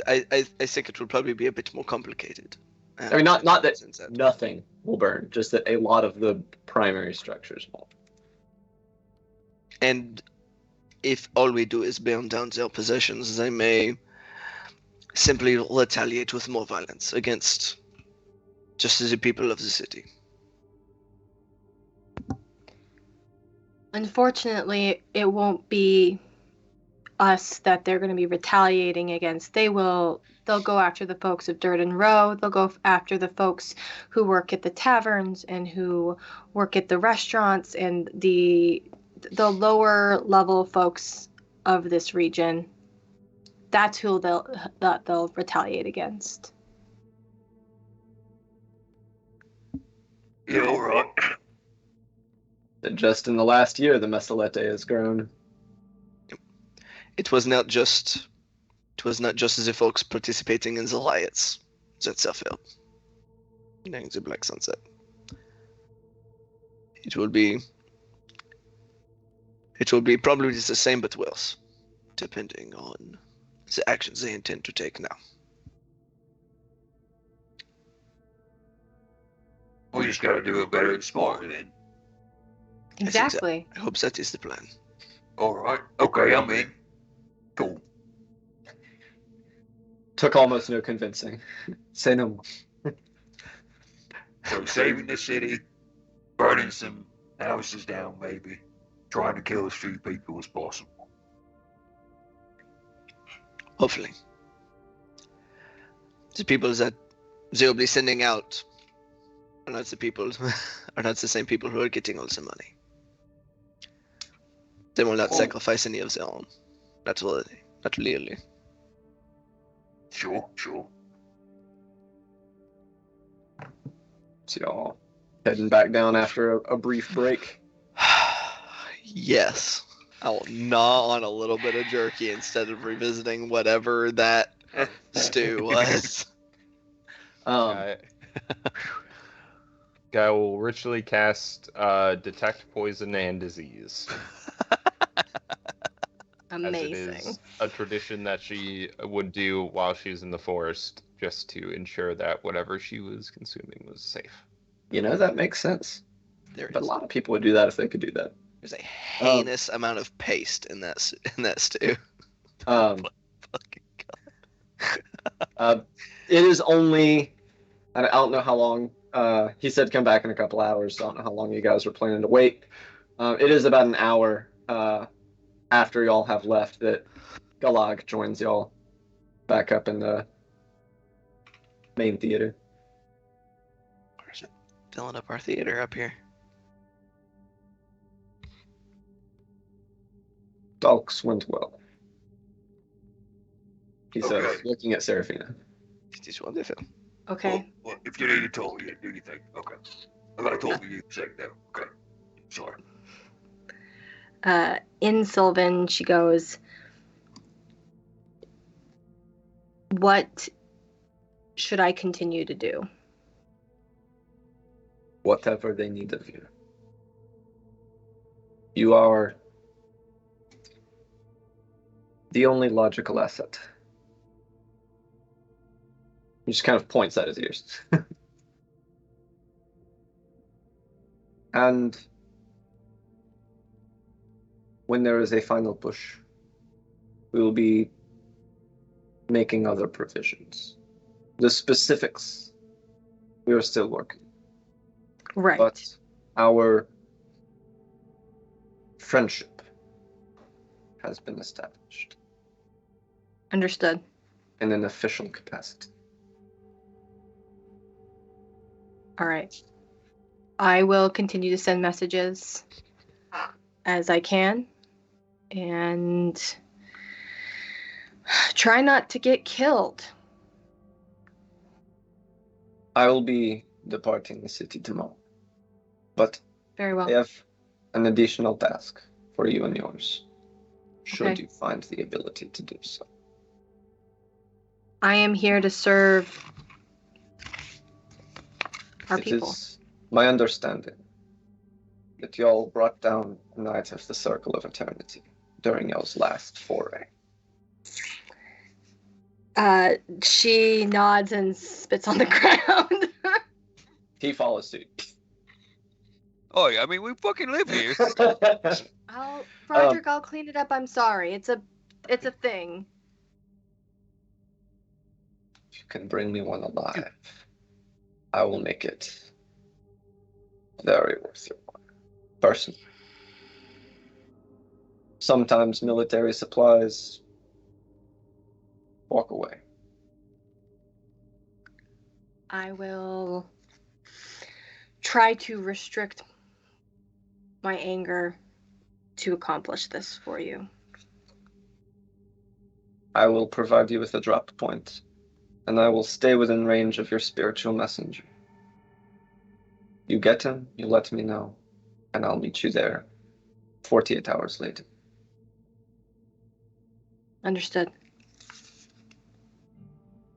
I think it will probably be a bit more complicated. I mean, not that nothing will burn, just that a lot of the primary structures won't. And if all we do is burn down their possessions, they may simply retaliate with more violence against just the people of the city. Unfortunately, it won't be us that they're going to be retaliating against. They'll go after the folks of Durden Row. They'll go after the folks who work at the taverns and who work at the restaurants and the lower level folks of this region. That's who they'll retaliate against. Yeah, all right. Just in the last year, the Messalete has grown. It was not just the folks participating in the riots that suffered during the Black Sunset. It will be probably the same but worse, depending on the actions they intend to take now. We just gotta do it better and smarter then. Exactly. I hope that is the plan. All right. Okay, I'm in. Cool. Took almost no convincing. Say no more. So saving the city, burning some houses down maybe, trying to kill as few people as possible. Hopefully. The people that they will be sending out are not the same people who are getting all the money. They will not sacrifice any of their own. Not really. Sure. So y'all heading back down after a brief break. Yes. I'll gnaw on a little bit of jerky instead of revisiting whatever that stew was. Guy will ritually cast detect poison and disease. Amazing. As it is a tradition that she would do while she's in the forest, just to ensure that whatever she was consuming was safe. You know, that makes sense. But a lot of people would do that if they could do that. There's a heinous amount of paste in that stew. It is only, I don't know how long, he said come back in a couple hours, so I don't know how long you guys were planning to wait. It is about an hour after y'all have left that Galag joins y'all back up in the main theater. Where's it? Filling up our theater up here. Talks went well. He says, Okay. looking at Seraphina. It is wonderful. Okay. Well, if you need to talk, you do anything. Okay. I gotta talk to you a second now. Okay. Sorry. In Sylvan, she goes, what should I continue to do? Whatever they need of you. You are the only logical asset. He just kind of points at his ears. And when there is a final push, we will be making other provisions. The specifics, we are still working. Right. But our friendship has been established Understood. in an official capacity. All right. I will continue to send messages as I can and try not to get killed. I will be departing the city tomorrow, but Very well. I have an additional task for you and yours, should Okay. you find the ability to do so. I am here to serve our It people. is my understanding that y'all brought down a Knight of the Circle of Eternity during y'all's last foray. She nods and spits on the ground. He follows suit. Oh, yeah, I mean, we fucking live here. Roderick, I'll clean it up. I'm sorry. It's a thing. If you can bring me one alive, I will make it very worth your while. Personally. sometimes military supplies, walk away. I will try to restrict my anger to accomplish this for you. I will provide you with a drop point, and I will stay within range of your spiritual messenger. You get him, you let me know, and I'll meet you there 48 hours later. Understood.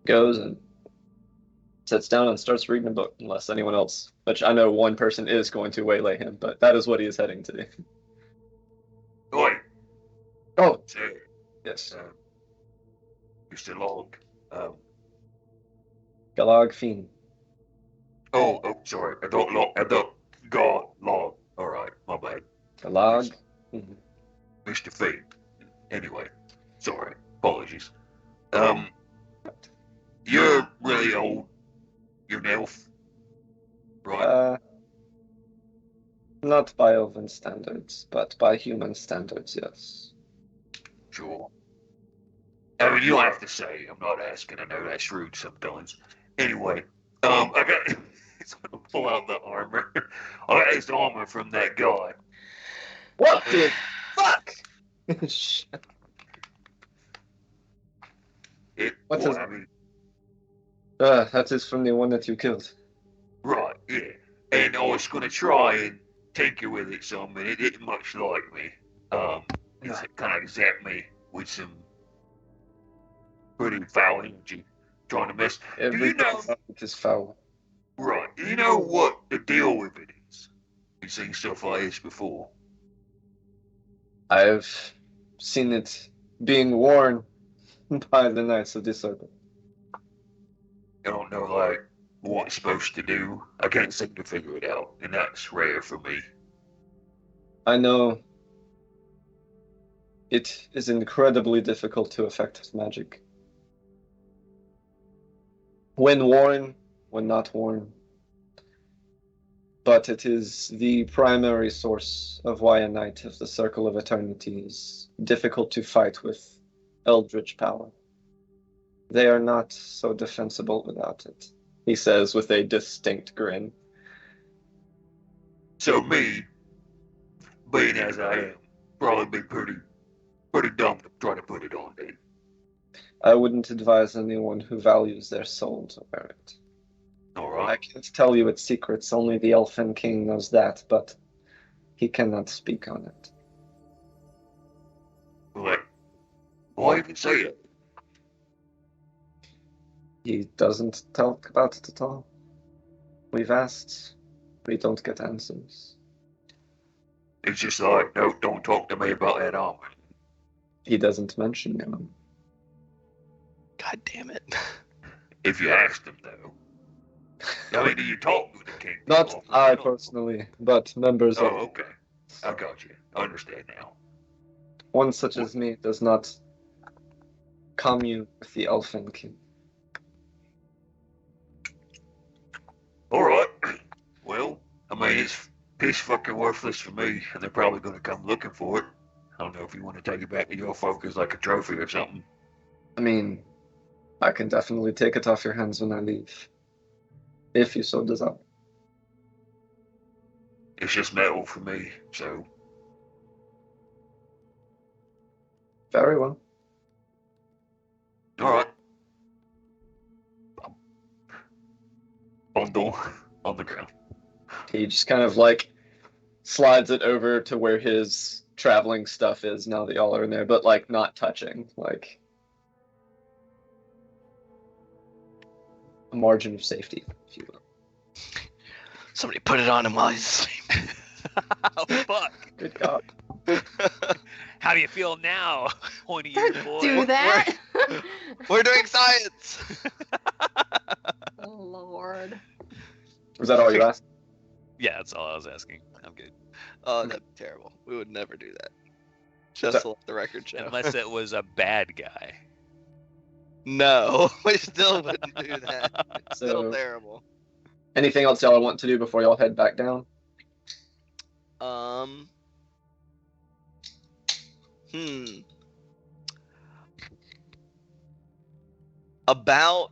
Goes and sits down and starts reading a book, unless anyone else, which I know one person is going to waylay him, but that is what he is heading to do. Oi, Oh, sir. yes. Mr. Long. Galag Fiend. Oh, sorry. I don't God Long. All right, my bad. Galag. Mr. Fate. Anyway, sorry. Apologies. You're really old. You're an elf, right? Not by elven standards, but by human standards, yes. Sure. I mean, you don't have to say. I'm not asking. I know that's rude sometimes. Anyway, I got. It's gonna pull out the armor. I got this armor from that guy. What the fuck? Shit. What's his? I mean, That is from the one that you killed. right, yeah. And I was gonna try and tinker with it some, and it didn't much like me. It kind of zapped me with some pretty foul energy, trying to mess. Do you know? It is foul. Right. Do you know what the deal with it is? You've seen stuff like this before. I've seen it being worn by the Knights of the Circle. I don't know, like, what it's supposed to do. I can't seem to figure it out, and that's rare for me. I know it is incredibly difficult to affect with magic. When worn, when not worn. But it is the primary source of why a Knight of the Circle of Eternity is difficult to fight with eldritch power. They are not so defensible without it, he says with a distinct grin. So me, being as I am, probably be pretty dumb to try to put it on then. I wouldn't advise anyone who values their soul to wear it. All right. I can't tell you its secrets, only the Elfin King knows that, but he cannot speak on it. What? Why even say it? He doesn't talk about it at all. We've asked, we don't get answers. It's just like, no, don't talk to me about that armor. He doesn't mention him. God damn it. If you asked him, though. I mean, do you talk with the king? Not I personally, but members Oh, of okay. I got you. I understand now. one such as me does not commune with the Elfin King. Alright. Well, I mean, it's piss fucking worthless for me, and they're probably going to come looking for it. I don't know if you want to take it back to your folk as like a trophy or something. I mean, I can definitely take it off your hands when I leave. If you so desire. It's just metal for me, so. Very well. Alright. Bundle on the ground. He just kind of like slides it over to where his traveling stuff is now that y'all are in there, but like not touching, like a margin of safety, if you will. Somebody put it on him while he's asleep. Oh, fuck. Good God. How do you feel now, 20-year boy? Do that? We're doing science. Oh, Lord. Was that all you asked? Yeah, that's all I was asking. I'm good. Oh, that'd be terrible. We would never do that. Just to let the record show. Unless it was a bad guy. No, we still wouldn't do that. It's still So- terrible. Anything else y'all want to do before y'all head back down? About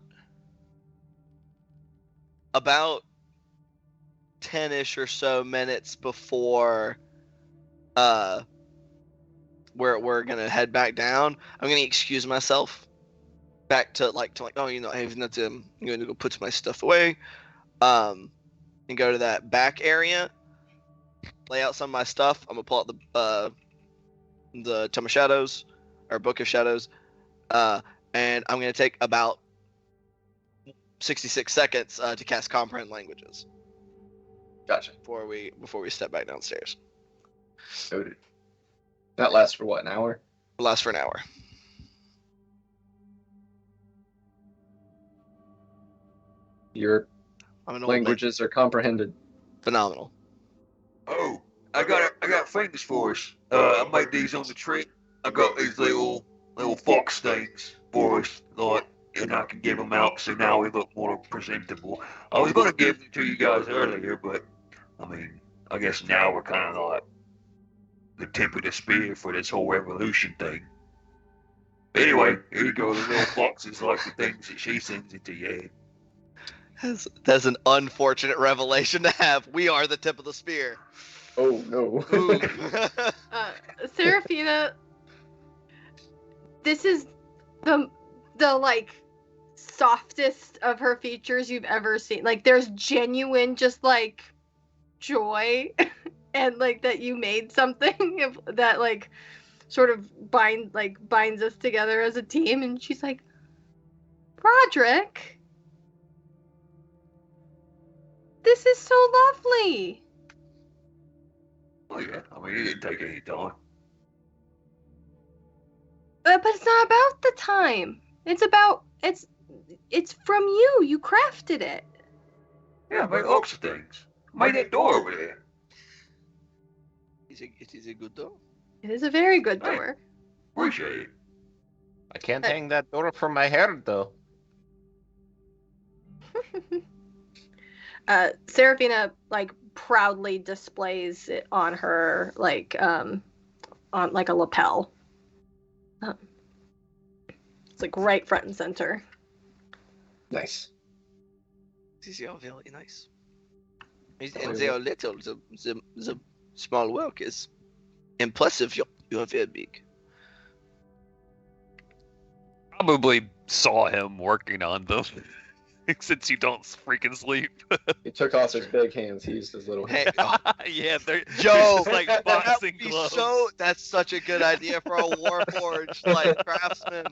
10-ish or so minutes before we're gonna head back down, I'm gonna excuse myself back to like oh, you know, I have nothing. I'm gonna go put my stuff away, and go to that back area, lay out some of my stuff. I'm gonna pull out the Tome of Shadows or Book of Shadows, and I'm gonna take about 66 seconds to cast Comprehend Languages. Gotcha. Before we step back downstairs. Noted. That lasts for what, an hour? It'll last for an hour. Your languages are comprehended. Phenomenal. Oh, I got things for us. I made these on the trip. I got these little fox things for us, like, and I can give them out so now we look more presentable. I was gonna give them to you guys earlier, but I mean, I guess now we're kind of like the tip of the spear for this whole revolution thing. Anyway, here you go. The little foxes like the things that she sends into your head. That's an unfortunate revelation to have. We are the tip of the spear. Oh no. Seraphina, this is the like softest of her features you've ever seen. Like there's genuine just like joy and like that you made something that like sort of binds us together as a team. And she's like, Roderick, this is so lovely. Oh yeah, I mean, it didn't take any time. But it's not about the time. It's from you. You crafted it. Yeah, I made lots of things. I made that door over there. It is a good door. It is a very good door. Appreciate it. I can't hang that door from my hair, though. Seraphina like proudly displays it on her like on like a lapel. It's like right front and center. Nice. These are very nice. And they are little. The small work is impressive. You are very big. Probably saw him working on them. Since you don't freaking sleep. He took off his big hands. He used his little hands. Yeah, they're Joe, just like boxing gloves. That's such a good idea for a warforged like craftsman.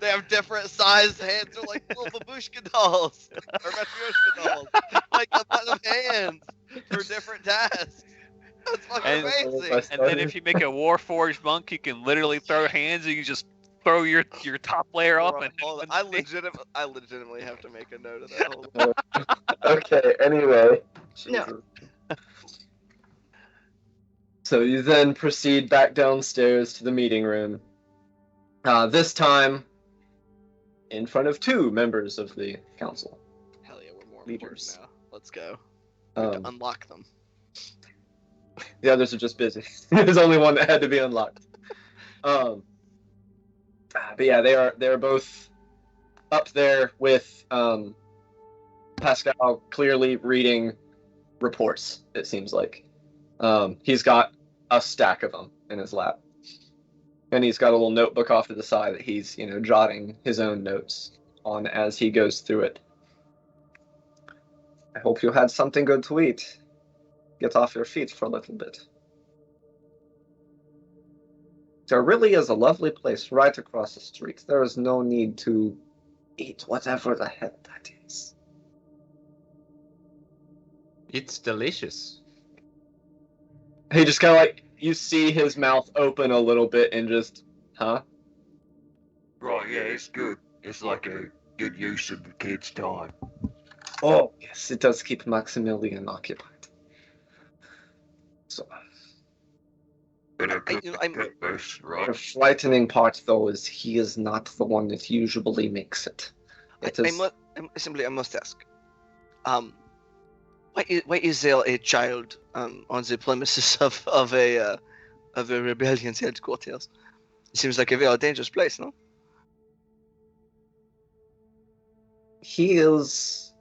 They have different sized hands. They're like little babushka dolls or matryoshka dolls. Like a bunch of hands for different tasks. That's fucking amazing. And then if you make a warforged monk, you can literally throw hands and you just throw your top layer up. And I legitimately have to make a note of that. Okay, anyway. No. So you then proceed back downstairs to the meeting room. This time, in front of 2 members of the council. Hell yeah, we're more leaders important now. Let's go. We have to unlock them. The others are just busy. There's only one that had to be unlocked. But yeah, they're both up there with Pascal clearly reading reports, it seems like. He's got a stack of them in his lap. And he's got a little notebook off to the side that he's, jotting his own notes on as he goes through it. I hope you had something good to eat. Get off your feet for a little bit. There really is a lovely place right across the street. There is no need to eat whatever the heck that is. It's delicious. He just kind of like, you see his mouth open a little bit and just, huh? Right, yeah, it's good. It's like a good use of the kid's time. Oh, yes, it does keep Maximilian occupied. So... Right. The frightening part, though, is he is not the one that usually makes it. I must ask. Why is there a child on the premises of a rebellion's headquarters? Seems like a very dangerous place, no? He is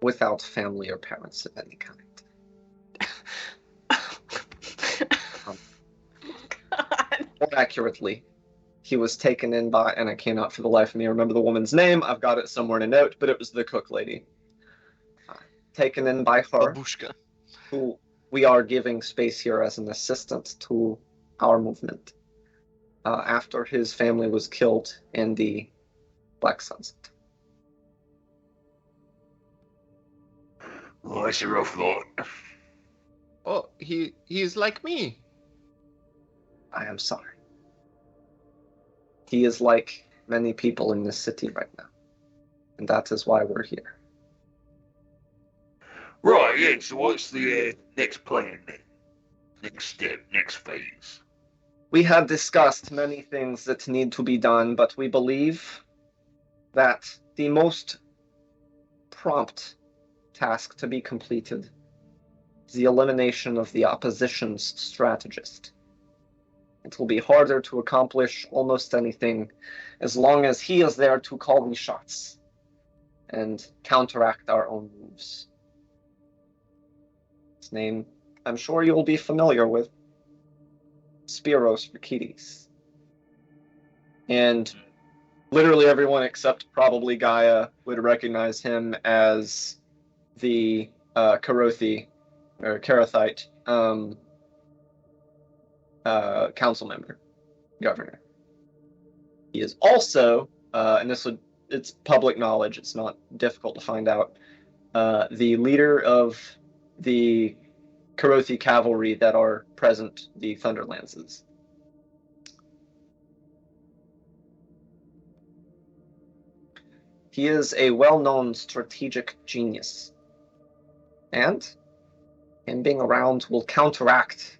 without family or parents of any kind. More accurately, he was taken in by, and I cannot for the life of me remember the woman's name. I've got it somewhere in a note, but it was the cook lady. Taken in by her, Babushka. who we are giving space here as an assistant to our movement. After his family was killed in the Black Sunset. Oh, that's a rough lot. Oh, he's like me. I am sorry. He is like many people in this city right now. And that is why we're here. Right, yeah, so what's the next plan then? Next step, next phase? We have discussed many things that need to be done, but we believe that the most prompt task to be completed is the elimination of the opposition's strategist. It will be harder to accomplish almost anything as long as he is there to call the shots and counteract our own moves. His name, I'm sure you'll be familiar with. Spiros Rakides. And literally everyone except probably Gaia would recognize him as the Karothi or Karathite council member, governor. He is also, and it's public knowledge, it's not difficult to find out, the leader of the Karothi cavalry that are present, the Thunderlances. He is a well-known strategic genius. And him being around will counteract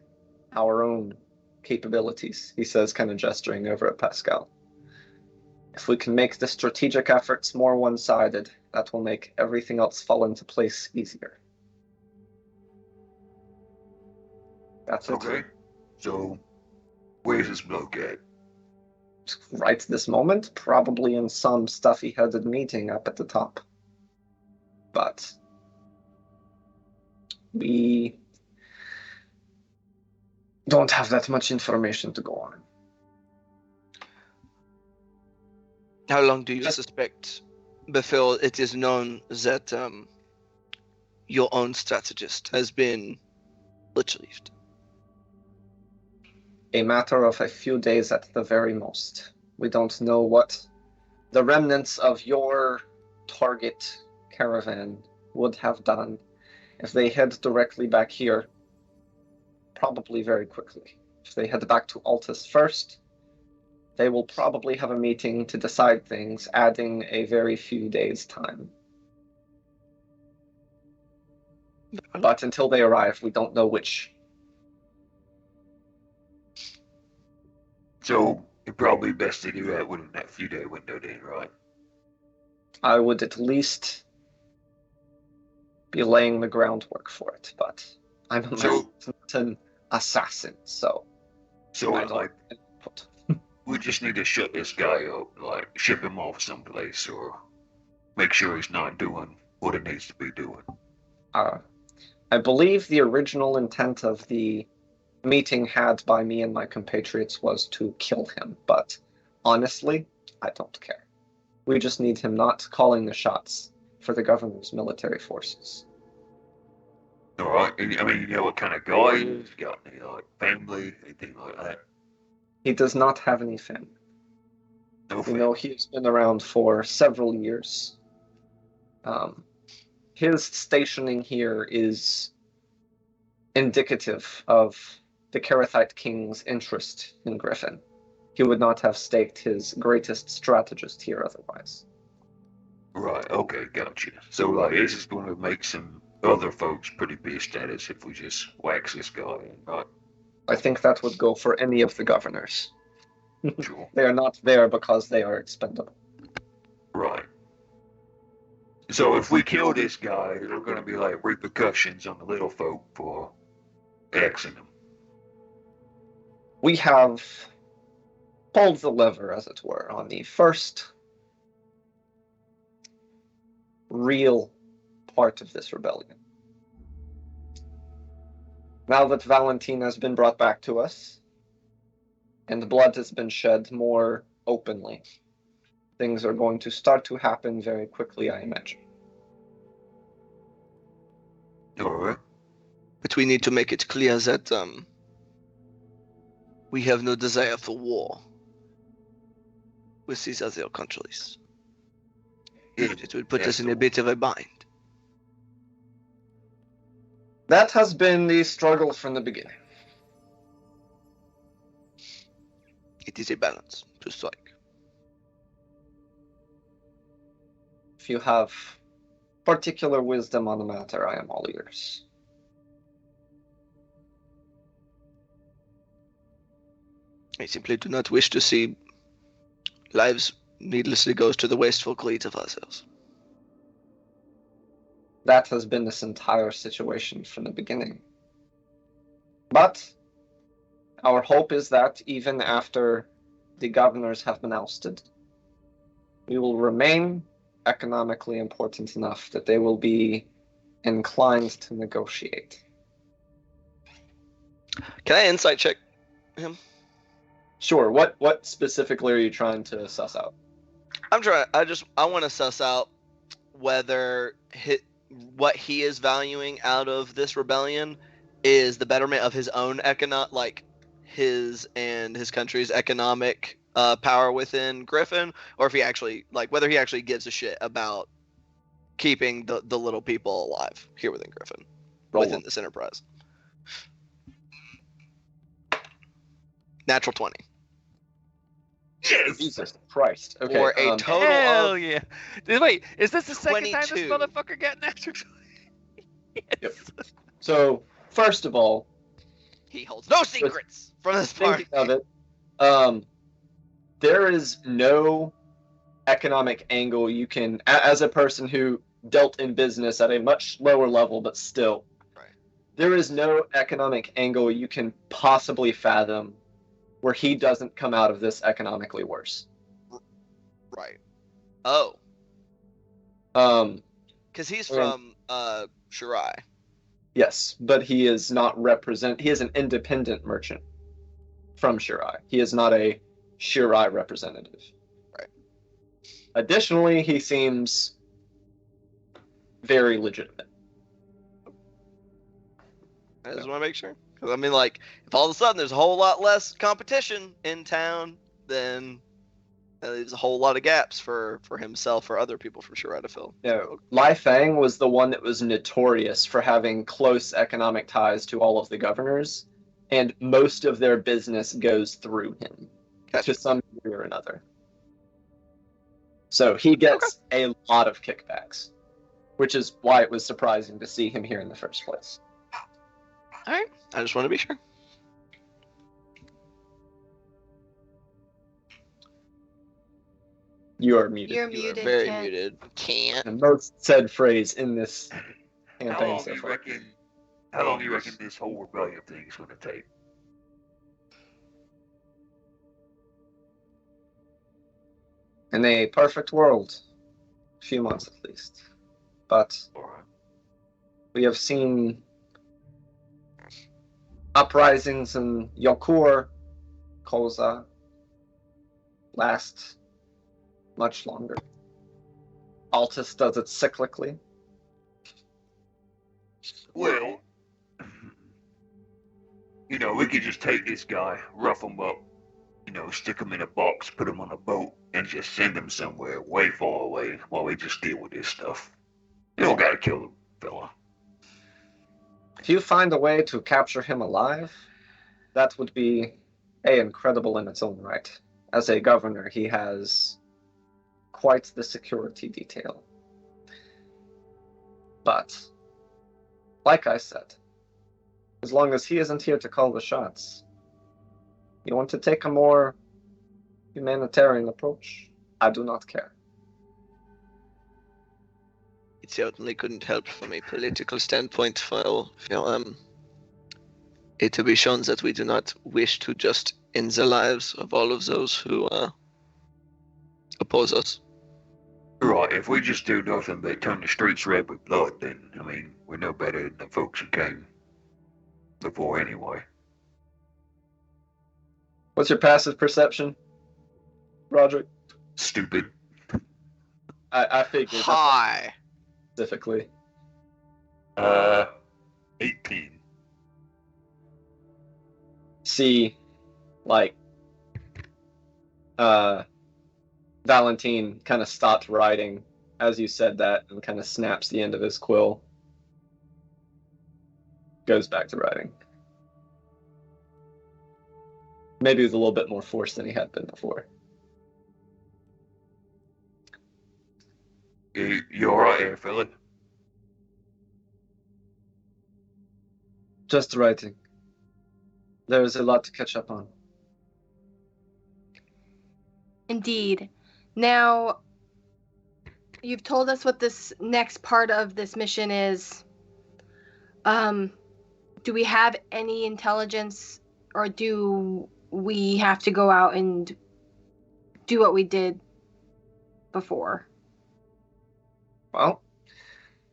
our own capabilities, he says, kind of gesturing over at Pascal. If we can make the strategic efforts more one-sided, that will make everything else fall into place easier. That's it. Okay, so where's this bloke at? Right this moment, probably in some stuffy-headed meeting up at the top. But we don't have that much information to go on. How long do you suspect before it is known that your own strategist has been retrieved? A matter of a few days at the very most. We don't know what the remnants of your target caravan would have done if they head directly back here. Probably very quickly. If they head back to Altus first, they will probably have a meeting to decide things, adding a very few days' time. But until they arrive, we don't know which. So it'd probably be best to do that within that few day window then, right? I would at least be laying the groundwork for it, but I'm not an assassin, so I don't like input. we just need to shut this guy up, like ship him off someplace or make sure he's not doing what he needs to be doing. I believe the original intent of the meeting had by me and my compatriots was to kill him, but honestly, I don't care. We just need him not calling the shots for the governor's military forces. All right. I mean, you know what kind of guy he is? Got any like family, anything like that? He does not have any family. No You family. know, he's been around for several years. His stationing here is indicative of the Karathite king's interest in Griffin. He would not have staked his greatest strategist here otherwise. Right. Okay. Gotcha. So like, this is going to make some other folks pretty pissed at us if we just wax this guy in, right? I think that would go for any of the governors. Sure. They are not there because they are expendable. Right. So if we kill this guy, there are going to be like repercussions on the little folk for axing him. We have pulled the lever, as it were, on the first real part of this rebellion. Now that Valentina has been brought back to us, and blood has been shed more openly, things are going to start to happen very quickly, I imagine. Alright. But we need to make it clear that we have no desire for war with these other countries. It would put us in a bit of a bind. That has been the struggle from the beginning. It is a balance to strike. If you have particular wisdom on the matter, I am all ears. I simply do not wish to see lives needlessly go to the wasteful greed of ourselves. That has been this entire situation from the beginning. But our hope is that even after the governors have been ousted, we will remain economically important enough that they will be inclined to negotiate. Can I insight check him? Sure. What specifically are you trying to suss out? I want to suss out whether what he is valuing out of this rebellion is the betterment of his own his and his country's economic power within Griffin, or if he actually whether he actually gives a shit about keeping the little people alive here within Griffin, within this enterprise. Natural 20. Yes! Jesus Christ. Okay. Or a total Hell of yeah! Wait, is this the second time this 22. motherfucker got natural? Yes. Yep. So, first of all, he holds no secrets from this party. thinking of it, there is no economic angle you can, as a person who dealt in business at a much lower level, but still, Right. There is no economic angle you can possibly fathom where he doesn't come out of this economically worse. Right. Oh. Because he's from Shirai. Yes, but he is not he is an independent merchant from Shirai. He is not a Shirai representative. Right. Additionally, he seems very legitimate. I just want to make sure. Because, I mean, if all of a sudden there's a whole lot less competition in town, then that leaves a whole lot of gaps for himself or other people from Shirai to fill. No, Lai Fang was the one that was notorious for having close economic ties to all of the governors, and most of their business goes through him to some degree or another. So he gets a lot of kickbacks, which is why it was surprising to see him here in the first place. All right. I just want to be sure. You are muted. You're You muted. are very Kent. muted. Can't. The most said phrase in this How campaign long so you far. reckon? How long you reckon this whole rebellion thing is going to take? In a perfect world, a few months at least. But Alright. we have seen uprisings in Yokur, Koza, last much longer. Altus does it cyclically. Well, we could just take this guy, rough him up, stick him in a box, put him on a boat, and just send him somewhere way far away while we just deal with this stuff. You don't gotta kill the fella. If you find a way to capture him alive, that would be incredible in its own right. As a governor, he has quite the security detail. But, like I said, as long as he isn't here to call the shots, you want to take a more humanitarian approach? I do not care. It certainly couldn't help from a political standpoint for it to be shown that we do not wish to just end the lives of all of those who oppose us. Right, if we just do nothing but turn the streets red with blood, then, I mean, we're no better than the folks who came before anyway. What's your passive perception, Roderick? Stupid. I figured. Hi. Specifically. 18. See, like, Valentine kind of stopped writing as you said that and kind of snaps the end of his quill. Goes back to writing. Maybe with a little bit more force than he had been before. You alright here, Philip? Just writing. There is a lot to catch up on. Indeed. Now, you've told us what this next part of this mission is. Do we have any intelligence, or do we have to go out and do what we did before? Well,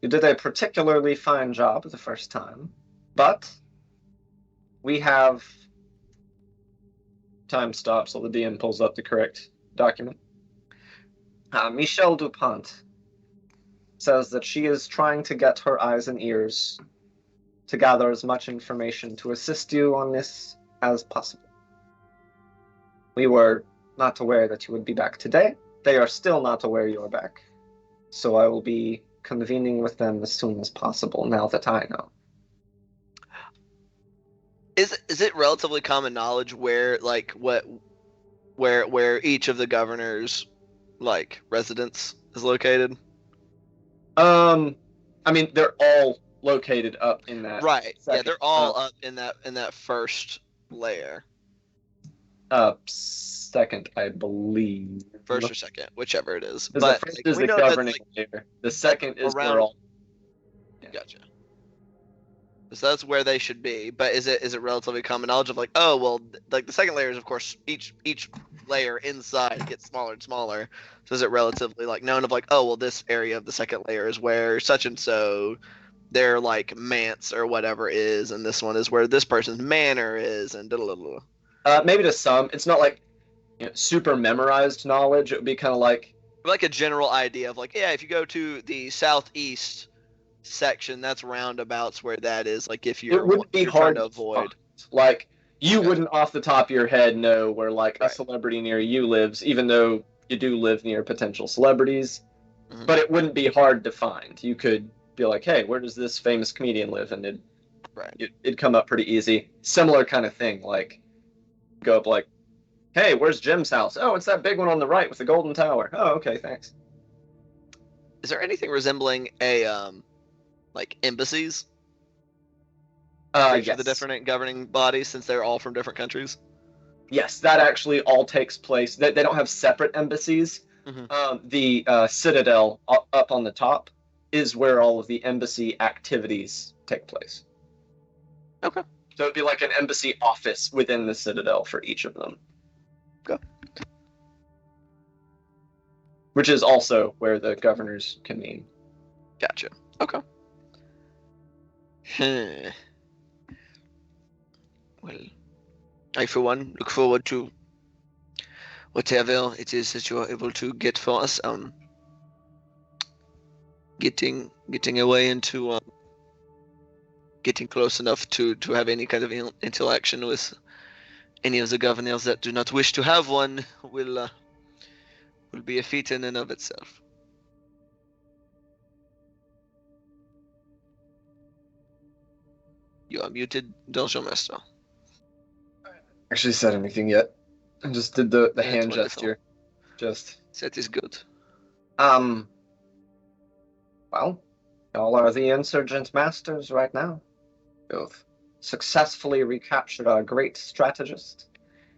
you did a particularly fine job the first time, but we have... Time stops so the DM pulls up the correct document. Michelle DuPont says that she is trying to get her eyes and ears to gather as much information to assist you on this as possible. We were not aware that you would be back today. They are still not aware you are back. So I will be convening with them as soon as possible now that I know. Is it relatively common knowledge where where each of the governors residence is located? I mean, they're all located up in that. Right. Second. Yeah, they're all up in that first layer. Second, I believe. First or second, whichever it is. But the first is the governing layer. The second is around... where all. Yeah. Gotcha. So that's where they should be. But is it relatively common knowledge of the second layer is, of course, each layer inside gets smaller and smaller. So is it relatively known of this area of the second layer is where such and so their manse or whatever is, and this one is where this person's manor is, and maybe to some, it's not super memorized knowledge. It would be kind of like a general idea of if you go to the southeast section, that's roundabouts where that is. If it wouldn't be hard to avoid. You wouldn't off the top of your head know where a celebrity near you lives, even though you do live near potential celebrities. Mm-hmm. But it wouldn't be hard to find. You could be like, hey, where does this famous comedian live? And it'd come up pretty easy. Similar kind of thing. Go up hey, where's Jim's house? Oh, it's that big one on the right with the golden tower. Oh, okay, thanks. Is there anything resembling a embassies? Yes. For the different governing bodies, since they're all from different countries? Yes, that actually all takes place. They don't have separate embassies. Mm-hmm. The Citadel up on the top is where all of the embassy activities take place. Okay. So it'd be like an embassy office within the Citadel for each of them. Okay. Which is also where the governors convene. Gotcha. Okay. Well, I, for one, look forward to whatever it is that you are able to get for us. Getting away into getting close enough to have any kind of interaction with any of the governors that do not wish to have one will be a feat in and of itself. You are muted, Dungeon Master. Actually said anything yet. I just did the hand gesture. That is good. Well, y'all are the insurgent masters right now. You've successfully recaptured our great strategist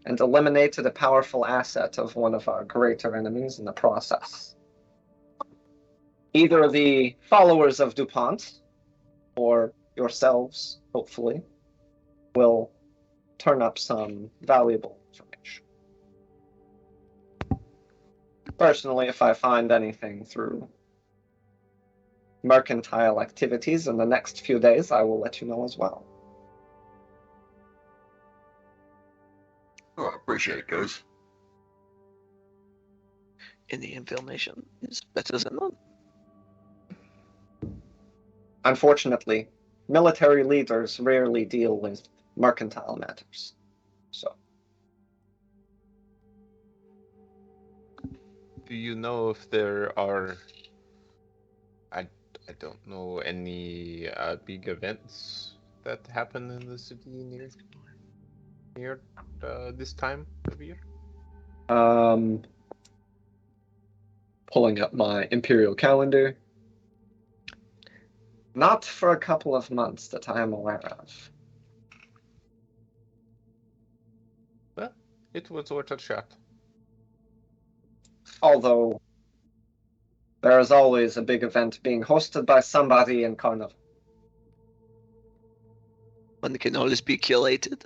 and eliminated a powerful asset of one of our greater enemies in the process. Either the followers of DuPont, or yourselves, hopefully, will turn up some valuable information. Personally, if I find anything through mercantile activities in the next few days, I will let you know as well. Oh, I appreciate it, guys. Any information is better than none. Unfortunately, military leaders rarely deal with mercantile matters. So, Do you know if there are, I don't know, any big events that happen in the city near this time of year? Pulling up my imperial calendar. Not for a couple of months that I am aware of. Well, it was worth a shot. Although, there is always a big event being hosted by somebody in Carnival. One can always be curated,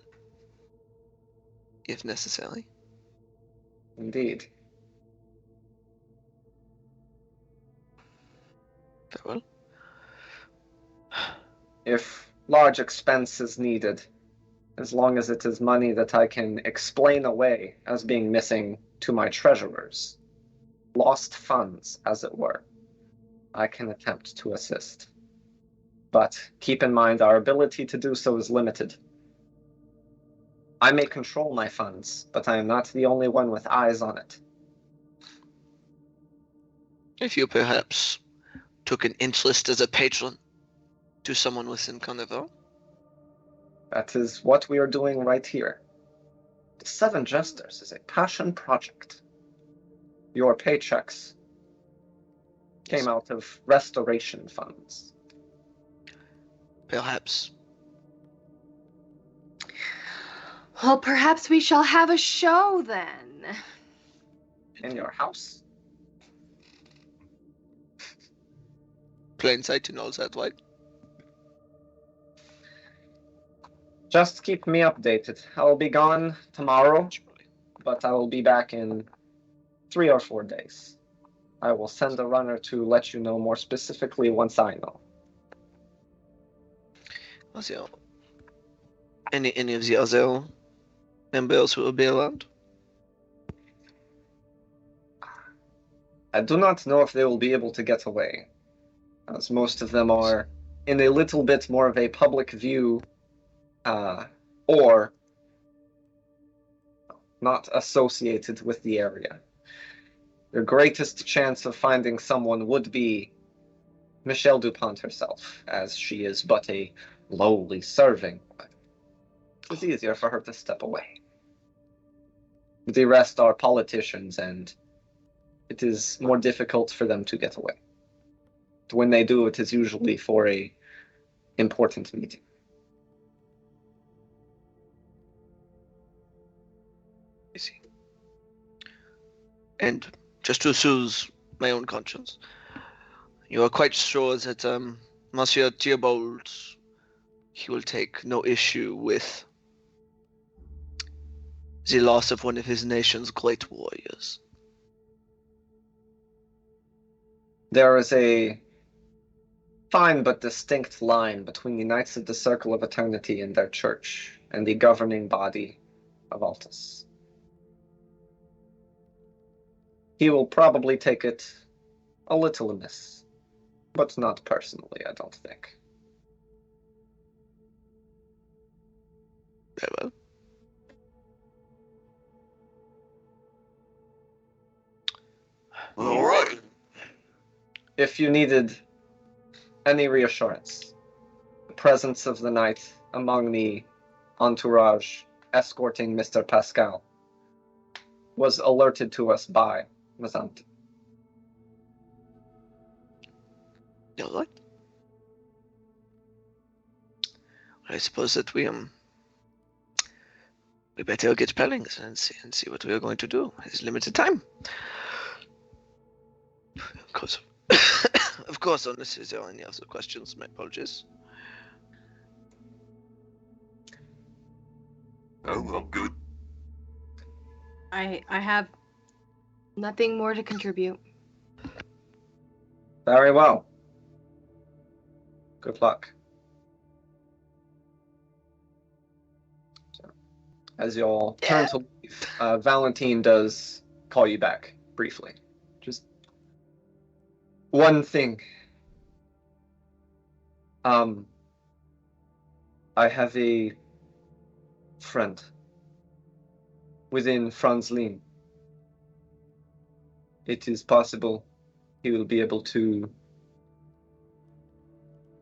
if necessary. Indeed. Very well. If large expense is needed, as long as it is money that I can explain away as being missing to my treasurers, lost funds, as it were, I can attempt to assist. But keep in mind our ability to do so is limited. I may control my funds, but I am not the only one with eyes on it. If you perhaps took an interest as a patron to someone within Carnival. That is what we are doing right here. The Seven Jesters is a passion project. Your paychecks came out of restoration funds. Perhaps. Well, perhaps we shall have a show then. In your house? Plain sight and all that, right? Just keep me updated. I'll be gone tomorrow, but I will be back in 3 or 4 days. I will send a runner to let you know more specifically once I know. Also, any of the other members who will be around? I do not know if they will be able to get away, as most of them are in a little bit more of a public view, or not associated with the area. Your greatest chance of finding someone would be Michelle DuPont herself, as she is but a lowly serving. It's easier for her to step away. The rest are politicians, and it is more difficult for them to get away. When they do, it is usually for a important meeting. I see. And just to soothe my own conscience, you are quite sure that Monsieur Theobald, he will take no issue with the loss of one of his nation's great warriors? There is a fine but distinct line between the Knights of the Circle of Eternity and their church, and the governing body of Altus. He will probably take it a little amiss, but not personally, I don't think. Very well. All right. If you needed any reassurance, the presence of the knight among the entourage escorting Mr. Pascal was alerted to us by Mazant. All right. I suppose that we better get planning and see what we are going to do. It's limited time. Of course. Of course, unless there are any other questions, my apologies. Oh, I'm good. I have nothing more to contribute. Very well. Good luck. So, as y'all turn to leave, Valentine does call you back briefly. Just one thing. I have a friend within Franz Lean. It is possible he will be able to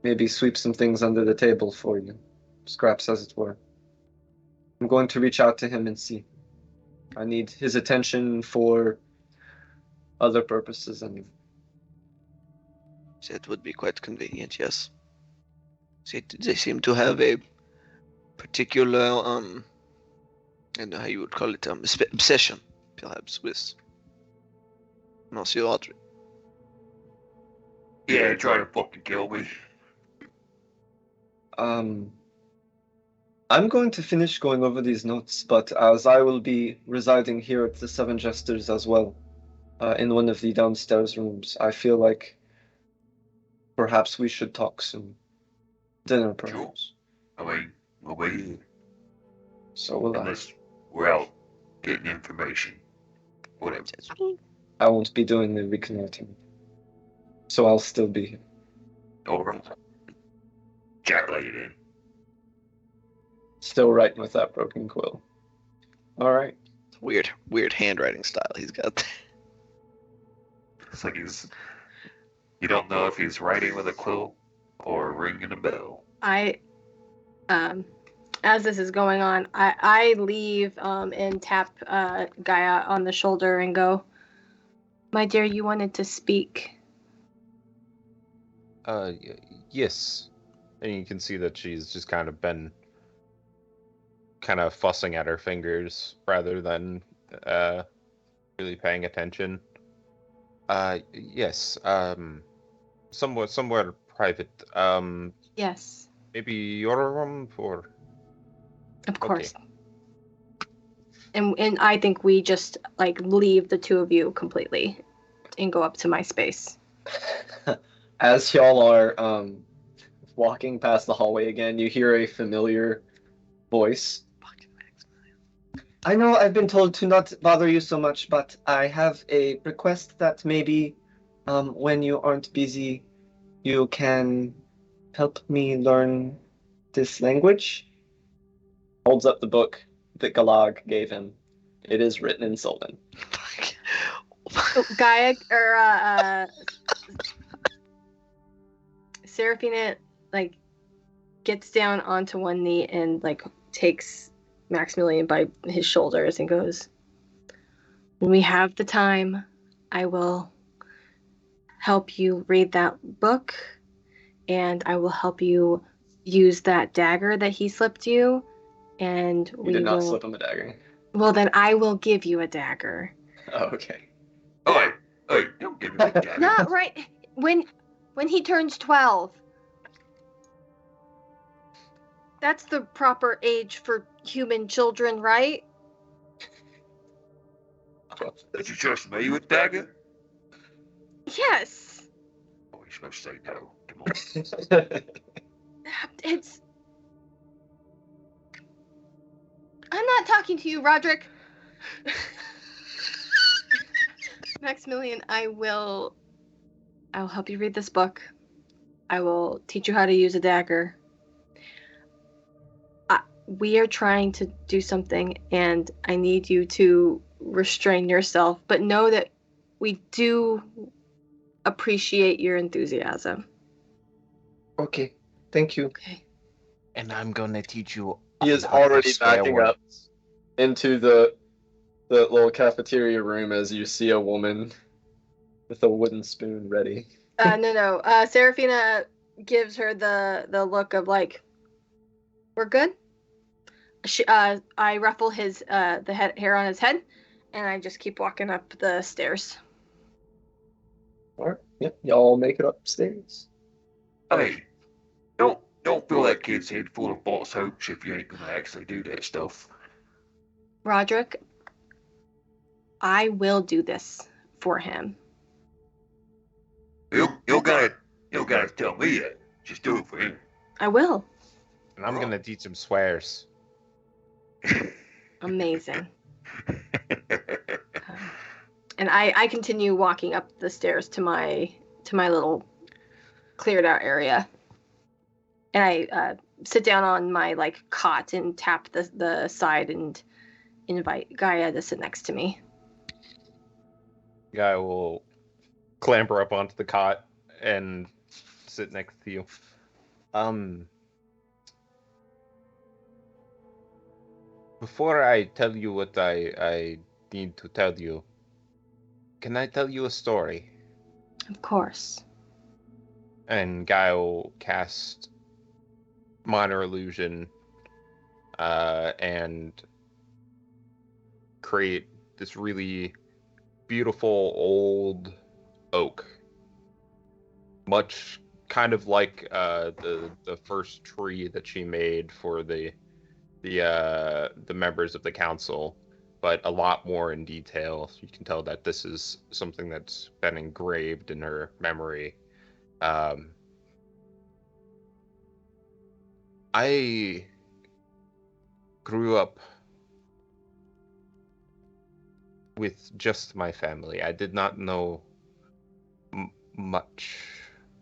maybe sweep some things under the table for you. Scraps, as it were. I'm going to reach out to him and see. I need his attention for other purposes and That would be quite convenient, yes. They seem to have a particular, I don't know how you would call it, obsession, perhaps, with Monsieur Audrey. Yeah, try to fucking kill me. I'm going to finish going over these notes, but as I will be residing here at the Seven Jesters as well, in one of the downstairs rooms, I feel like perhaps we should talk soon. Dinner, perhaps. I mean, we'll be here. So will I. Unless we're out getting information. Whatever. I won't be doing the reconnoitering. So I'll still be here. Alright. Chat later then. Still writing with that broken quill. Alright. Weird handwriting style he's got. It's like you don't know if he's writing with a quill or ringing a bell. As this is going on, I leave and tap Gaia on the shoulder and go, "My dear, you wanted to speak." Yes. And you can see that she's just kind of been kind of fussing at her fingers rather than really paying attention. Yes. Somewhere private. Yes, Maybe your room or of course. And I think we just like leave the two of you completely and go up to my space. As y'all are walking past the hallway again, you hear a familiar voice. I know I've been told to not bother you so much, but I have a request that maybe when you aren't busy, you can help me learn this language. Holds up the book that Galag gave him. It is written in Sylvan. Gaia or Seraphina like gets down onto one knee and like takes Maximilian by his shoulders and goes, "When we have the time, I will help you read that book, and I will help you use that dagger that he slipped you, and You did not slip him a dagger. Well, then I will give you a dagger." Oh, okay. Hey, don't give me a dagger. Not right when he turns 12. That's the proper age for human children, right? Did you trust me with dagger? Yes. Oh, you're supposed to say no. Come on. It's... I'm not talking to you, Roderick. Maximilian, I'll help you read this book. I will teach you how to use a dagger. We are trying to do something, and I need you to restrain yourself, but know that we do appreciate your enthusiasm. Okay, thank you. Okay. And I'm gonna teach you. He is already backing up into the little cafeteria room as you see a woman with a wooden spoon ready. No. Seraphina gives her the look of like, "We're good." I ruffle his the hair on his head, and I just keep walking up the stairs. All right, yep, y'all make it upstairs. Hey, don't fill that kid's head full of false hopes if you ain't gonna actually do that stuff. Roderick, I will do this for him. You gotta tell me that. Just do it for him. I will. And I'm gonna teach him swears. Amazing. And I continue walking up the stairs to my little cleared out area. And I sit down on my cot and tap the side and invite Gaia to sit next to me. Guy will clamber up onto the cot and sit next to you. Before I tell you what I need to tell you, can I tell you a story? Of course. And Guy will cast Minor Illusion and create this really beautiful old oak, much kind of like the first tree that she made for the members of the council, but a lot more in detail. You can tell that this is something that's been engraved in her memory. I grew up with just my family. I did not know much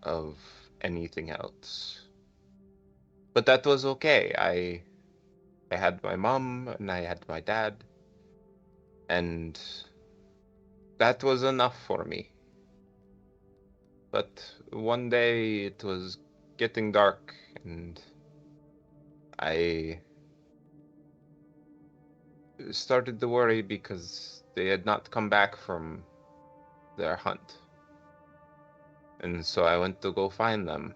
of anything else. But that was okay. I had my mom and I had my dad, and that was enough for me. But one day it was getting dark and I started to worry because they had not come back from their hunt. And so I went to go find them.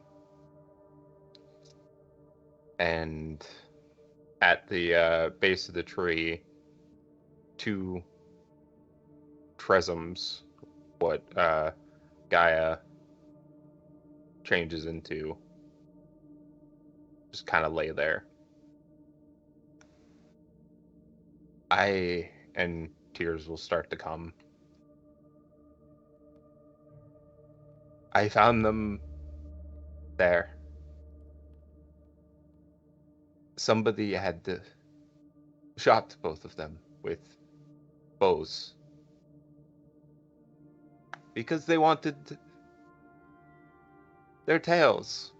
And at the base of the tree, 2 tresums, what Gaia changes into, just kind of lay there. And tears will start to come. I found them there. Somebody had shot both of them with bows because they wanted their tails.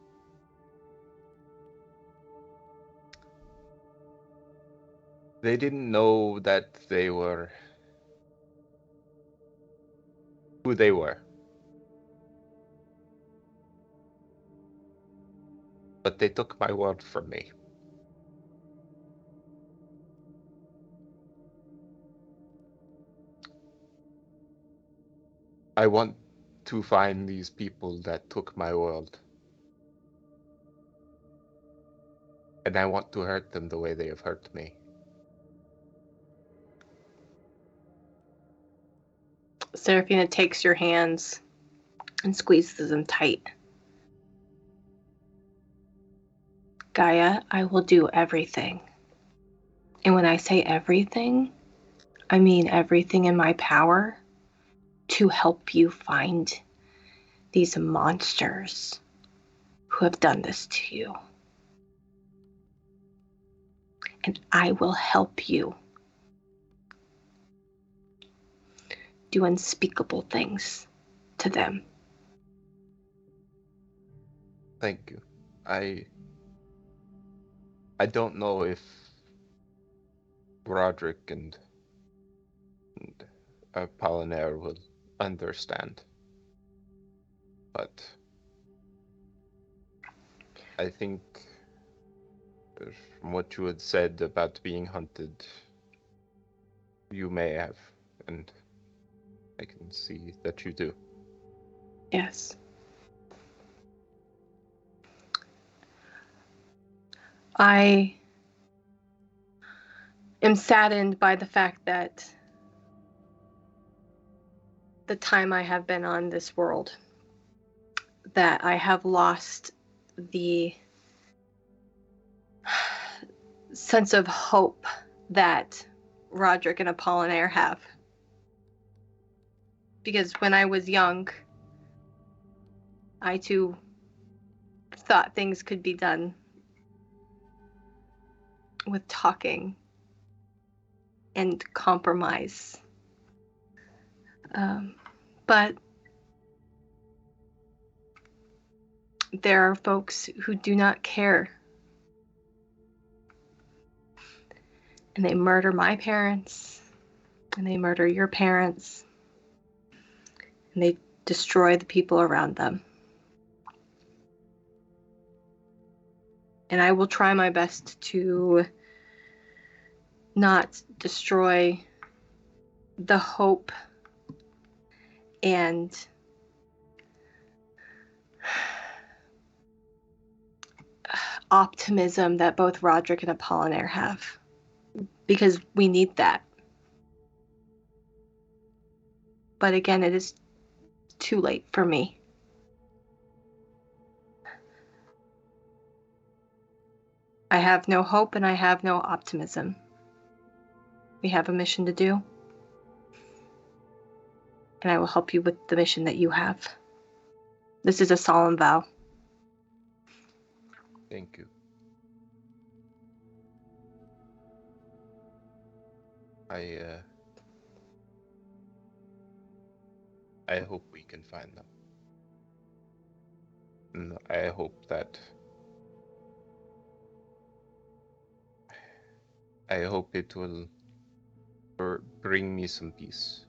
They didn't know that they were who they were. But they took my word from me. I want to find these people that took my world. And I want to hurt them the way they have hurt me. Seraphina takes your hands and squeezes them tight. Gaia, I will do everything. And when I say everything, I mean everything in my power to help you find these monsters who have done this to you. And I will help you do unspeakable things to them. Thank you. I don't know if Roderick and Apollinaire will understand, but I think from what you had said about being hunted, you may have, and I can see that you do. Yes. I am saddened by the fact that the time I have been on this world, that I have lost the sense of hope that Roderick and Apollinaire have. Because when I was young, I too thought things could be done with talking and compromise. But there are folks who do not care. And they murder my parents, and they murder your parents, and they destroy the people around them. And I will try my best to not destroy the hope and optimism that both Roderick and Apollinaire have, because we need that. But again, it is too late for me. I have no hope and I have no optimism. We have a mission to do. And I will help you with the mission that you have. This is a solemn vow. Thank you. I hope we can find them. And I hope it will bring me some peace.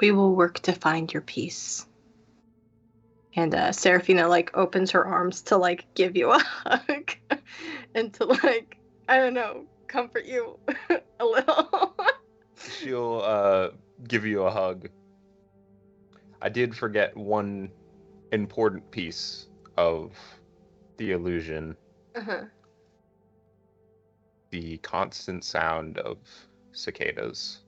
We will work to find your peace. And Serafina opens her arms to give you a hug and to I don't know, comfort you a little. She'll give you a hug. I did forget one important piece of the illusion. Uh-huh. The constant sound of cicadas.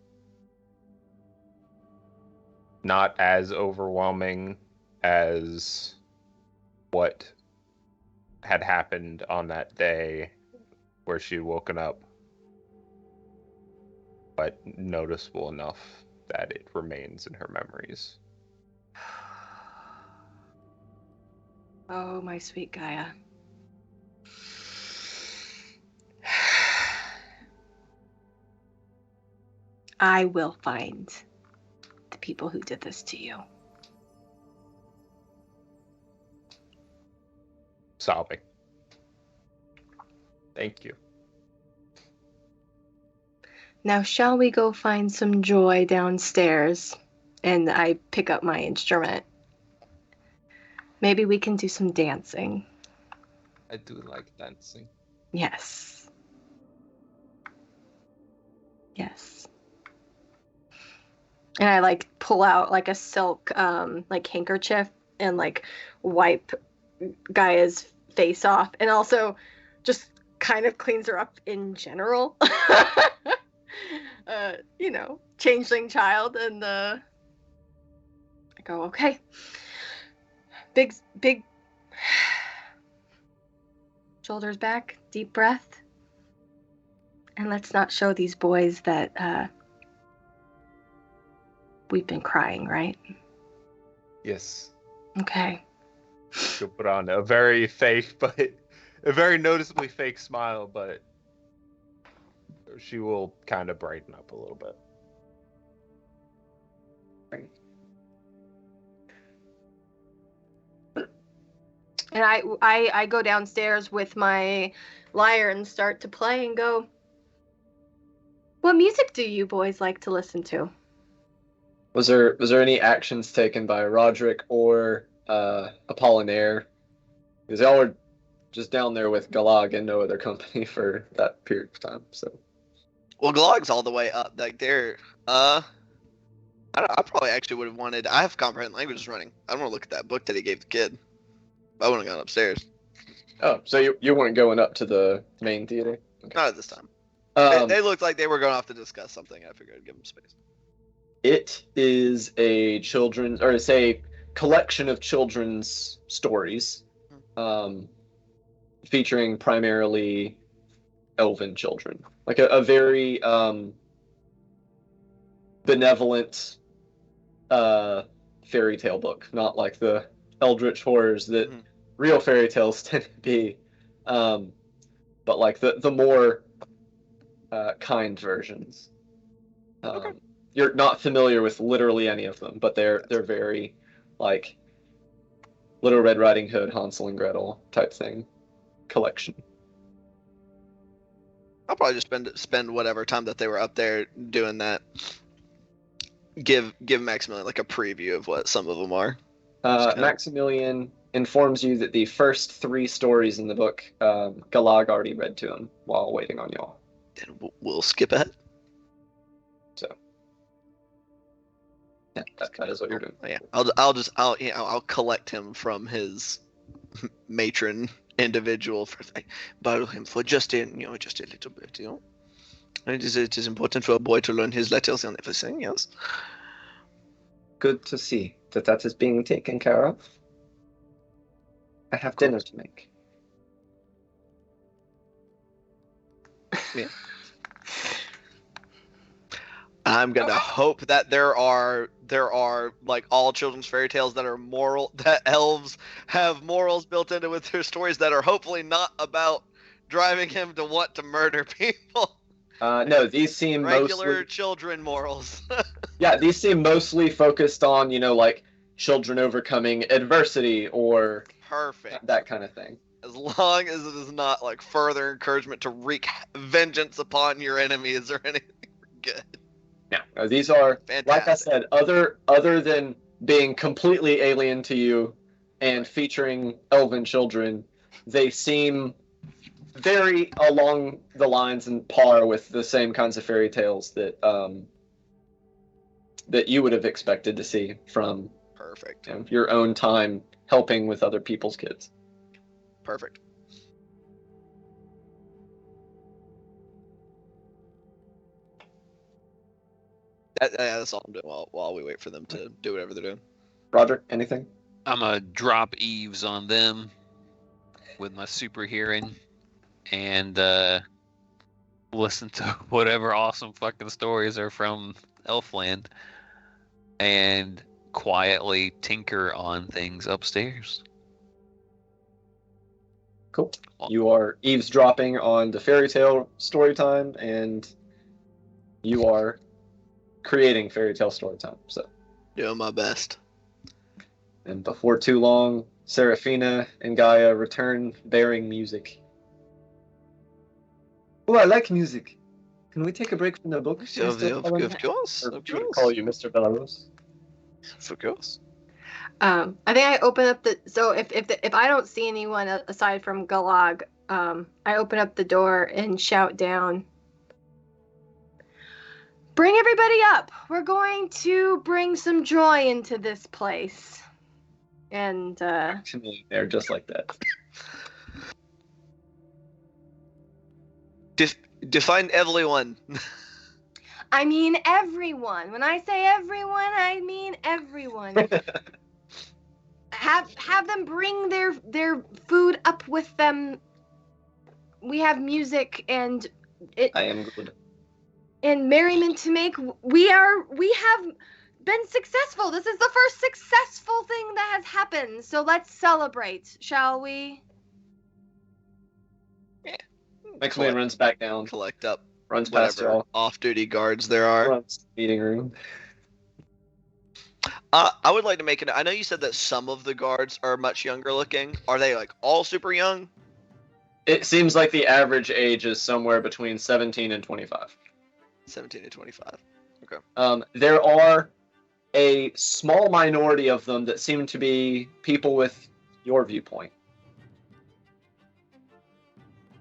Not as overwhelming as what had happened on that day where she'd woken up, but noticeable enough that it remains in her memories. Oh, my sweet Gaia. I will find the people who did this to you. Sobbing. Thank you. Now, shall we go find some joy downstairs? And I pick up my instrument. Maybe we can do some dancing. I do like dancing. Yes. Yes. And I pull out a silk handkerchief and wipe Gaia's face off, and also just kind of cleans her up in general. Changeling child, and I go, okay. Big shoulders back, deep breath. And let's not show these boys that we've been crying, right? Yes. Okay. She'll put on a very fake, but a very noticeably fake smile, but she will kind of brighten up a little bit. And I go downstairs with my lyre and start to play and go, what music do you boys like to listen to? Was there any actions taken by Roderick or Apollinaire? Because y'all were just down there with Galag and no other company for that period of time. So, well, Galag's all the way up. They're I probably actually would have wanted. I have comprehend languages running. I don't want to look at that book that he gave the kid. I wouldn't have gone upstairs. Oh, so you weren't going up to the main theater? Okay. Not at this time. They looked like they were going off to discuss something. I figured I'd give them space. It is a collection of children's stories, featuring primarily elven children, like a very benevolent fairy tale book, not like the eldritch horrors that real fairy tales tend to be, but like the more kind versions. Okay. You're not familiar with literally any of them, but they're very like Little Red Riding Hood, Hansel and Gretel type thing collection. I'll probably just spend whatever time that they were up there doing that. Give Maximilian like a preview of what some of them are. Maximilian informs you that the first 3 stories in the book, Galag already read to him while waiting on y'all. Then we'll skip ahead. So, yeah, that is what you're doing. Yeah, I'll collect him from his matron individual for borrow him for just a little bit, It is important for a boy to learn his letters and everything. Yes. Good to see that is being taken care of. I have dinner to make. Yeah. I'm gonna hope that there are like all children's fairy tales that are moral, that elves have morals built into with their stories that are hopefully not about driving him to want to murder people. No, these seem regular mostly children morals. Yeah, these seem mostly focused on, like children overcoming adversity or perfect, that kind of thing. As long as it is not like further encouragement to wreak vengeance upon your enemies or anything, we're good. Yeah, these are fantastic. Like I said, other than being completely alien to you and featuring elven children, they seem very along the lines and par with the same kinds of fairy tales that that you would have expected to see from perfect your own time helping with other people's kids. Perfect. That's all I'm doing while we wait for them to do whatever they're doing. Roger, anything? I'm gonna drop eaves on them with my super hearing and listen to whatever awesome fucking stories are from Elfland and quietly tinker on things upstairs. Cool. You are eavesdropping on the fairy tale story time, and you are creating fairy tale story time. So, doing my best. And before too long, Seraphina and Gaia return bearing music. Oh, I like music. Can we take a break from the book? Of course. Or should I call you Mr. Belarus? Of course. I think I open up the. So if I don't see anyone aside from Galag, I open up the door and shout down. Bring everybody up. We're going to bring some joy into this place. And Actually, they're just like that. Define everyone. I mean everyone. When I say everyone, I mean everyone. Have them bring their food up with them. We have music and I am good. And merriment to make. We have been successful. This is the first successful thing that has happened. So let's celebrate, shall we? Yeah. Maximilian runs back down. Collect up. Runs past y'all. Off-duty guards there are. Runs to the meeting room. I would like to make I know you said that some of the guards are much younger looking. Are they like all super young? It seems like the average age is somewhere between 17 and 25. 17 to 25. Okay. There are a small minority of them that seem to be people with your viewpoint.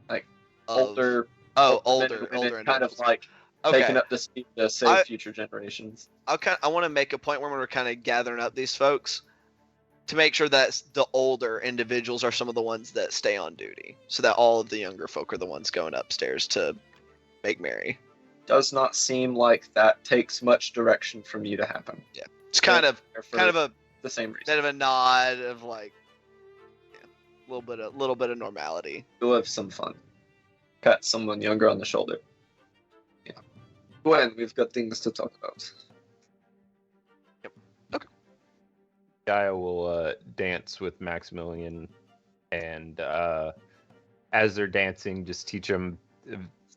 Like older. Older. Kind of like taking up the speed to save future generations. I want to make a point where we're kind of gathering up these folks to make sure that the older individuals are some of the ones that stay on duty, so that all of the younger folk are the ones going upstairs to make merry. Does not seem like that takes much direction from you to happen. Yeah, it's kind of the same reason. Kind of a nod of like, a little bit of normality. You'll have some fun. pat someone younger on the shoulder. Yeah. Gwen, we've got things to talk about. Gaia will dance with Maximilian, and as they're dancing, just teach him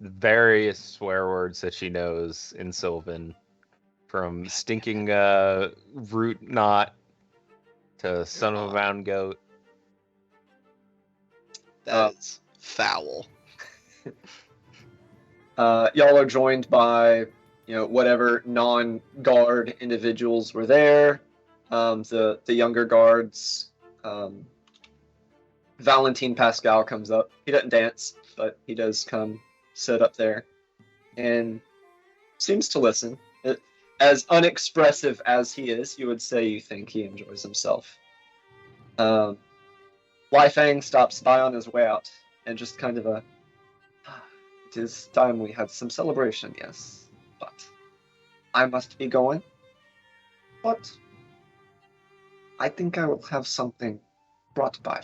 various swear words that she knows in Sylvan, from stinking root knot to son of a mountain goat. That's foul. Y'all are joined by, whatever non-guard individuals were there. The younger guards. Valentine Pascal comes up. He doesn't dance, but he does come sit up there and seems to listen. As unexpressive as he is, you would say you think he enjoys himself. Fang stops by on his way out and just kind of it is time we had some celebration, yes, but I must be going. But I think I will have something brought by.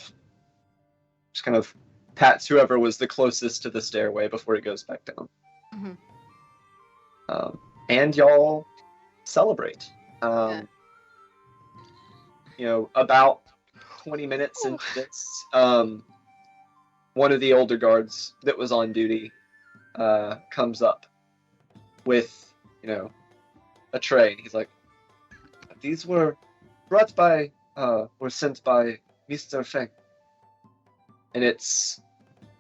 Just kind of pats whoever was the closest to the stairway before he goes back down. Mm-hmm. And y'all celebrate. About 20 minutes into this, one of the older guards that was on duty comes up with, a tray. He's like, these were brought by, were sent by Mr. Feng. And it's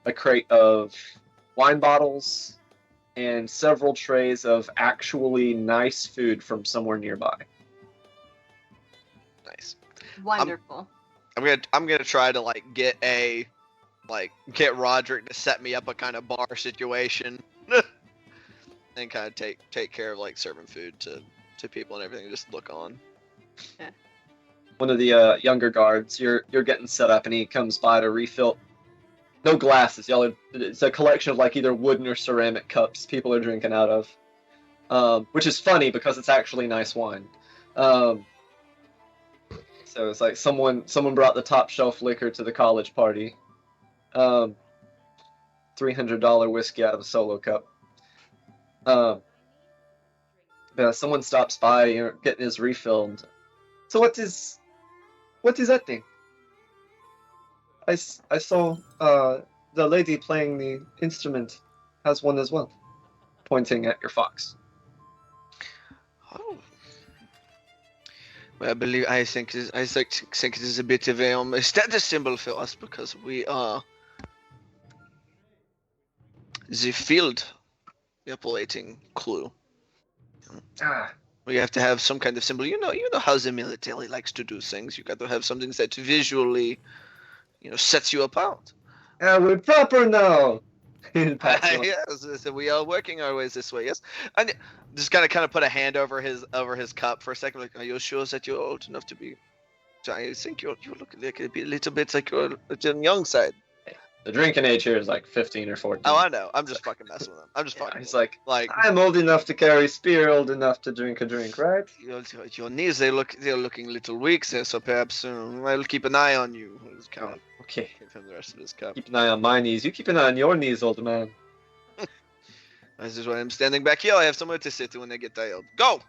a crate of wine bottles and several trays of actually nice food from somewhere nearby. Nice. Wonderful. I'm gonna try to get Roderick to set me up a kind of bar situation, and kind of take care of serving food to people and everything. Just look on. Yeah. One of the younger guards, you're getting set up, and he comes by to refill. No glasses, it's a collection of either wooden or ceramic cups people are drinking out of, which is funny because it's actually nice wine. So it's like someone brought the top shelf liquor to the college party. $300 whiskey out of a solo cup. Someone stops by, getting his refilled. So what is that thing? I saw the lady playing the instrument has one as well, pointing at your fox. Oh. Well, I think it is a bit of a status symbol for us because we are the field operating crew. We have to have some kind of symbol. You know how the military likes to do things. You got to have something that visually, sets you apart. We're proper now. Yes, we are working our ways this way. Yes, and just kind of put a hand over his cup for a second. Like, are you sure that you're old enough to be? I think you look like a little bit like you're on the young side. The drinking age here is 15 or 14. Oh, I know. I'm just fucking messing with him. I'm just fucking. He's like, I'm old enough to carry spear, old enough to drink a drink, right? Your knees, they're looking a little weak there, so perhaps I'll keep an eye on you. Okay. Give him the rest of his cup. Keep an eye on my knees. You keep an eye on your knees, old man. This is why I'm standing back here. I have somewhere to sit when they get tired. Go.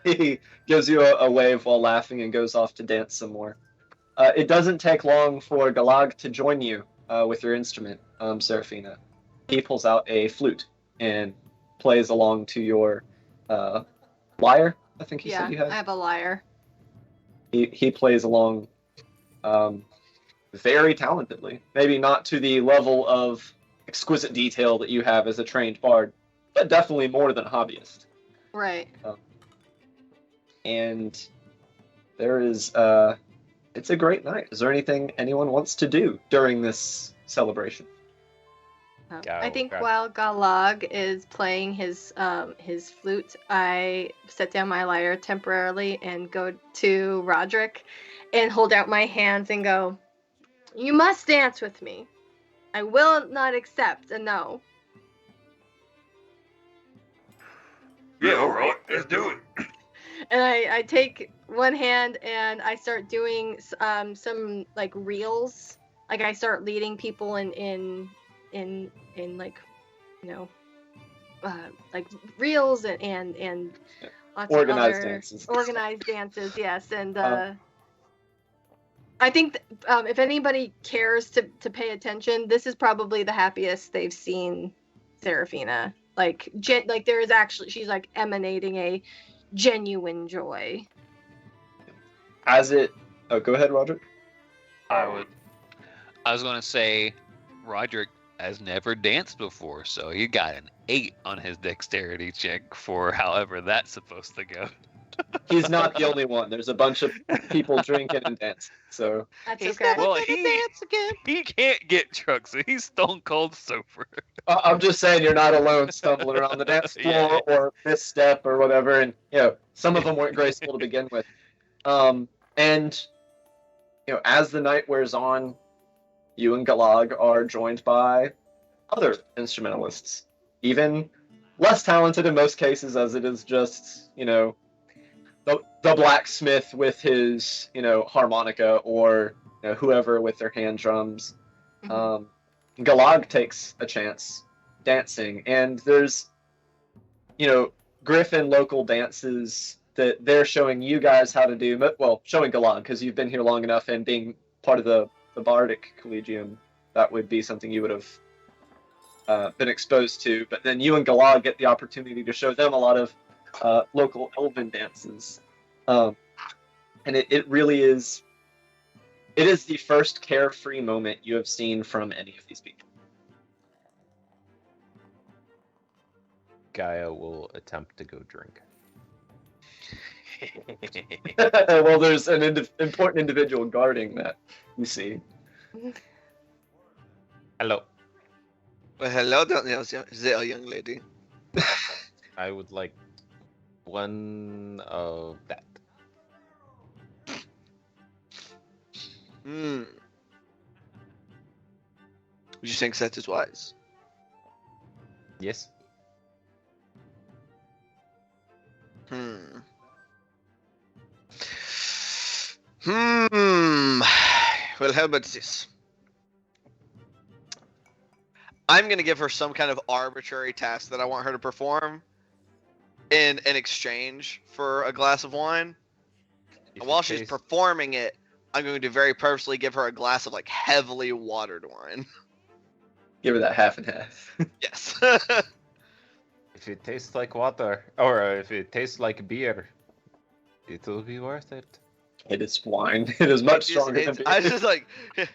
He gives you a wave while laughing and goes off to dance some more. It doesn't take long for Galag to join you with your instrument, Seraphina. He pulls out a flute and plays along to your lyre, I think he said you had. I have a lyre. He plays along very talentedly. Maybe not to the level of exquisite detail that you have as a trained bard, but definitely more than a hobbyist. Right. And there is... it's a great night. Is there anything anyone wants to do during this celebration? I think while Galag is playing his flute, I set down my lyre temporarily and go to Roderick and hold out my hands and go, "You must dance with me. I will not accept a no." Yeah, all right, let's do it. And I take one hand and I start doing some reels. I start leading people in in like, like reels and lots Organized of other dances. organized dances. Yes, and I think if anybody cares to pay attention, this is probably the happiest they've seen Seraphina. Like there is actually, she's like emanating a genuine joy. Oh, go ahead, Roger. I was going to say, Roderick has never danced before, so he got an 8 on his dexterity check for however that's supposed to go. He's not the only one. There's a bunch of people drinking and dancing. So That's He's okay. never Well, gonna dance again. He can't get drunk, so he's stone cold sober. I'm just saying you're not alone stumbling around the dance floor or misstep or whatever. And some of them weren't graceful to begin with. And as the night wears on, you and Galag are joined by other instrumentalists, even less talented in most cases, as it is just the blacksmith with his harmonica, or whoever with their hand drums. Galag takes a chance dancing, and there's Griffin local dances that they're showing you guys how to do. Well, showing Galag, because you've been here long enough, and being part of the Bardic Collegium, that would be something you would have been exposed to. But then you and Galag get the opportunity to show them a lot of local elven dances. And it really is, it is the first carefree moment you have seen from any of these people. Gaia will attempt to go drink. Well, there's an important individual guarding that, you see. Hello. Well, hello, there, young lady. I would like one of that. Would you think that is wise? Yes. Well, how about this? I'm gonna give her some kind of arbitrary task that I want her to perform in exchange for a glass of wine. And while she's performing it, I'm going to very purposely give her a glass of like heavily watered wine. Give her that half and half. Yes. If it tastes like water, or if it tastes like beer, it will be worth it. It is wine. It is much stronger than beer. I just like it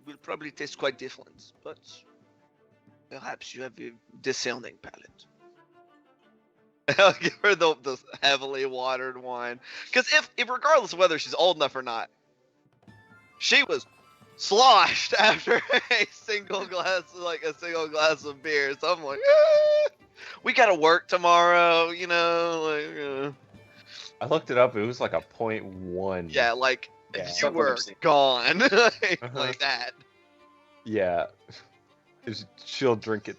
will probably taste quite different, but perhaps you have a discerning palate. I'll give her the heavily watered wine, because if regardless of whether she's old enough or not, she was sloshed after a single glass of beer. So I'm like, we gotta work tomorrow, I looked it up. It was like a 0.1. Yeah, like you were gone like that. Yeah, she'll drink it.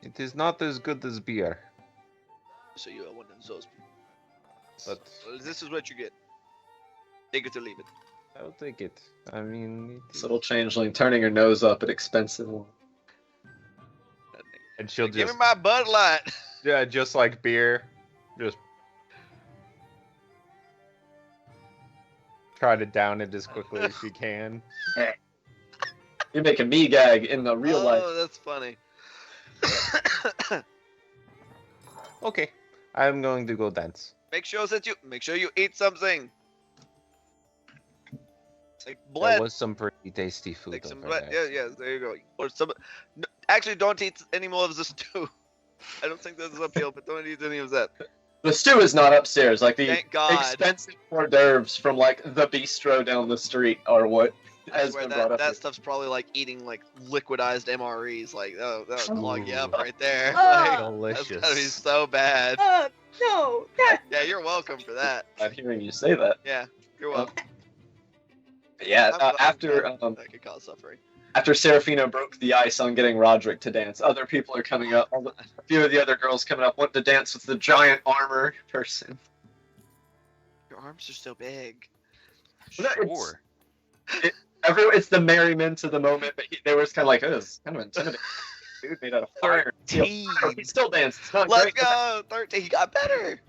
It is not as good as beer. So you are one of those people. But well, this is what you get. Take it or leave it. I'll take it. I mean, This little changeling turning her nose up at expensive wine. And she'll Give just me my Bud Light. Yeah, just like beer, just try to down it as quickly as she can. You're making me gag in the real life. Oh, that's funny. Okay, I'm going to go dance. Make sure you eat something. Like There bled. was some pretty tasty food Like some over bled. there. Yeah, there you go. Or some. No, actually, don't eat any more of the stew. I don't think this is uphill, but don't eat any of that. The stew is not upstairs. Like the Thank God. expensive hors d'oeuvres from like the bistro down the street are what I has swear been brought up. that stuff's probably like eating like liquidized MREs. Like, oh, that would clog you up Ooh. right there. Oh. Like, that's Delicious. gotta be so bad. No. Yeah, you're welcome for that. I'm hearing you say that. Yeah, you're welcome. Yeah, I'm glad after that could cause suffering. after Serafina broke the ice on getting Roderick to dance, other people are coming up. A few of the other girls coming up wanting to dance with the giant armor person. Your arms are so big. Well, Sure. It's the merriment of the moment, but they were just kind of like, oh, this is kind of intimidating. Dude made out of fire. 13. He still dances. It's not Let's great. go. 13. He got better.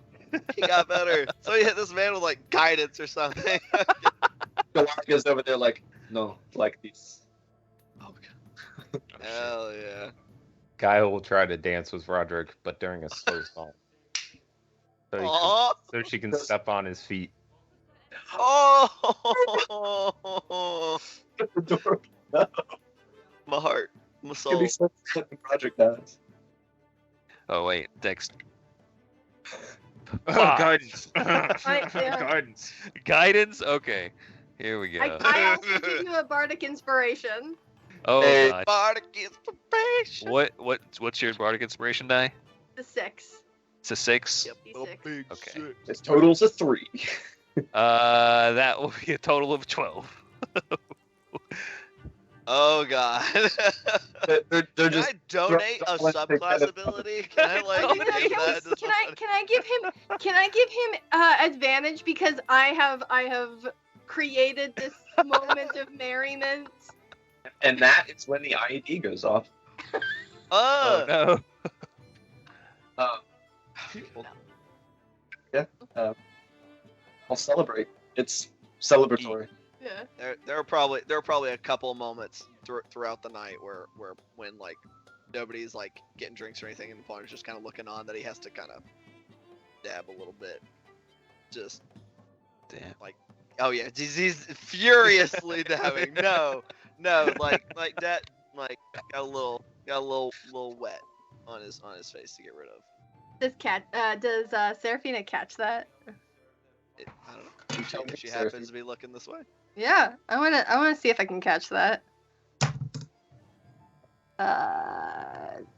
He got better. So he hit this man with like guidance or something. Galactica's over there like, no, like this. Oh, hell yeah. Kyle will try to dance with Roderick, but during a slow song. Aw. So she can step on his feet. Oh. The door. No. My heart. My Could soul. be so sad when Project dies. Oh wait, Dex. Guidance. Guidance. Guidance. Okay, here we go. I also give you a bardic inspiration. Oh Hey. god. Bardic inspiration. What's your bardic inspiration die? The 6. It's a 6. Yep. D6. Big Okay. shit. Its total's a 3. That will be a total of 12. Oh god. They're Can just I donate a Let's take subclass that. ability? Can I like Can I, give that to can I somebody? can I give him advantage because I have created this moment of merriment? and that is when the IED goes off. Oh no. I'll celebrate. It's celebratory. Yeah. There are probably a couple of moments throughout the night where when like nobody's like getting drinks or anything, and Paul's just kind of looking on, that he has to kind of dab a little bit. Just Damn. oh yeah, he's furiously dabbing. No, like that, like got a little wet on his face to get rid of. Does Seraphina catch that? I don't know. She happens to be looking this way. Yeah, I wanna see if I can catch that.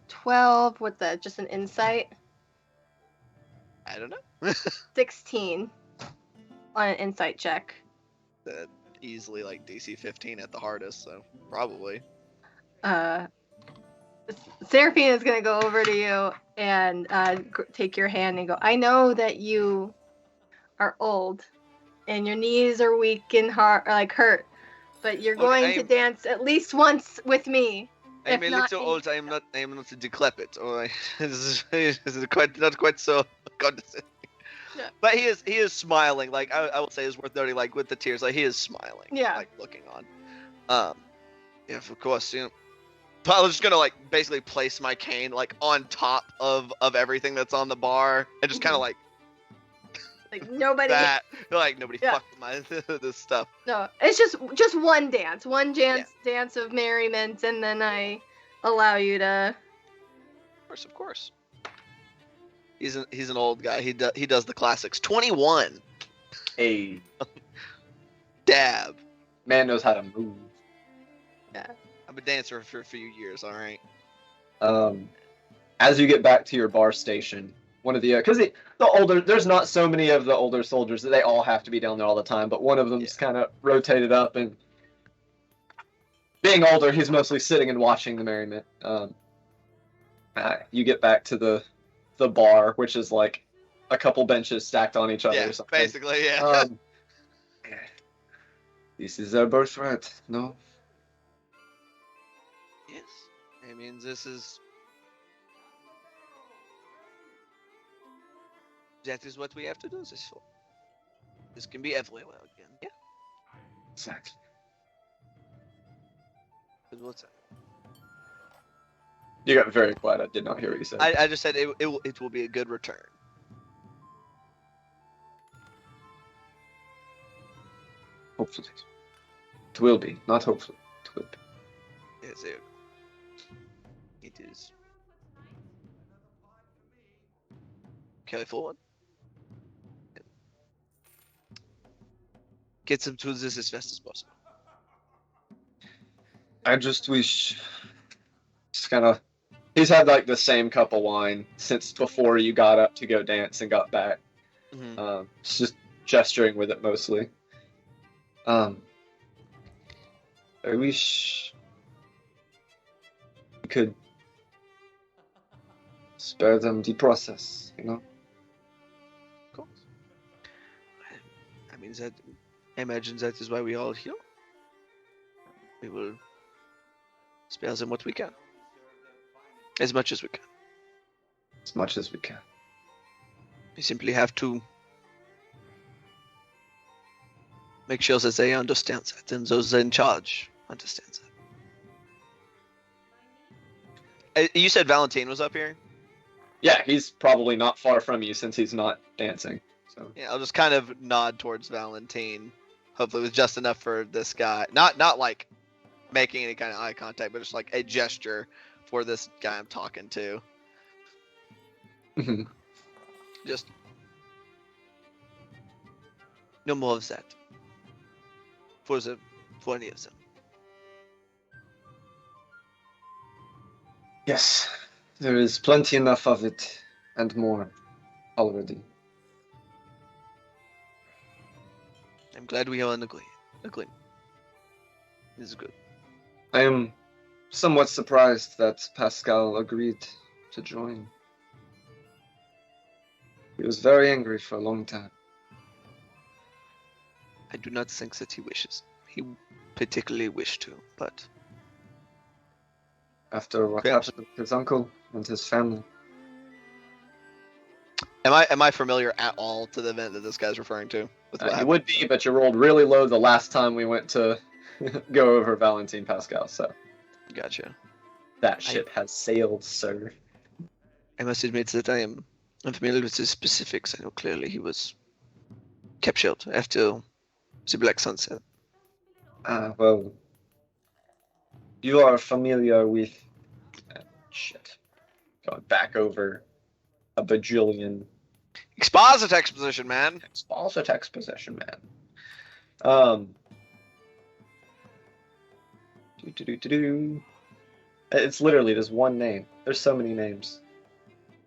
12. What's that? Just an insight. I don't know. 16 on an insight check. That easily like DC 15 at the hardest, so probably. Seraphina is gonna go over to you and take your hand and go. I know that you are old, and your knees are weak and hurt, but you're Look, going to dance at least once with me. I'm If a not little old. I am not decrepit. Or this is not quite so condescending. Yeah. But he is smiling. Like I would say, it's worth noting. Like with the tears, like he is smiling. Yeah. Like looking on. Yeah, of course. You know, but I was just gonna like basically place my cane like on top of everything that's on the bar, and just kind of like Like nobody. that. Like nobody Yeah. fucked with my this stuff. No, it's just one dance, dance of merriment, and then I allow you to. Of course. He's an old guy. He does the classics. 21. A Dab. man knows how to move. I'm a dancer for a few years. All right. As you get back to your bar station, one of the because the older there's not so many of the older soldiers that they all have to be down there all the time, but one of them's kind of rotated up, and being older, he's mostly sitting and watching the merriment. You get back to the bar, which is like a couple benches stacked on each other Yeah, or something. basically, yeah. This is our birthright, no? Yes. I mean, this is. That is what we have to do this for. This can be everywhere again. Yeah. Exactly. But what's that? You got very quiet. I did not hear what you said. I just said it will be a good return. Hopefully. It will be. Not hopefully. It will be. Yes, it is. Carry forward. Get them to this as fast as possible. I just wish. Just kind of. He's had like the same cup of wine since before you got up to go dance and got back. Mm-hmm. Just gesturing with it mostly. I wish we could spare them the process, you know? Of course. I mean, I imagine that is why we all here. We will spare them what we can. As much as we can. As much as we can. We simply have to make sure that they understand that, and those in charge understand that. You said Valentine was up here? Yeah, he's probably not far from you since he's not dancing. So Yeah, I'll just kind of nod towards Valentine. Hopefully with just enough for this guy. Not like making any kind of eye contact, but just like a gesture for this guy I'm talking to. Just no more of that. For any of them. yes, there is plenty enough of it and more already. I'm glad we are in agreement. This is good. I am somewhat surprised that Pascal agreed to join. He was very angry for a long time. I do not think that he wishes. He particularly wished to, but After what Perhaps. happened with his uncle and his family. am I familiar at all to the event that this guy's referring to? With what You happened? would be, but you rolled really low the last time we went to go over Valentine Pascal, so Gotcha. that ship has sailed, sir. I must admit that I am unfamiliar with the specifics. I know clearly he was captured after the Black Sunset. Well, you are familiar with... shit. Going back over a bajillion... Exposit exposition, man! Exposit exposition, man. It's literally just one name. There's so many names.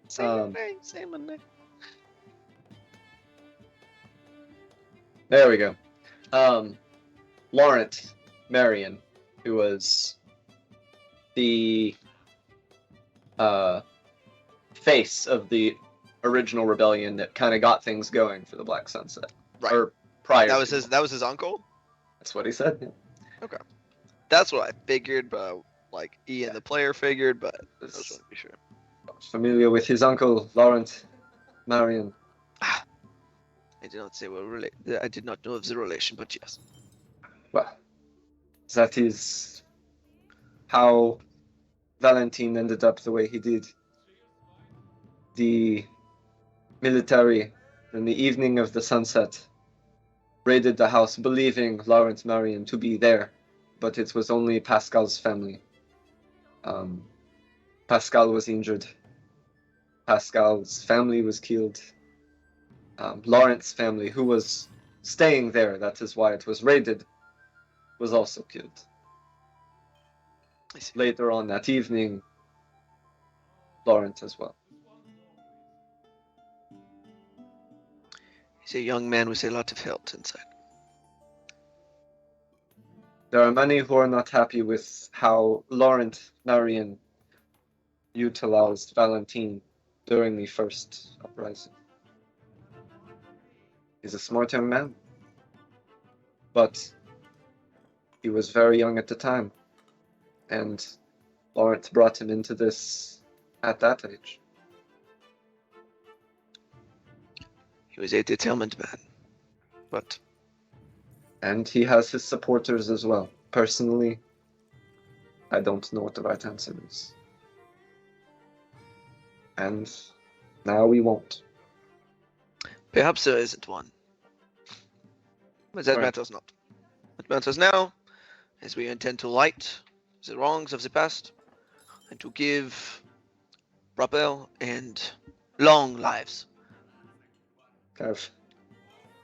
Same name. There we go. Laurent Marion, who was the face of the original rebellion that kind of got things going for the Black Sunset. Right. Or prior. That was his uncle? That's what he said. Yeah. Okay. That's what I figured, but like Ian the player figured, but I just want to be sure. Familiar with his uncle, Laurent Marion. I did not say I did not know of the relation, but yes. Well, that is how Valentine ended up the way he did. The military, in the evening of the sunset, raided the house believing Laurent Marion to be there, but it was only Pascal's family. Pascal was injured. Pascal's family was killed. Laurent's family, who was staying there, that is why it was raided, was also killed. Later on that evening, Laurent as well. He's a young man with a lot of health inside. There are many who are not happy with how Laurent Marion utilized Valentine during the first uprising. He's a smart young man, but he was very young at the time, and Laurent brought him into this at that age. He was a determined man, but And he has his supporters as well. Personally, I don't know what the right answer is. And now we won't. perhaps there isn't one. But that Right. matters not. What matters now is we intend to right the wrongs of the past and to give proper and long lives. Kind of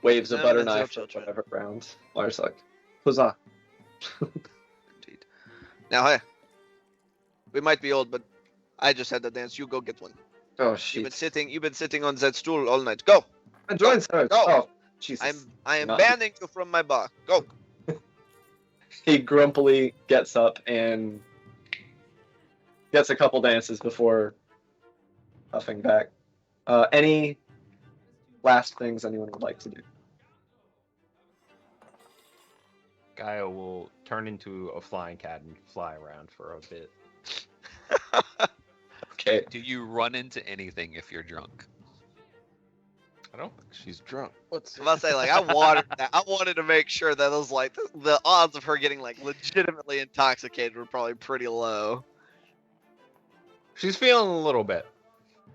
waves a Them butter and their knife or children. whatever round. Lars like, huzzah. Indeed. Now, hey, we might be old, but I just had the dance. You go get one. Oh You've been shit. You've been sitting on that stool all night. Go. Join sir. Go. Oh Jesus. I am Not- banning you from my bar. Go. He grumpily gets up and gets a couple dances before puffing back. Any last things anyone would like to do? Gaia will turn into a flying cat and fly around for a bit. Okay. Do you run into anything if you're drunk? I don't think she's drunk. I'm about to say, like, I wanted to make sure that it was like the odds of her getting like legitimately intoxicated were probably pretty low. She's feeling a little bit,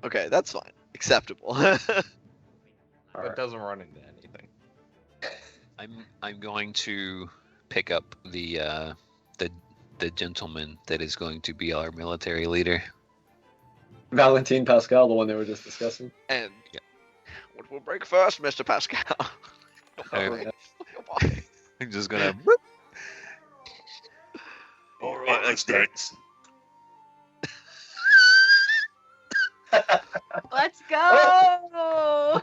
Okay, that's fine, acceptable. but doesn't run into anything. I'm going to pick up the gentleman that is going to be our military leader. Valentin Pascal, the one they were just discussing. And what will break first, Mr. Pascal? Okay. I'm just gonna. All right, let's dance. Let's go.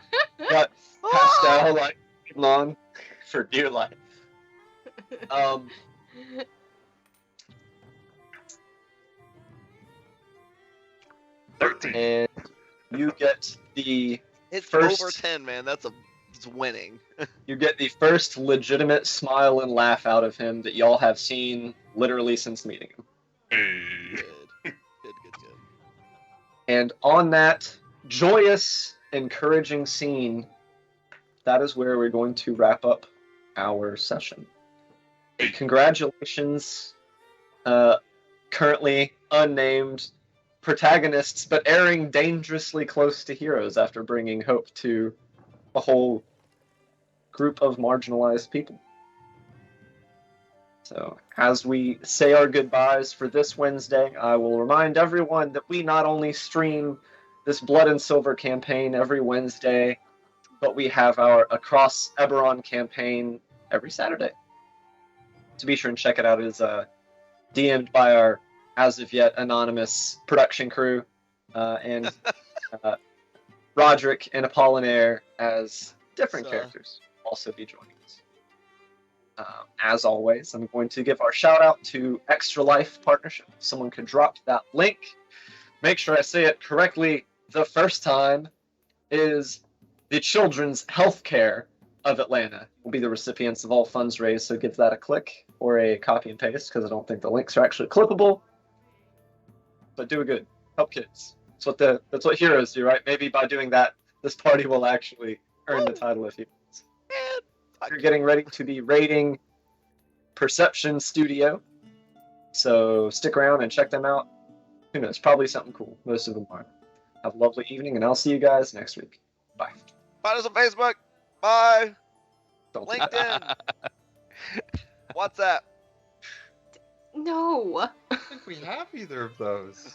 Got Pascal like on for dear life. 13. And you get the It's first, over 10, man. It's winning. you get the first legitimate smile and laugh out of him that y'all have seen literally since meeting him. Good. Good. And on that joyous, encouraging scene, that is where we're going to wrap up our session. Congratulations, currently unnamed protagonists, but erring dangerously close to heroes after bringing hope to a whole group of marginalized people. So, as we say our goodbyes for this Wednesday, I will remind everyone that we not only stream this Blood and Silver campaign every Wednesday, but we have our Across Eberron campaign every Saturday. To be sure and check it out, it is DM'd by our, as of yet, anonymous production crew, and Roderick and Apollinaire as different characters will also be joining us. As always, I'm going to give our shout out to Extra Life Partnership. If someone could drop that link. Make sure I say it correctly the first time. Is the Children's Healthcare of Atlanta will be the recipients of all funds raised, so give that a click or a copy and paste, because I don't think the links are actually clippable. But do it good. Help kids. That's what heroes do, right? Maybe by doing that, this party will actually earn the title of heroes. We're getting ready to be rating Perception Studio, so stick around and check them out. Who knows? Probably something cool. Most of them are. Have a lovely evening, and I'll see you guys next week. Bye. Find us on Facebook. Bye. Don't LinkedIn. WhatsApp. No. I don't think we have either of those.